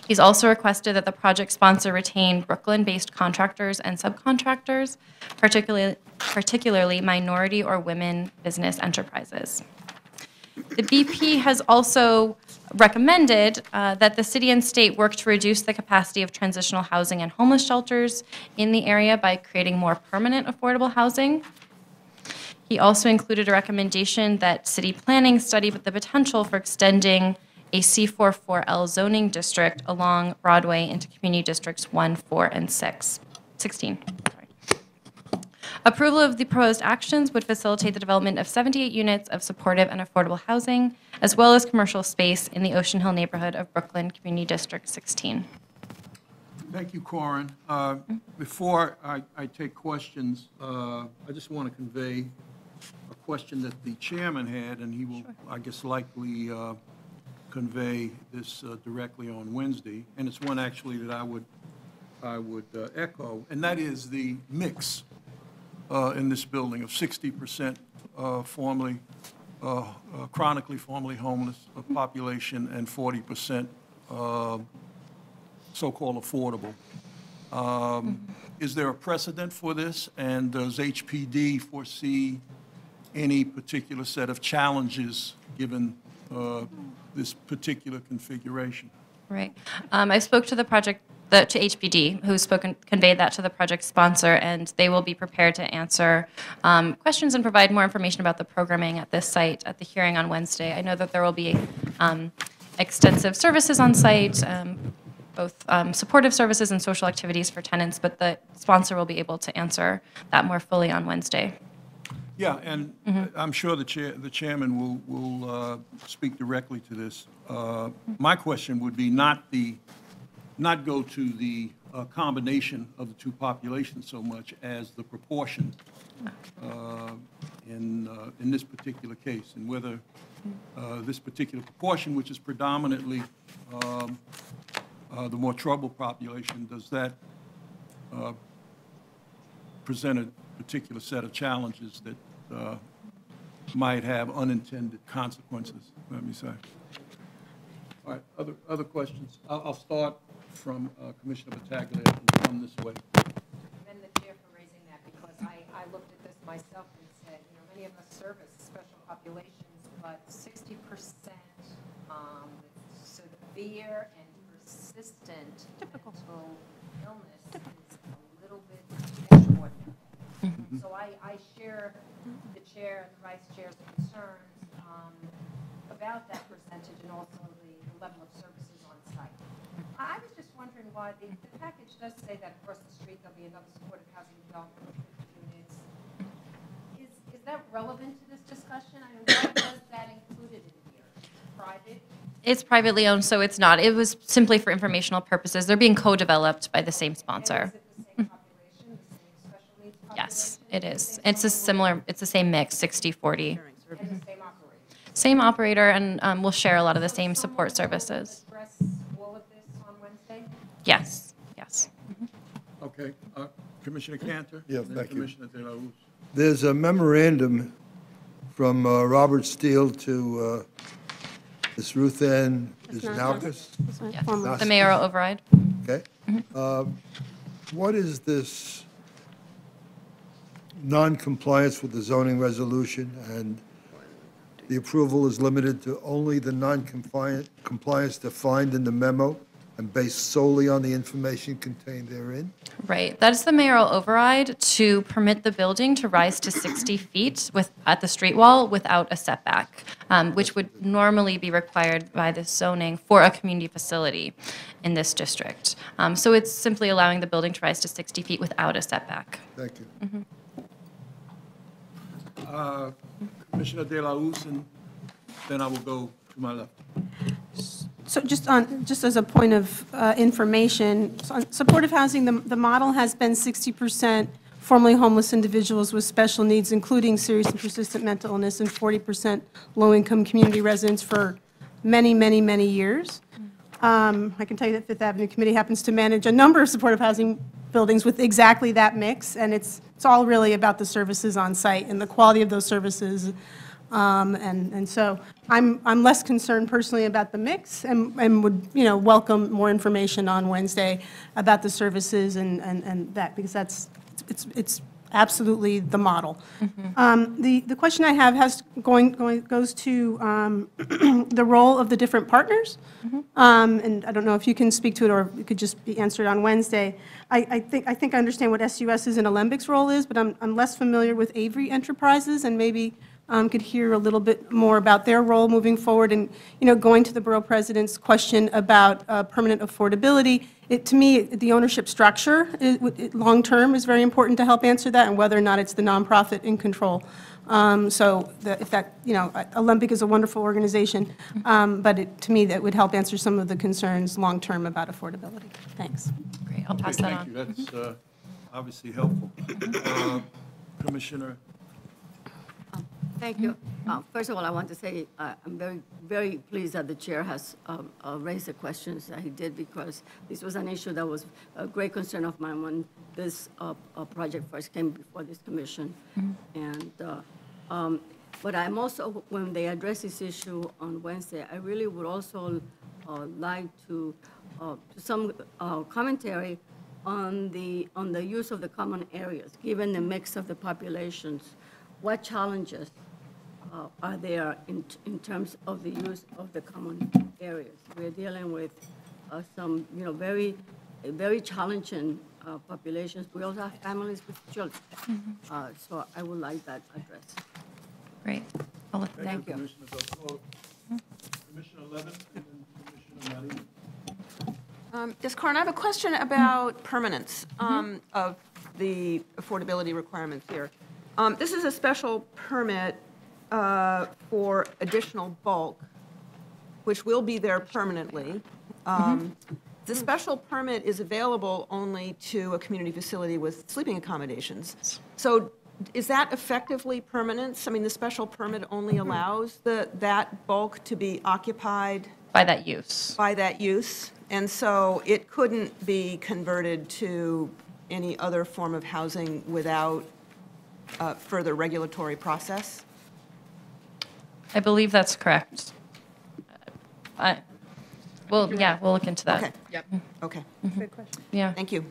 He's also requested that the project sponsor retain Brooklyn-based contractors and subcontractors, particularly minority or women business enterprises. The BP has also recommended that the city and state work to reduce the capacity of transitional housing and homeless shelters in the area by creating more permanent affordable housing. He also included a recommendation that city planning study the potential for extending a C44L zoning district along Broadway into community districts 1, 4, and 16. Approval of the proposed actions would facilitate the development of 78 units of supportive and affordable housing, as well as commercial space in the Ocean Hill neighborhood of Brooklyn Community District 16. Thank you, Corin. Before I take questions, I just want to convey a question that the chairman had, and he will, I guess, likely convey this directly on Wednesday, and it's one actually that I would echo, and that is the mix in this building of 60% formerly chronically formerly homeless population and 40% so-called affordable. Is there a precedent for this, and does HPD foresee any particular set of challenges given this particular configuration? Right. I spoke to the project, to HPD, who conveyed that to the project sponsor, and they will be prepared to answer questions and provide more information about the programming at this site at the hearing on Wednesday. I know that there will be extensive services on site, both supportive services and social activities for tenants, but the sponsor will be able to answer that more fully on Wednesday. Yeah, and I'm sure the chairman will speak directly to this. My question would be not go to the combination of the two populations so much as the proportion in this particular case, and whether this particular proportion, which is predominantly the more troubled population, does that present a particular set of challenges that might have unintended consequences, let me say. All right, other questions? I'll start from Commissioner Battaglia and come this way. Commend the chair for raising that, because I looked at this myself and said, you know, many of us service special populations, but 60% severe and persistent mental illness is a little bit extraordinary. So I share the chair and the vice chair's concerns about that percentage and also the level of services on site. I was just wondering why the package does say that across the street there'll be another supportive housing development with 50 units. Is that relevant to this discussion? I mean, why was that included in here? Private? It's privately owned, so it's not. It was simply for informational purposes. They're being co-developed by the same sponsor. And is it the same population, the same special needs population? Yes, it is. It's the same mix, 60-40. And the same operator? Same operator, and we'll share a lot of the same support services. Express all of this on Wednesday? Yes, yes. Okay, Commissioner Cantor? Yeah, and then thank you. Commissioner De La Ruz. There's a memorandum from Robert Steele to Ms. Ruth Ann Isnalkas. Yes. The mayoral override. Okay. What is this non-compliance with the zoning resolution, and the approval is limited to only the non-compliance defined in the memo and based solely on the information contained therein? Right. That's the mayoral override to permit the building to rise to 60 feet at the street wall without a setback, which would normally be required by the zoning for a community facility in this district. So it's simply allowing the building to rise to 60 feet without a setback. Thank you. Commissioner De La Ruz, and then I will go to my left. So just as a point of information, so on supportive housing, the model has been 60% formerly homeless individuals with special needs, including serious and persistent mental illness, and 40% low-income community residents for many, many, many years. I can tell you that Fifth Avenue Committee happens to manage a number of supportive housing buildings with exactly that mix, and it's all really about the services on site and the quality of those services. And so I'm less concerned personally about the mix, and would, you know, welcome more information on Wednesday about the services and that, because it's absolutely the model. The question I have goes to the role of the different partners, and I don't know if you can speak to it or it could just be answered on Wednesday. I think I understand what SUS's and Alembic's role is, but I'm less familiar with Avery Enterprises, and maybe could hear a little bit more about their role moving forward. And, you know, going to the borough president's question about permanent affordability, to me, the ownership structure, long-term, is very important to help answer that, and whether or not it's the nonprofit in control. If that, you know, Alembic is a wonderful organization, but to me, that would help answer some of the concerns long-term about affordability. Thanks. Great, I'll pass that on. Thank you, that's obviously helpful. Commissioner Thank you. First of all, I want to say I'm very, very pleased that the chair has raised the questions that he did, because this was an issue that was a great concern of mine when this project first came before this commission. And but I'm also, when they address this issue on Wednesday, I really would also like to some commentary on the use of the common areas, given the mix of the populations. What challenges are there in terms of the use of the common areas? We're dealing with some, very, very challenging populations. We also have families with children. So I would like that addressed. Great. Thank you. Commissioner Levin and then Commissioner Marin. Yes, Karan, I have a question about permanence of the affordability requirements here. This is a special permit for additional bulk, which will be there permanently. The special permit is available only to a community facility with sleeping accommodations. So is that effectively permanence? I mean, the special permit only allows that bulk to be occupied by that use. By that use. And so it couldn't be converted to any other form of housing without further regulatory process? I believe that's correct. Well, yeah, we'll look into that. Okay. Yep. Okay. Good question. Yeah. Thank you.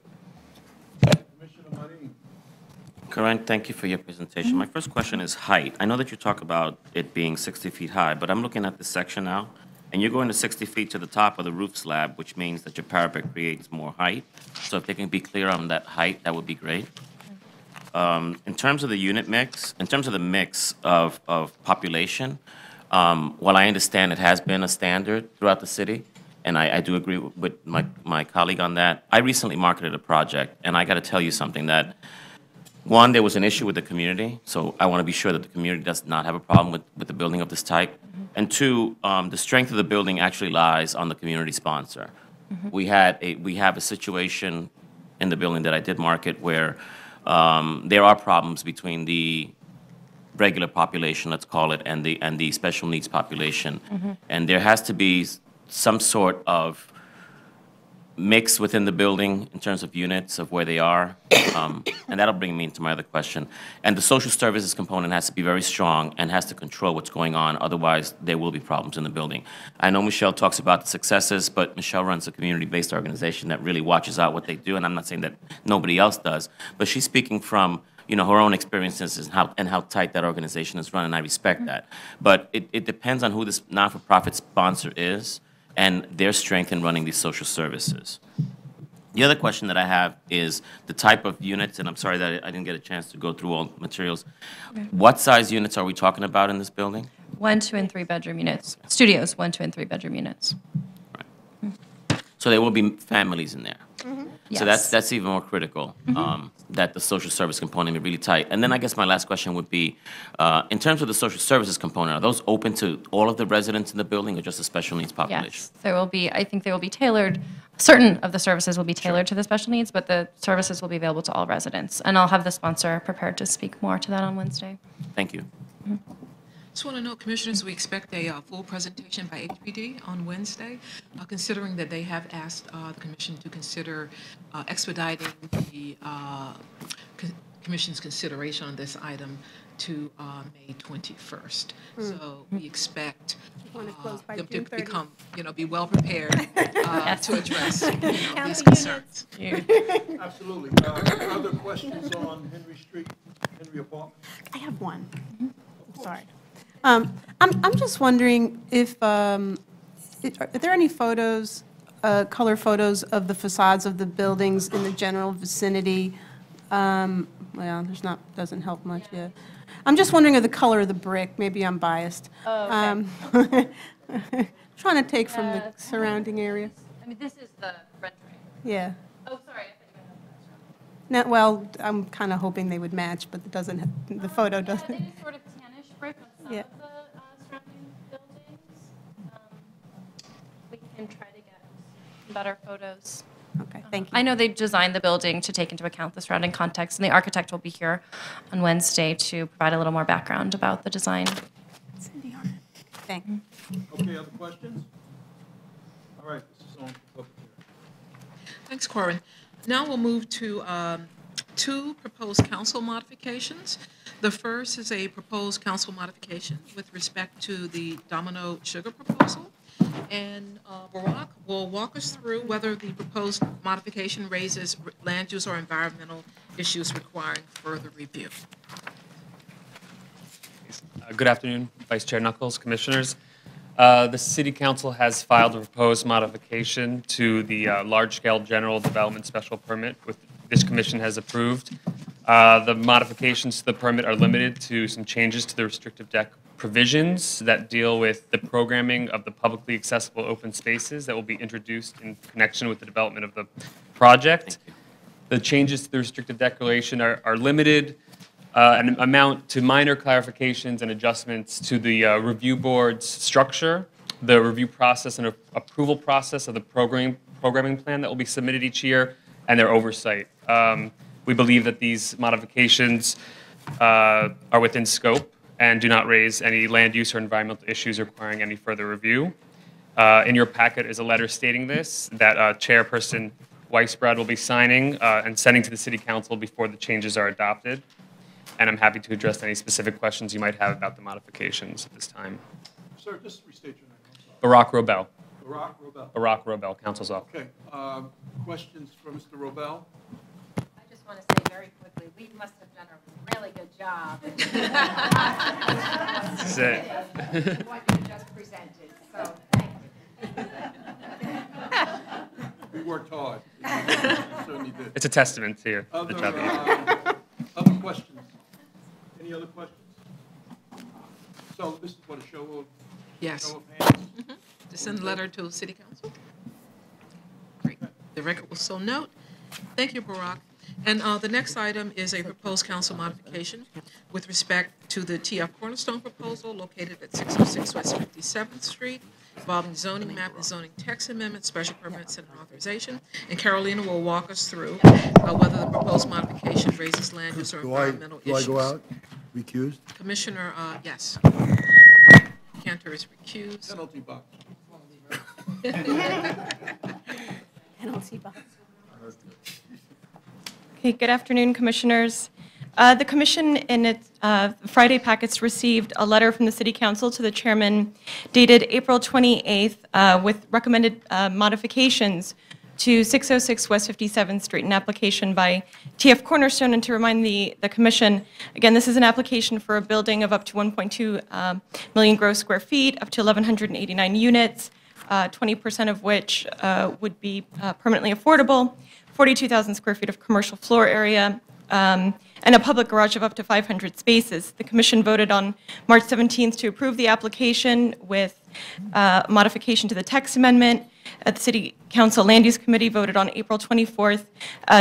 Commissioner Marin. Corinne, thank you for your presentation. My first question is height. I know that you talk about it being 60 feet high, but I'm looking at this section now, and you're going to 60 feet to the top of the roof slab, which means that your parapet creates more height. So if they can be clear on that height, that would be great. In terms of the unit mix, in terms of the mix of population, while I understand it has been a standard throughout the city, and I do agree with my colleague on that, I recently marketed a project, and I got to tell you something that, one, there was an issue with the community, so I want to be sure that the community does not have a problem with the building of this type. And two, the strength of the building actually lies on the community sponsor. We have a situation in the building that I did market where there are problems between the regular population, let's call it, and the special needs population. And there has to be some sort of mix within the building in terms of units of where they are. And that'll bring me into my other question. And the social services component has to be very strong and has to control what's going on. Otherwise, there will be problems in the building. I know Michelle talks about the successes, but Michelle runs a community-based organization that really watches out what they do. And I'm not saying that nobody else does, but she's speaking from her own experiences and how tight that organization is run, and I respect that. But it depends on who this not-for-profit sponsor is and their strength in running these social services. The other question that I have is the type of units, and I'm sorry that I didn't get a chance to go through all the materials. What size units are we talking about in this building? 1, 2, and 3 bedroom units. Studios, 1, 2, and 3 bedroom units. So there will be families in there. So Yes. that's even more critical, that the social service component be really tight. And then I guess my last question would be, in terms of the social services component, are those open to all of the residents in the building or just the special needs population? Yes, there will be, I think they will be tailored, certain of the services will be tailored to the special needs, but the services will be available to all residents. And I'll have the sponsor prepared to speak more to that on Wednesday. Thank you. Just want to note, Commissioners, we expect a full presentation by HPD on Wednesday, considering that they have asked the Commission to consider expediting the Commission's consideration on this item to May 21st. So we expect them to become, be well prepared to address these concerns. Absolutely. Other questions on Henry Street, Henry Apartment? I have one. Sorry. I'm just wondering if, are there any photos, color photos of the facades of the buildings in the general vicinity? Well, there's not, doesn't help much yet. I'm just wondering of the color of the brick. Maybe I'm biased. Oh, okay. Trying to take from the surrounding area. I mean, this is the rendering. Yeah. Oh, sorry. No, well, I'm kind of hoping they would match, but it doesn't, the photo doesn't. It is sort of tannish brick on some Yeah. of the surrounding buildings. We can try to get better photos. Okay. Thank you. I know they designed the building to take into account the surrounding context, and the architect will be here on Wednesday to provide a little more background about the design. Thank you. Okay, other questions? All right, this is on for public hearing. Thanks, Corin. Now we'll move to two proposed council modifications. The first is a proposed council modification with respect to the Domino Sugar proposal. And Barack will walk us through whether the proposed modification raises land use or environmental issues requiring further review. Good afternoon, Vice Chair Knuckles, Commissioners. The City Council has filed a proposed modification to the large-scale general development special permit, which this commission has approved. The modifications to the permit are limited to some changes to the restrictive deck provisions that deal with the programming of the publicly accessible open spaces that will be introduced in connection with the development of the project. The changes to the restrictive declaration are limited and amount to minor clarifications and adjustments to the review board's structure, the review process and approval process of the programming plan that will be submitted each year, and their oversight. We believe that these modifications are within scope and do not raise any land use or environmental issues requiring any further review. In your packet is a letter stating this, that Chairperson Weisbrod will be signing and sending to the City Council before the changes are adopted. And I'm happy to address any specific questions you might have about the modifications at this time. Sir, just restate your name. I'm sorry. Barack Robel. Barack Robel. Barack Robel, Council's office. Okay. Questions for Mr. Robel? I just want to say very quickly, we must have done a really good job. This is it. What you just presented, so thank you. We worked hard. We certainly did. It's a testament to the job you did. Other questions? Any other questions? So this is what, a show of, Yes. show of hands? To send a letter to City Council. Great. The record will so note. Thank you, Barack. And the next item is a proposed council modification with respect to the TF Cornerstone proposal located at 606 West 57th Street, involving zoning map and zoning text amendment, special permits, and authorization. And Carolina will walk us through whether the proposed modification raises land use or environmental issues. Do I go out? Recused? Commissioner, yes. Cantor is recused. Penalty box. Penalty box. Okay, good afternoon, Commissioners. The Commission, in its Friday packets, received a letter from the City Council to the Chairman dated April 28th with recommended modifications to 606 West 57th Street, an application by TF Cornerstone. And to remind the Commission, again, this is an application for a building of up to 1.2 million gross square feet, up to 1,189 units, 20% of which would be permanently affordable, 42,000 square feet of commercial floor area, and a public garage of up to 500 spaces. The Commission voted on March 17th to approve the application with modification to the text amendment. The City Council Land Use Committee voted on April 24th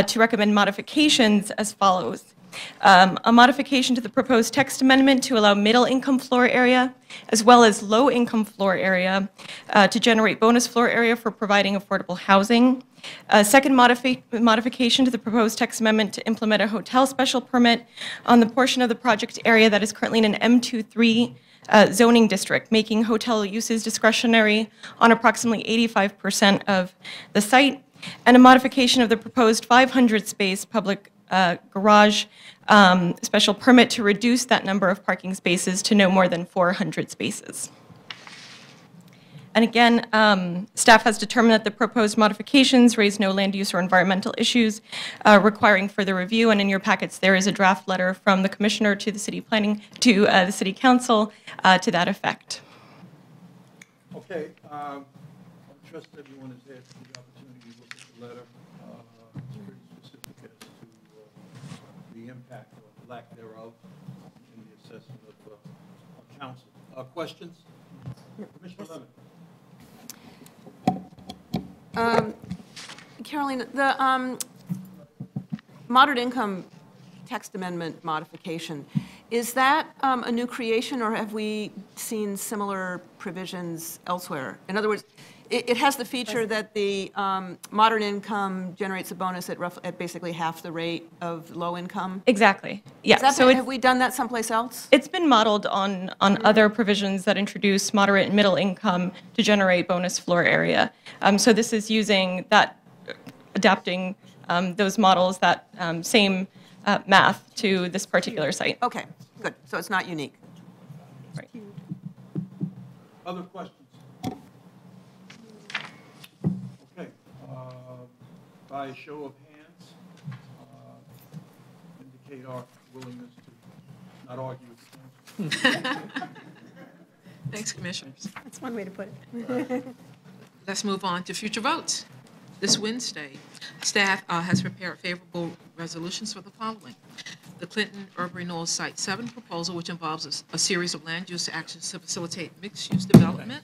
to recommend modifications as follows. A modification to the proposed text amendment to allow middle-income floor area as well as low-income floor area to generate bonus floor area for providing affordable housing. A second modification to the proposed text amendment to implement a hotel special permit on the portion of the project area that is currently in an M23 zoning district, making hotel uses discretionary on approximately 85% of the site, and a modification of the proposed 500-space public garage special permit to reduce that number of parking spaces to no more than 400 spaces. And again, staff has determined that the proposed modifications raise no land use or environmental issues requiring further review. And in your packets, there is a draft letter from the Commissioner to the City Planning, to the City Council to that effect. Okay, I trust everyone has had the opportunity to look at the letter. It's pretty specific as to the impact or lack thereof in the assessment of council. Questions? Commissioner Lemon. Carolina, the moderate income text amendment modification, is that a new creation, or have we seen similar provisions elsewhere? In other words, It has the feature that the moderate income generates a bonus at basically half the rate of low income? Exactly, yeah. Have we done that someplace else? It's been modeled on other provisions that introduce moderate and middle income to generate bonus floor area. So this is using that, adapting those models, that same math to this particular site. Okay, good. So it's not unique. Right. Other questions? Okay. By a show of hands, indicate our willingness to not argue with the council. Thanks, Commissioners. That's one way to put it. Let's move on to future votes. This Wednesday, staff has prepared favorable resolutions for the following. The Clinton Urban Renewal Site 7 proposal, which involves a series of land use actions to facilitate mixed-use development,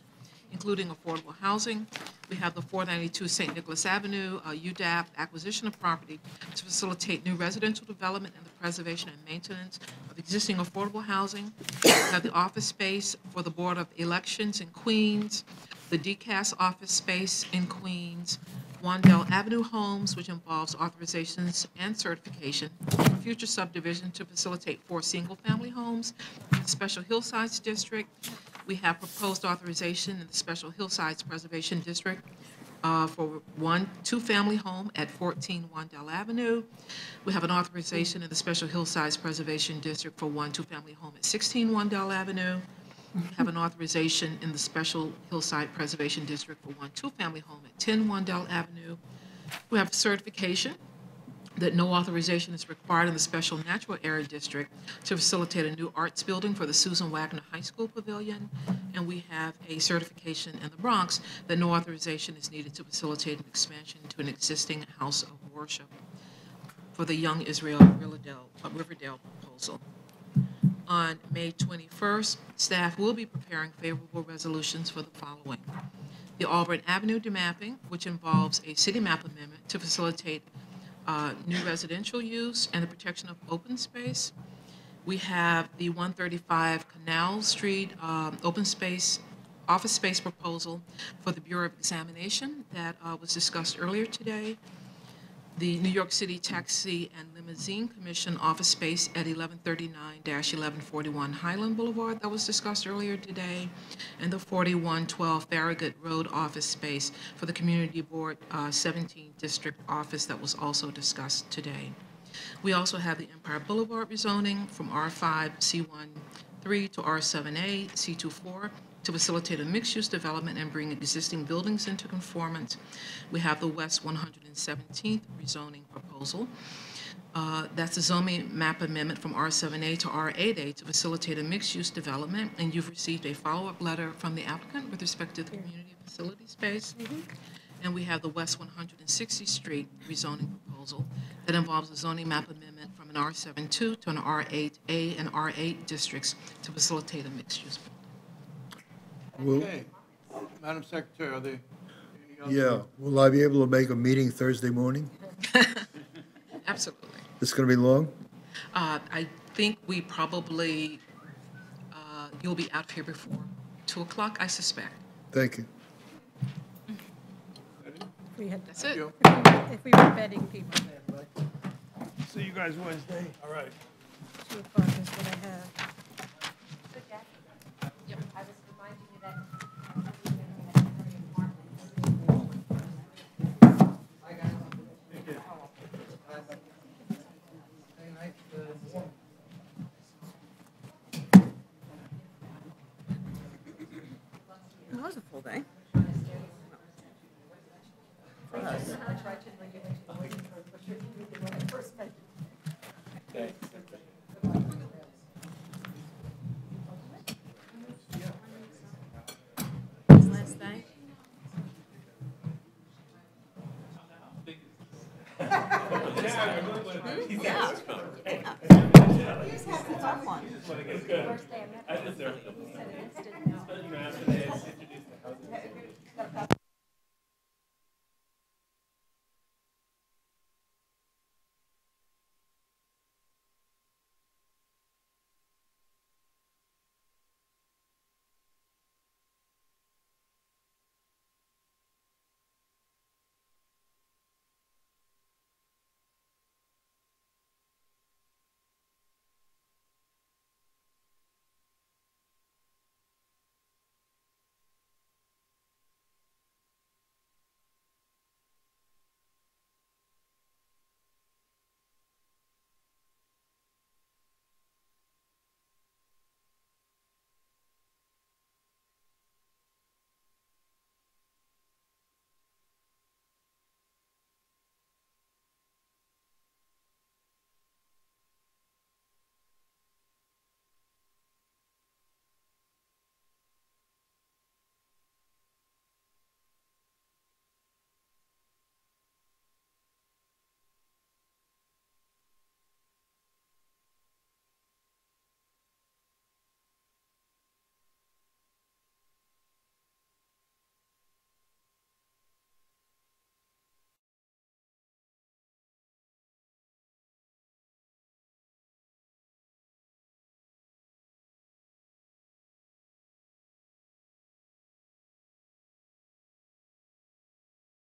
including affordable housing. We have the 492 St. Nicholas Avenue, UDAP, acquisition of property to facilitate new residential development and the preservation and maintenance of existing affordable housing. We have the office space for the Board of Elections in Queens, the DCAS office space in Queens, Wandell Avenue Homes, which involves authorizations and certification for future subdivision to facilitate 4 single-family homes in the Special Hillsides District. We have proposed authorization in the Special Hillsides Preservation District for 1 two-family home at 14 Wandell Avenue. We have an authorization in the Special Hillsides Preservation District for 1 two-family home at 16 Wandell Avenue. We have an authorization in the Special Hillside Preservation District for 1 two-family home at 10 Wandell Avenue. We have certification that no authorization is required in the Special Natural Area District to facilitate a new arts building for the Susan Wagner High School Pavilion. And we have a certification in the Bronx that no authorization is needed to facilitate an expansion to an existing house of worship for the Young Israel Riverdale proposal. On May 21st, staff will be preparing favorable resolutions for the following. The Auburn Avenue demapping, which involves a city map amendment to facilitate new residential use and the protection of open space. We have the 135 Canal Street open space, office space proposal for the Bureau of Examination that was discussed earlier today. The New York City Taxi and Limousine Commission office space at 1139-1141 Highland Boulevard that was discussed earlier today, and the 4112 Farragut Road office space for the Community Board 17 District office that was also discussed today. We also have the Empire Boulevard rezoning from R5C13 to R7A C24 to facilitate a mixed-use development and bring existing buildings into conformance. We have the West 117th rezoning proposal. That's a zoning map amendment from R7A to R8A to facilitate a mixed-use development, and you've received a follow-up letter from the applicant with respect to the community facility space. And we have the West 160th Street rezoning proposal that involves a zoning map amendment from an R72 to an R8A and R8 districts to facilitate a mixed-use. Okay. Madam Secretary, are there any other? Yeah, will I be able to make a meeting Thursday morning? Absolutely. It's going to be long? I think we probably, you'll be out here before 2 o'clock, I suspect. Thank you. That's it. If we were betting people. See you guys Wednesday. All right. 2 o'clock is what I have. Yep, I was reminding you that. That was a full day. For us. Last night. Yeah. That's a tough one. First day I met him, he said an instant no.